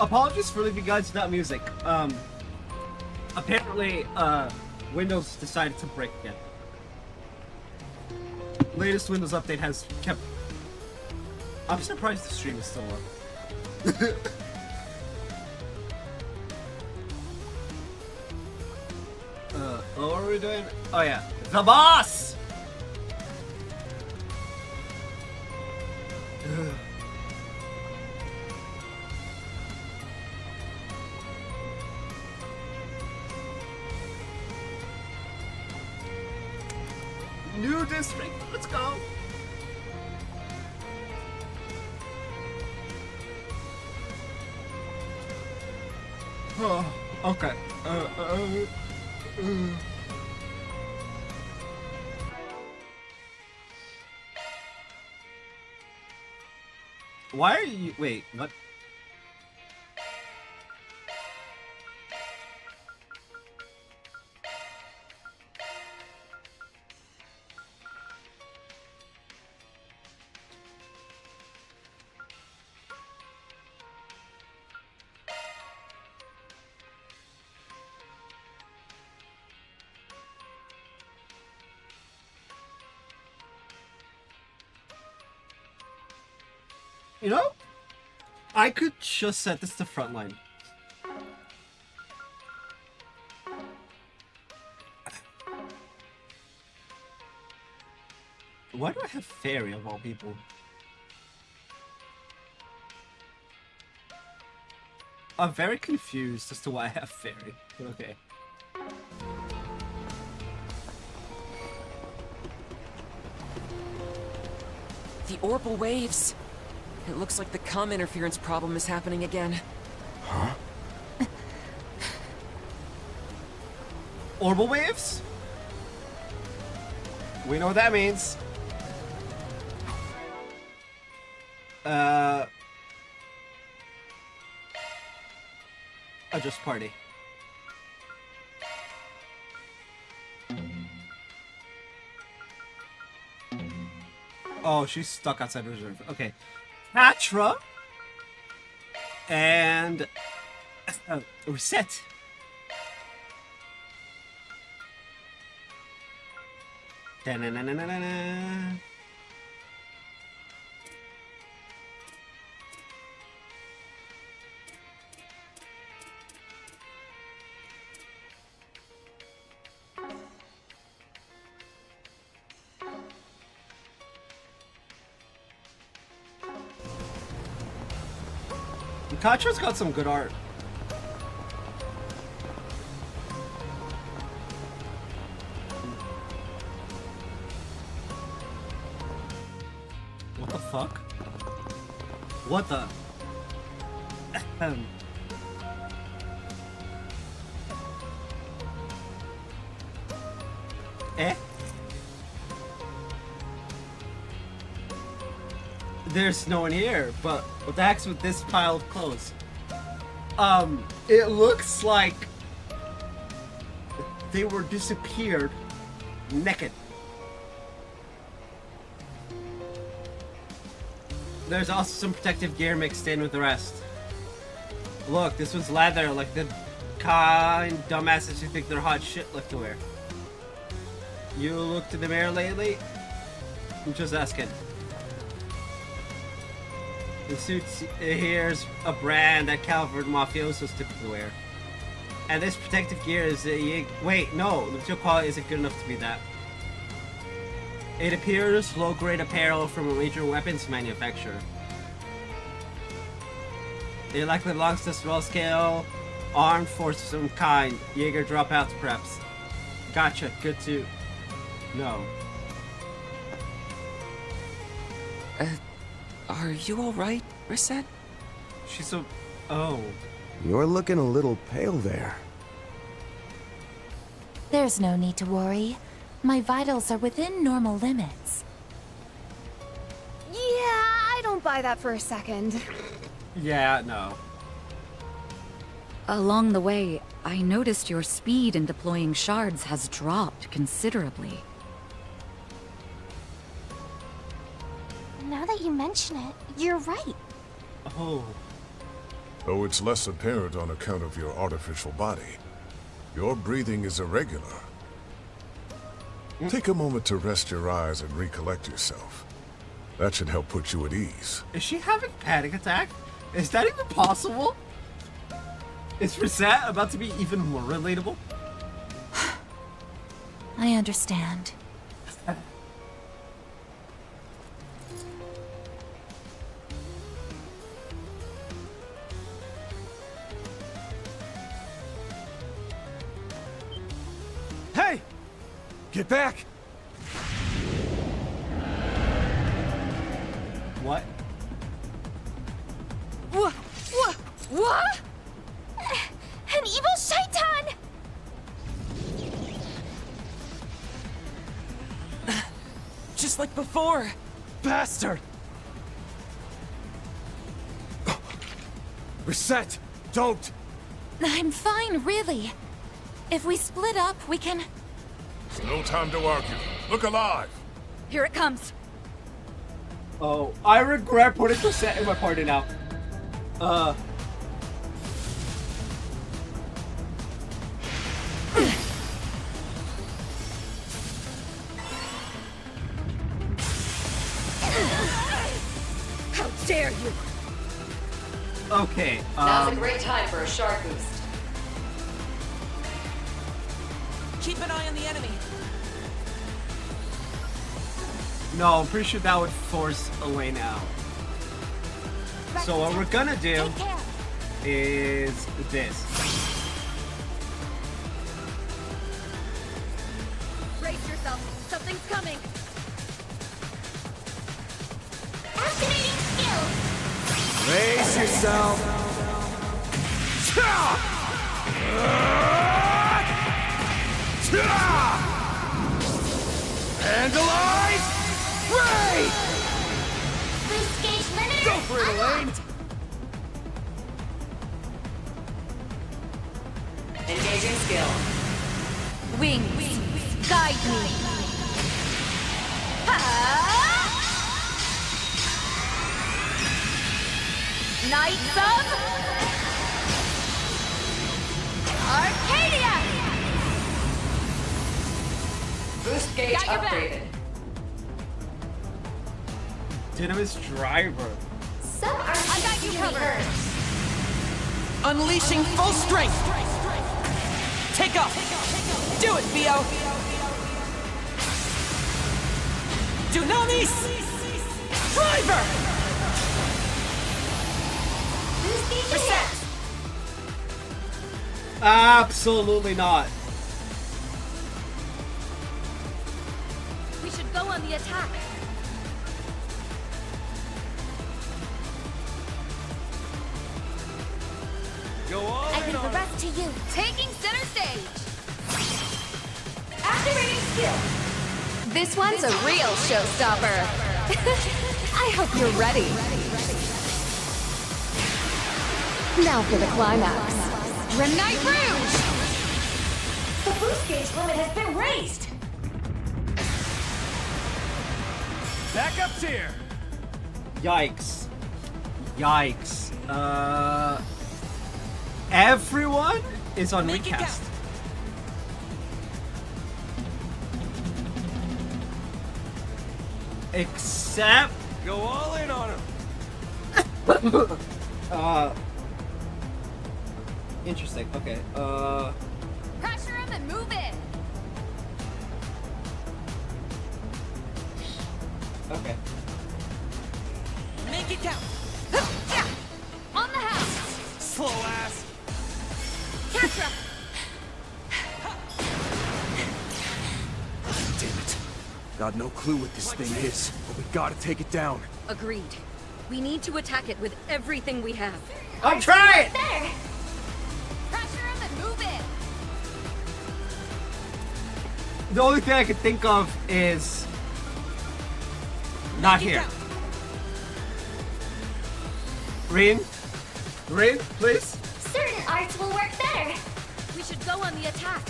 Apologies for leaving guys without music. Apparently, Windows decided to break again. Latest Windows update has kept... I'm surprised the stream is still up. What are we doing? Oh yeah, the boss! Ugh. New district, let's go! Oh, okay. Why are you... Wait, what? You know, I could just set this to frontline. Why do I have fairy of all people? I'm very confused as to why I have fairy, but okay. The orbital waves. It looks like the comm interference problem is happening again. Huh? Orbital waves? We know what that means. Adjust party. Oh, she's stuck outside reserve. Okay. Patra and reset. Da-na-na-na-na-na. Katra's got some good art. What the fuck? What the? Eh? There's no one here, but what the heck's with this pile of clothes? It looks like they were disappeared naked. There's also some protective gear mixed in with the rest. Look, this one's leather, like the kind dumbasses who think they're hot shit like to wear. You looked in the mirror lately? I'm just asking. The suit here's a brand that Calvert mafiosos typically wear. And this protective gear is wait, no, the material quality isn't good enough to be that. It appears low-grade apparel from a major weapons manufacturer. It likely belongs to small-scale armed force of some kind. Jaeger dropouts, perhaps. Gotcha, good to know. Are you alright, Reset? She's so... Oh. You're looking a little pale there. There's no need to worry. My vitals are within normal limits. Yeah, I don't buy that for a second. Yeah, no. Along the way, I noticed your speed in deploying shards has dropped considerably. Now that you mention it, you're right. Oh. though it's less apparent on account of your artificial body. Your breathing is irregular. Take a moment to rest your eyes and recollect yourself. That should help put you at ease. Is she having a panic attack? Is that even possible? Is Reset about to be even more relatable? I understand. Hey! Get back! What? What? An evil shaitan! Just like before! Bastard! Reset! Don't! I'm fine, really. If we split up, we can... It's no time to argue. Look alive! Here it comes. Oh, I regret putting Reset in my party now. How dare you! Okay, Now's a great time for a shard boost. Keep an eye on the enemy. no, I'm pretty sure that would force Elaine out. So what we're gonna do is this. Brace yourself. Something's coming. Activating skill. Brace yourself! Vandalize! Ray! Boost gauge limiter. Go for it, Elaine! Engaging skill. Wings. Guide me. Knights of Arcadia! Boost gauge Got your back. upgraded. Dynamis Driver. Some are I got you covered. Unleashing full strength! Take off! Do it, Theo! Dunamis! Driver! boost gauge Reset! ahead. Absolutely not. We should go on the attack. Go on I leave the rest to you. Taking center stage. Activating skill. This one's a real showstopper. I hope you're ready. Now for the climax. Grimnight Rouge! The boost gauge limit has been raised. Backup's here! Yikes. Yikes. Everyone is on Make it recast. count. Except, Go all in on him! interesting. Okay. Pressure him and move it. Okay. Make it count! On the house. Slow ass! Catra. Damn it. Got no clue what this thing is, but we gotta take it down. Agreed. We need to attack it with everything we have. I'm trying! Better. Pressure him and move it. The only thing I can think of is not Make it here. count. Rin? Rin, please? Certain arts will work better. We should go on the attack.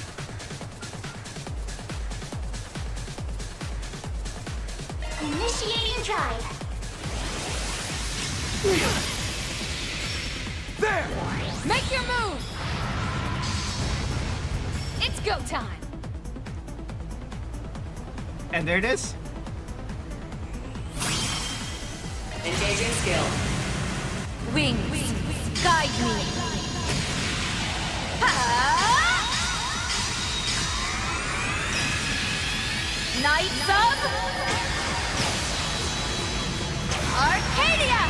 Initiating drive. There! Make your move! It's go time! And there it is. Engaging skill. Wings, guide me. Knights of Arcadia!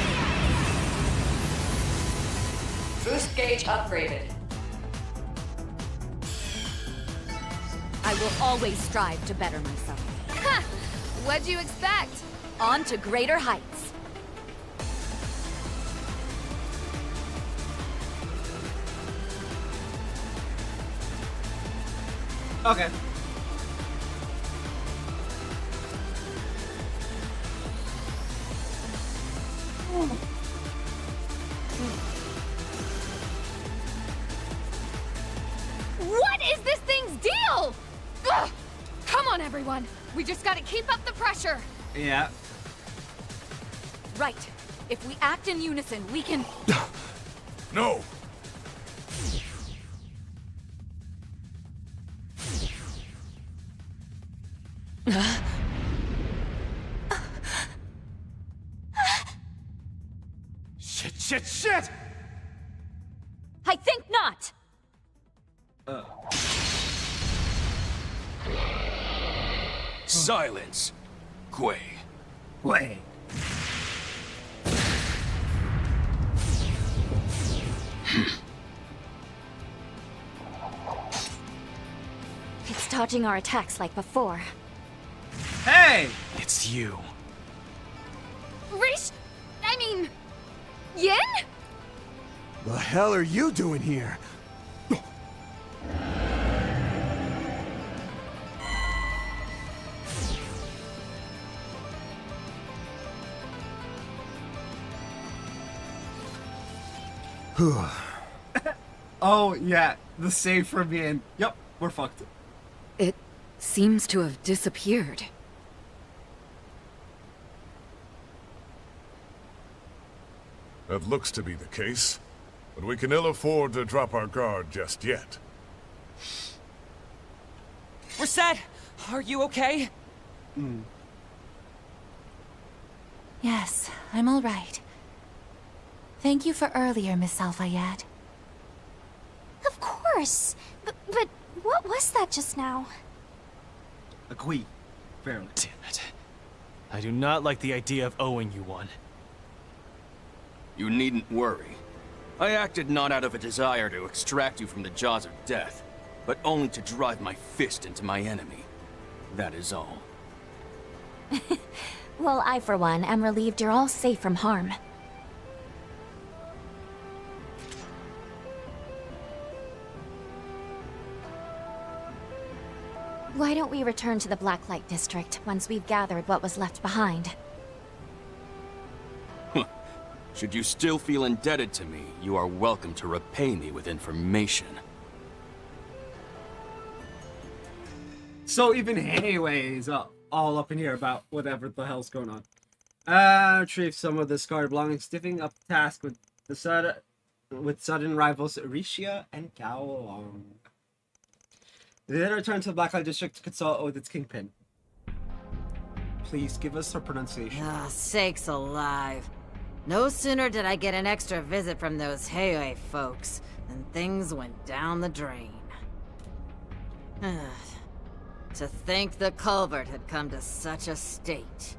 Boost gauge upgraded. I will always strive to better myself. Ha! What'd you expect? On to greater heights. Okay. What is this thing's deal? Ugh! Come on, everyone. We just gotta keep up the pressure. Yeah. Right. If we act in unison, we can... No! Shit! I think not! Silence, Quay. Wait. It's dodging our attacks like before. Hey! It's you. Yin? The hell are you doing here? Oh, yeah. The save for me and... Yep, we're fucked. It seems to have disappeared. That looks to be the case, but we can ill afford to drop our guard just yet. We're set! Are you okay? Yes, I'm all right. Thank you for earlier, Miss Alfayed. Of course. But what was that just now? A queen. Barely. Damn it. I do not like the idea of owing you one. You needn't worry. I acted not out of a desire to extract you from the jaws of death, but only to drive my fist into my enemy. That is all. Well, I, for one, am relieved you're all safe from harm. Why don't we return to the Blacklight District once we've gathered what was left behind? Should you still feel indebted to me, you are welcome to repay me with information. So even Hayway is all up in here about whatever the hell's going on. Retrieve some of the scarred belongings, stiffing up the task with the sudden rivals Risha and Gowlong. They then return to the Blacklight District to consult with its kingpin. Please give us her pronunciation. Ah, sakes alive. No sooner did I get an extra visit from those Heoi folks than things went down the drain. To think the culvert had come to such a state.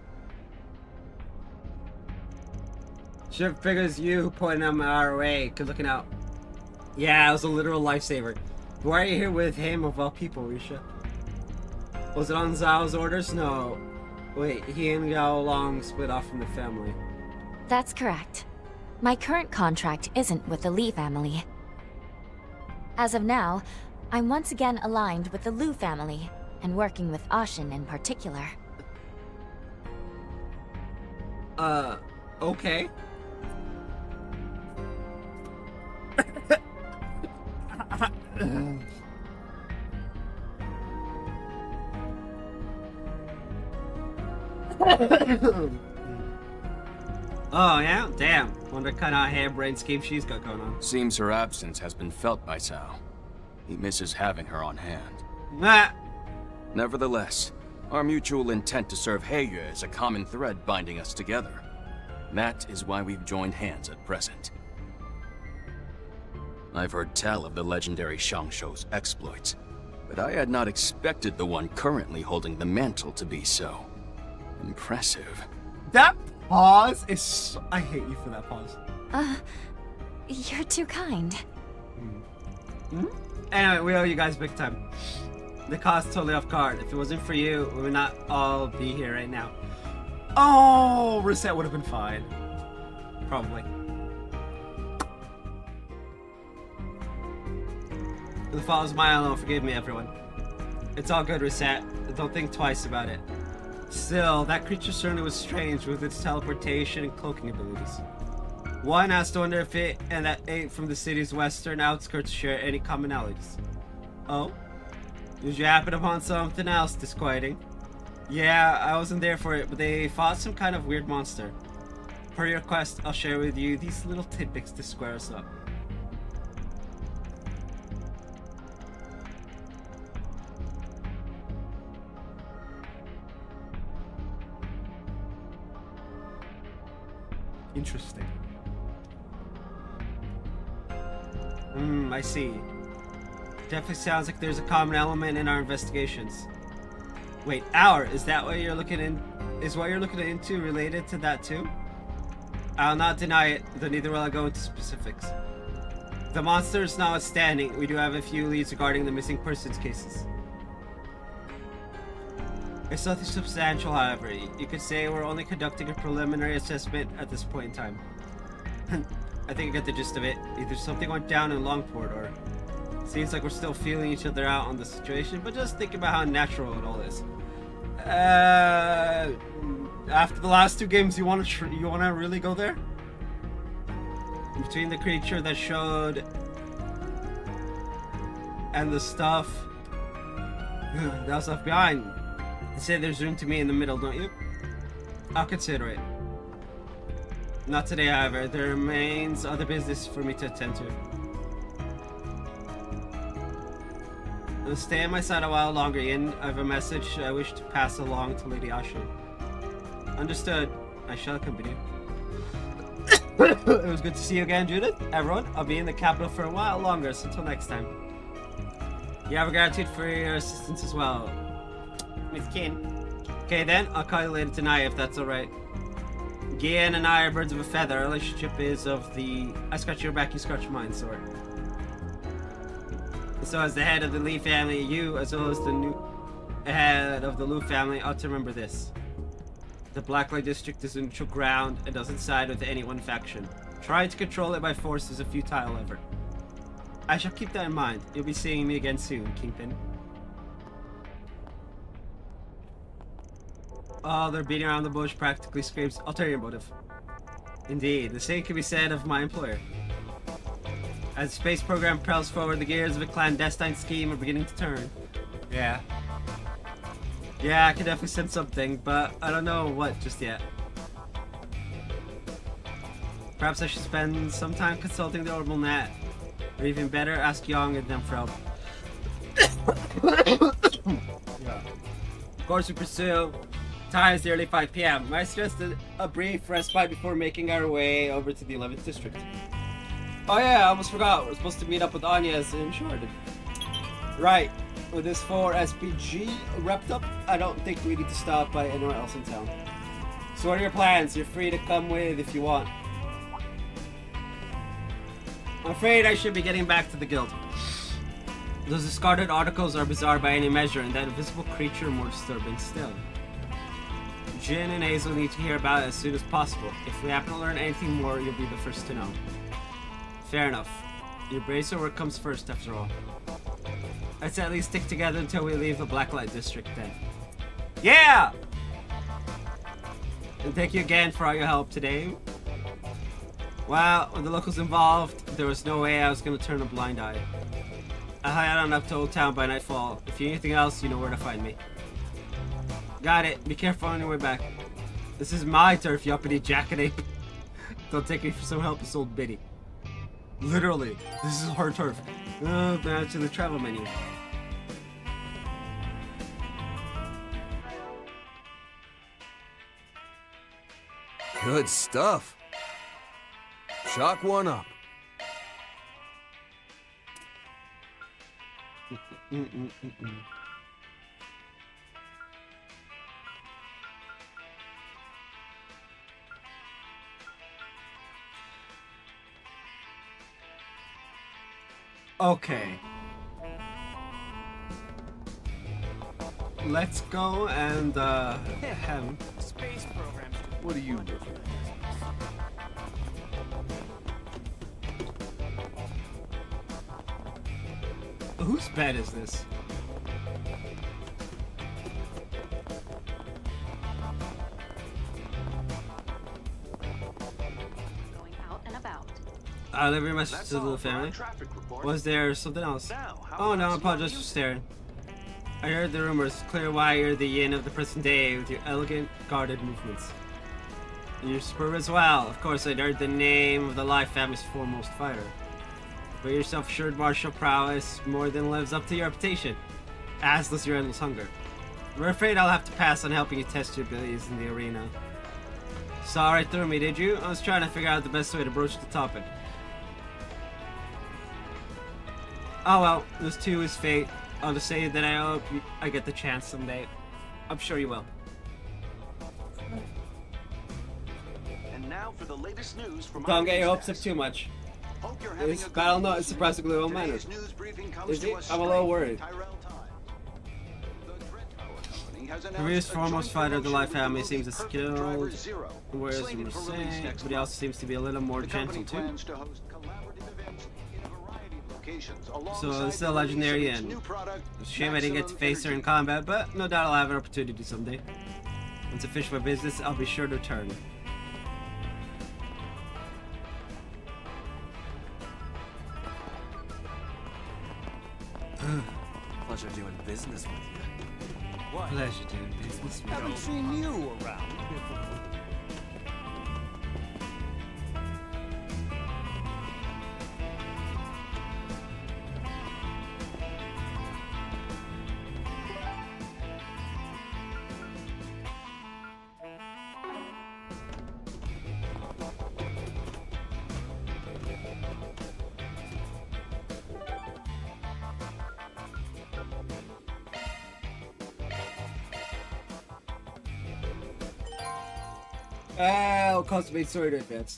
Ship figures you who pointed them our way. Good looking out. Yeah, it was a literal lifesaver. Why are you here with him of all people, Risha? Was it on Zhao's orders? No. Wait, he and Gao Long split off from the family. That's correct. My current contract isn't with the Li family. As of now, I'm once again aligned with the Lu family, and working with Ashin in particular. Okay. Oh, yeah? Damn. Wonder what kind of harebrained scheme she's got going on. Seems her absence has been felt by Sal. He misses having her on hand. Nah. Nevertheless, our mutual intent to serve Heyu is a common thread binding us together. That is why we've joined hands at present. I've heard tell of the legendary Shangshou's exploits, but I had not expected the one currently holding the mantle to be so impressive. That pause is so... I hate you for that pause. You're too kind. Anyway, we owe you guys big time. The cause totally off guard. If it wasn't for you, we would not all be here right now. Oh, reset would have been fine. Probably. The fault was mine alone. Forgive me, everyone. It's all good, Reset. Don't think twice about it. Still, that creature certainly was strange with its teleportation and cloaking abilities. One has to wonder if it and that ape from the city's western outskirts share any commonalities. Oh? Did you happen upon something else disquieting? Yeah, I wasn't there for it, but they fought some kind of weird monster. Per your request, I'll share with you these little tidbits to square us up. Interesting. I see. Definitely sounds like there's a common element in our investigations. Wait, is that what you're looking in? Is what you're looking into related to that too? I'll not deny it, though neither will I go into specifics. The monsters notwithstanding, we do have a few leads regarding the missing persons cases. It's nothing substantial, however. You could say we're only conducting a preliminary assessment at this point in time. I think I get the gist of it. Either something went down in Longport, or seems like we're still feeling each other out on the situation, but just think about how natural it all is. After the last two games, you want to really go there? Between the creature that showed and the stuff that was left behind, you say there's room to meet in the middle, don't you? I'll consider it. Not today, however. There remains other business for me to attend to. I'll stay at my side a while longer, Ian. I have a message I wish to pass along to Lady Asha. Understood. I shall accompany you. It was good to see you again, Judith. Everyone, I'll be in the capital for a while longer, so until next time. You have a gratitude for your assistance as well, Miss Kin. Okay then, I'll call you later tonight if that's alright. Gian and I are birds of a feather. Our relationship is of the I scratch your back, you scratch mine sort. So as the head of the Lee family, you, as well as the new head of the Liu family, ought to remember this. The Blacklight District is a neutral ground and doesn't side with any one faction. Trying to control it by force is a futile effort. I shall keep that in mind. You'll be seeing me again soon, Kingpin. Oh, they're beating around the bush practically screams ulterior motive. Indeed, the same can be said of my employer. As the space program propels forward, the gears of a clandestine scheme are beginning to turn. Yeah. Yeah, I can definitely sense something, but I don't know what just yet. Perhaps I should spend some time consulting the orbital net. Or even better, ask Young and them for help. Yeah. Of course we pursue. Time is nearly 5 p.m. I suggest a brief respite before making our way over to the 11th district. Oh yeah, I almost forgot. We're supposed to meet up with Anya's in Shorten. Right. With this 4 SPG wrapped up, I don't think we need to stop by anywhere else in town. So what are your plans? You're free to come with if you want. I'm afraid I should be getting back to the guild. Those discarded articles are bizarre by any measure, and that invisible creature more disturbing still. Jin and Hazel need to hear about it as soon as possible. If we happen to learn anything more, you'll be the first to know. Fair enough. Your bracer work comes first, after all. Let's at least stick together until we leave the Blacklight District then. Yeah! And thank you again for all your help today. Well, with the locals involved, there was no way I was going to turn a blind eye. I'll head on up to Old Town by nightfall. If you need anything else, you know where to find me. Got it. Be careful on your way back. This is my turf, you uppity jackanape. Don't take me for some helpless old biddy. Literally, this is hard turf. Back to the travel menu. Good stuff. Chalk one up. Okay. Let's go and hem. Space programs. What are you looking at? Whose bed is this? Going out and about. I left your message to the family. Was there something else? Oh no, I apologize for staring. I heard the rumors. Clear why you're the yin of the present day with your elegant, guarded movements. And you're superb as well. Of course, I'd heard the name of the Life family's foremost fighter. But your self-assured martial prowess more than lives up to your reputation, as does your endless hunger. I'm afraid I'll have to pass on helping you test your abilities in the arena. Saw right through me, did you? I was trying to figure out the best way to broach the topic. Oh well, this too is fate. I'll just say that I hope I get the chance someday. I'm sure you will. And now for the latest news from Don't get your hopes up too much. This battle note is surprisingly well mannered. Is it? I'm a little worried. The previous foremost fighter of the Life family seems as skilled, whereas Mercedes, but he also seems to be a little more gentle too. So it's still legendary, and it's a shame I didn't get to face her in combat, but no doubt I'll have an opportunity someday. Once I finish my business, I'll be sure to return. Pleasure doing business with you. What? Pleasure doing business with you. Haven't seen you around. I'll cultivate story to advance.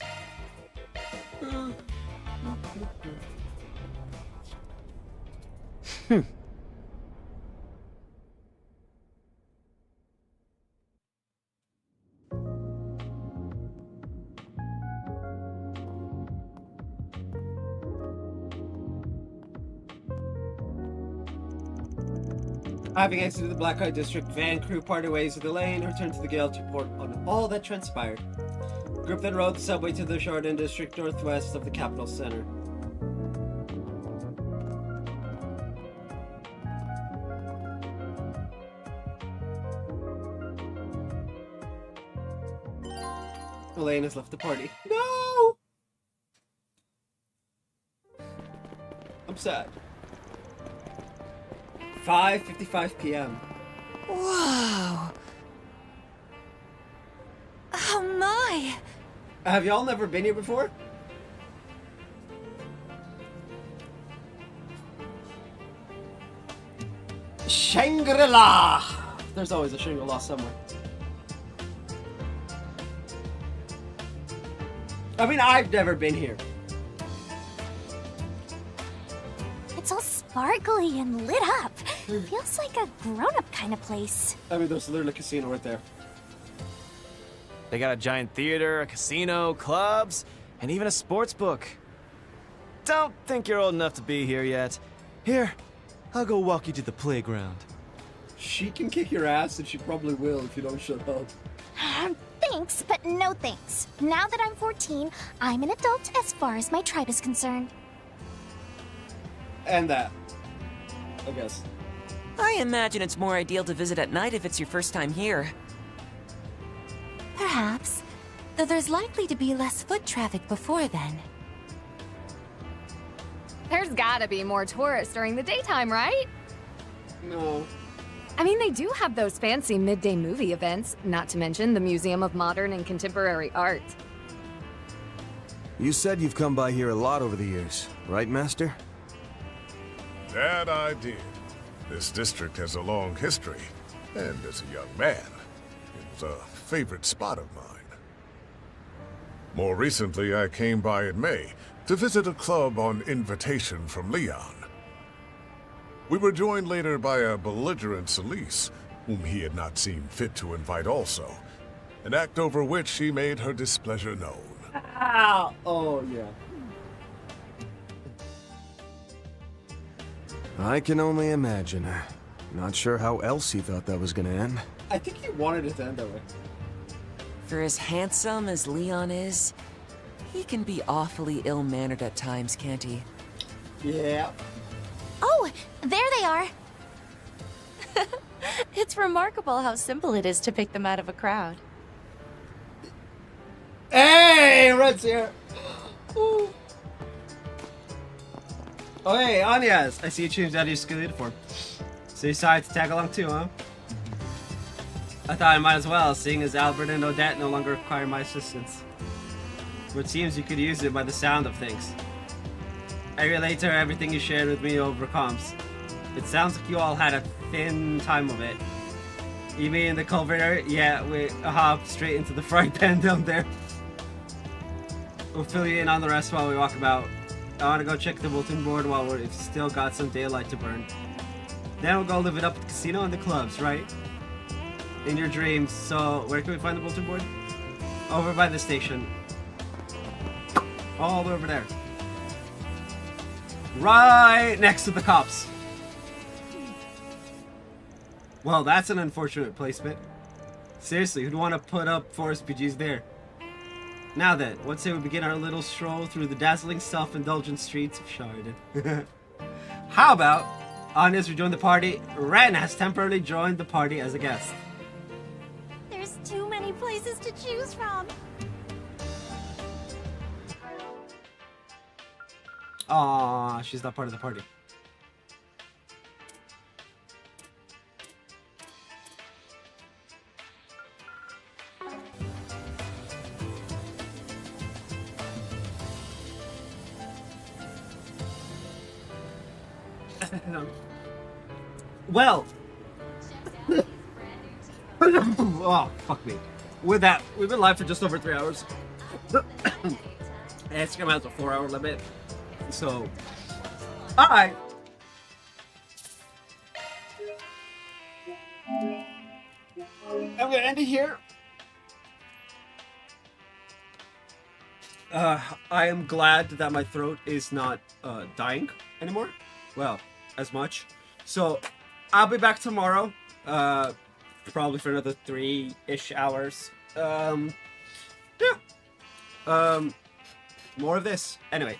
Having exited the Black Hide District, van crew parted ways with Elaine and returned to the Gale to report on all that transpired. The group then rode the subway to the Chardin District northwest of the capital center. Elaine has left the party. No! I'm sad. 5:55 p.m. Whoa. Oh my. Have y'all never been here before? Shangri-La! There's always a Shangri-La somewhere. I mean, I've never been here. It's all sparkly and lit up. Feels like a grown-up kind of place. I mean, there's literally a casino right there. They got a giant theater, a casino, clubs, and even a sports book. Don't think you're old enough to be here yet. Here, I'll go walk you to the playground. She can kick your ass, and she probably will if you don't shut up. Thanks, but no thanks. Now that I'm 14, I'm an adult as far as my tribe is concerned. And that, I guess. I imagine it's more ideal to visit at night if it's your first time here. Perhaps. Though there's likely to be less foot traffic before then. There's gotta be more tourists during the daytime, right? No. I mean, they do have those fancy midday movie events, not to mention the Museum of Modern and Contemporary Art. You said you've come by here a lot over the years, right, Master? That I did. This district has a long history, and as a young man, it was a favorite spot of mine. More recently, I came by in May to visit a club on invitation from Leon. We were joined later by a belligerent Celise, whom he had not seen fit to invite also, an act over which she made her displeasure known. Ow! Oh, yeah. I can only imagine. Not sure how else he thought that was gonna end. I think he wanted it to end that way. For as handsome as Leon is, he can be awfully ill-mannered at times, can't he? Yeah. Oh, there they are! It's remarkable how simple it is to pick them out of a crowd. Hey, Red's here! Ooh. Oh, hey, Anyas! I see you changed out of your school uniform. So you decided to tag along too, huh? I thought I might as well, seeing as Albert and Odette no longer require my assistance. But it seems you could use it by the sound of things. I relate to everything you shared with me over comms. It sounds like you all had a thin time of it. You mean the culvert? Yeah, we hopped straight into the frying pan down there. We'll fill you in on the rest while we walk about. I want to go check the bulletin board while we've still got some daylight to burn. Then we'll go live it up at the casino and the clubs, right? In your dreams. So, where can we find the bulletin board? Over by the station. All over there. Right next to the cops. Well, that's an unfortunate placement. Seriously, who'd want to put up 4 SPGs there? Now then, what say we begin our little stroll through the dazzling self-indulgent streets of Sharded. How about, Anya's rejoined the party, Ren has temporarily joined the party as a guest. There's too many places to choose from. Aww, she's not part of the party. Well, oh, fuck me. With that, we've been live for just over 3 hours. And Instagram has a 4-hour limit. So, alright. I'm gonna end it here. I am glad that my throat is not dying anymore. Well, as much. So, I'll be back tomorrow. Probably for another 3-ish hours. Yeah. More of this. Anyway.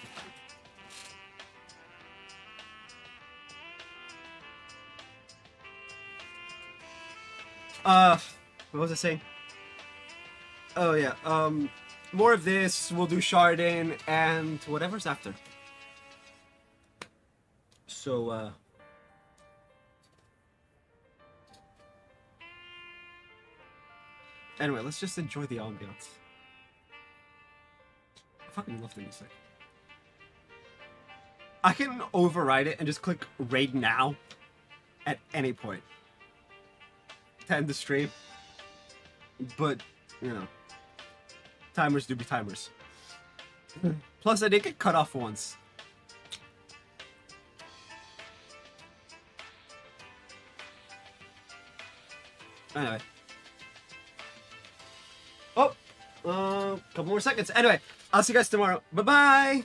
What was I saying? Oh yeah, more of this, we'll do Sharding, and whatever's after. So, anyway, let's just enjoy the ambiance. I fucking love the music. I can override it and just click raid now at any point to end the stream. But, you know, timers do be timers. Plus, I did get cut off once. Anyway. Oh! Couple more seconds. Anyway, I'll see you guys tomorrow. Bye-bye!